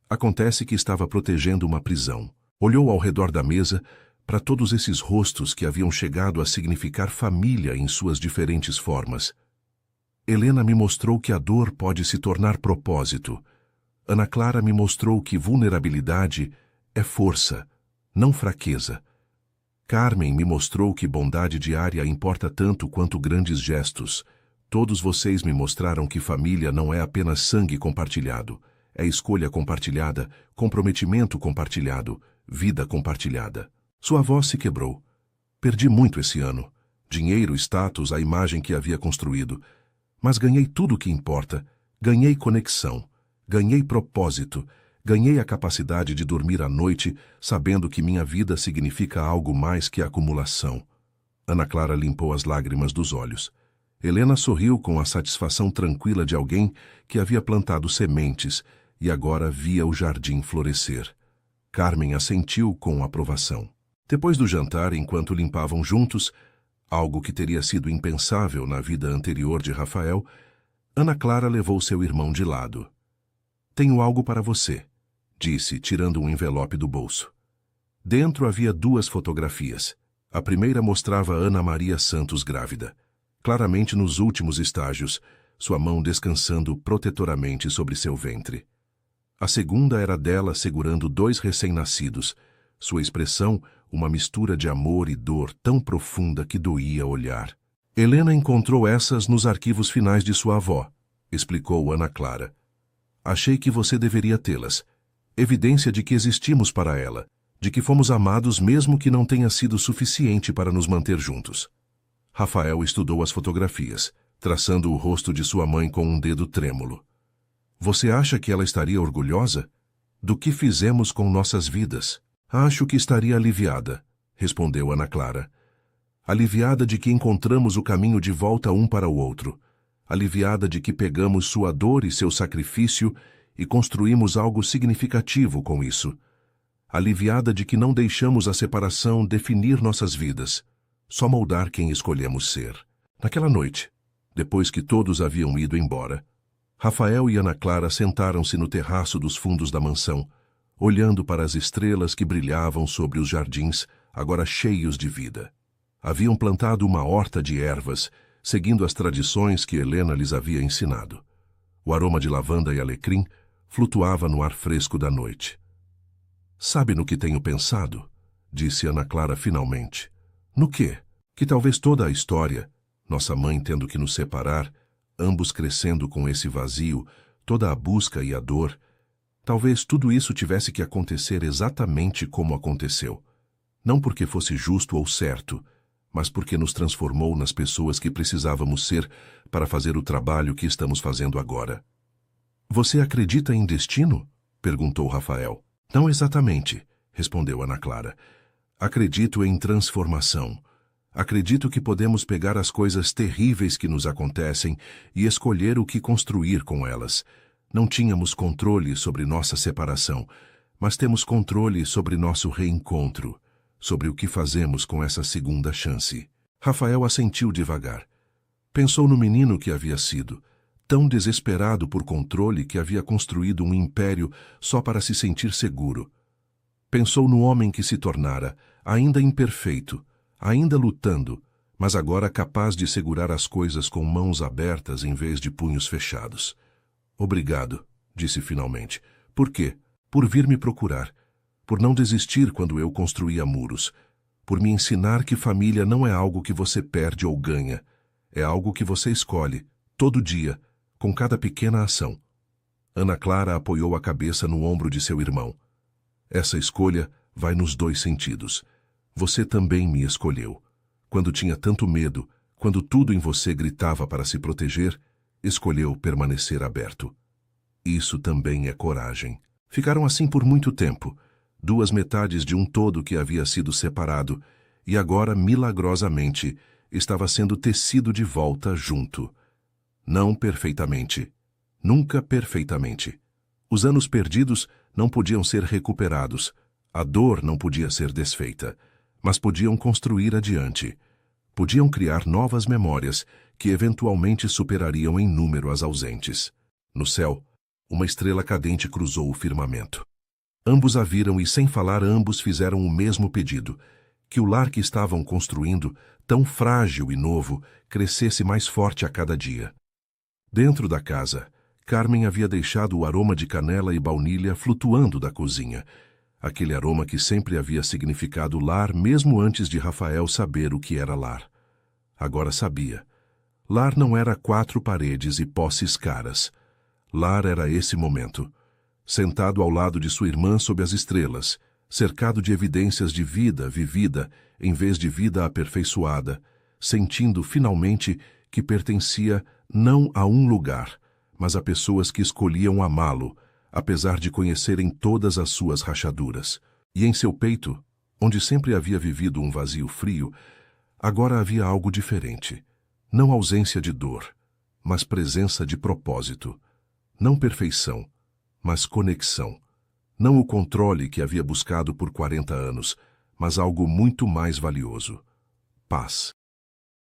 Acontece que estava protegendo uma prisão. Olhou ao redor da mesa para todos esses rostos que haviam chegado a significar família em suas diferentes formas. Helena me mostrou que a dor pode se tornar propósito. Ana Clara me mostrou que vulnerabilidade é força, não fraqueza. Carmen me mostrou que bondade diária importa tanto quanto grandes gestos. Todos vocês me mostraram que família não é apenas sangue compartilhado. É escolha compartilhada, comprometimento compartilhado, vida compartilhada. Sua voz se quebrou. Perdi muito esse ano. Dinheiro, status, a imagem que havia construído. Mas ganhei tudo o que importa. Ganhei conexão. Ganhei propósito. Ganhei a capacidade de dormir à noite, sabendo que minha vida significa algo mais que acumulação. Ana Clara limpou as lágrimas dos olhos. Helena sorriu com a satisfação tranquila de alguém que havia plantado sementes e agora via o jardim florescer. Carmen assentiu com aprovação. Depois do jantar, enquanto limpavam juntos, algo que teria sido impensável na vida anterior de Rafael, Ana Clara levou seu irmão de lado. "Tenho algo para você", disse, tirando um envelope do bolso. Dentro havia 2 fotografias. A primeira mostrava Ana Maria Santos grávida, claramente nos últimos estágios, sua mão descansando protetoramente sobre seu ventre. A segunda era dela segurando 2 recém-nascidos, sua expressão uma mistura de amor e dor tão profunda que doía olhar. Helena encontrou essas nos arquivos finais de sua avó, explicou Ana Clara. Achei que você deveria tê-las. Evidência de que existimos para ela, de que fomos amados mesmo que não tenha sido suficiente para nos manter juntos. Rafael estudou as fotografias, traçando o rosto de sua mãe com um dedo trêmulo. Você acha que ela estaria orgulhosa? Do que fizemos com nossas vidas? Acho que estaria aliviada, respondeu Ana Clara. Aliviada de que encontramos o caminho de volta um para o outro. Aliviada de que pegamos sua dor e seu sacrifício e construímos algo significativo com isso. aliviada de que não deixamos a separação definir nossas vidas, só moldar quem escolhemos ser. Naquela noite, depois que todos haviam ido embora, Rafael e Ana Clara sentaram-se no terraço dos fundos da mansão, olhando para as estrelas que brilhavam sobre os jardins, agora cheios de vida. Haviam plantado uma horta de ervas, seguindo as tradições que Helena lhes havia ensinado. O aroma de lavanda e alecrim flutuava no ar fresco da noite. "Sabe no que tenho pensado?" disse Ana Clara finalmente. "No quê? Que talvez toda a história, nossa mãe tendo que nos separar, ambos crescendo com esse vazio, toda a busca e a dor, talvez tudo isso tivesse que acontecer exatamente como aconteceu. Não porque fosse justo ou certo, mas porque nos transformou nas pessoas que precisávamos ser para fazer o trabalho que estamos fazendo agora." "Você acredita em destino?" perguntou Rafael. "Não exatamente", respondeu Ana Clara. "Acredito em transformação. Acredito que podemos pegar as coisas terríveis que nos acontecem e escolher o que construir com elas. Não tínhamos controle sobre nossa separação, mas temos controle sobre nosso reencontro, sobre o que fazemos com essa segunda chance." Rafael assentiu devagar. Pensou no menino que havia sido, tão desesperado por controle que havia construído um império só para se sentir seguro. Pensou no homem que se tornara, ainda imperfeito, ainda lutando, mas agora capaz de segurar as coisas com mãos abertas em vez de punhos fechados. "Obrigado", disse finalmente. "Por quê? Por vir me procurar. Por não desistir quando eu construía muros. Por me ensinar que família não é algo que você perde ou ganha. É algo que você escolhe, todo dia, com cada pequena ação." Ana Clara apoiou a cabeça no ombro de seu irmão. "Essa escolha vai nos dois sentidos. Você também me escolheu. Quando tinha tanto medo, quando tudo em você gritava para se proteger, escolheu permanecer aberto. Isso também é coragem." Ficaram assim por muito tempo, duas metades de um todo que havia sido separado, e agora, milagrosamente, estava sendo tecido de volta junto. Não perfeitamente. Nunca perfeitamente. Os anos perdidos não podiam ser recuperados, a dor não podia ser desfeita, mas podiam construir adiante. Podiam criar novas memórias que eventualmente superariam em número as ausentes. No céu, uma estrela cadente cruzou o firmamento. Ambos a viram e, sem falar, ambos fizeram o mesmo pedido: que o lar que estavam construindo, tão frágil e novo, crescesse mais forte a cada dia. Dentro da casa, Carmen havia deixado o aroma de canela e baunilha flutuando da cozinha, aquele aroma que sempre havia significado lar mesmo antes de Rafael saber o que era lar. Agora sabia. Lar não era 4 paredes e posses caras. Lar era esse momento. Sentado ao lado de sua irmã sob as estrelas, cercado de evidências de vida vivida em vez de vida aperfeiçoada, sentindo finalmente que pertencia não a um lugar, mas a pessoas que escolhiam amá-lo, apesar de conhecerem todas as suas rachaduras. E em seu peito, onde sempre havia vivido um vazio frio, agora havia algo diferente. Não ausência de dor, mas presença de propósito. Não perfeição, mas conexão. Não o controle que havia buscado por 40 anos, mas algo muito mais valioso: paz.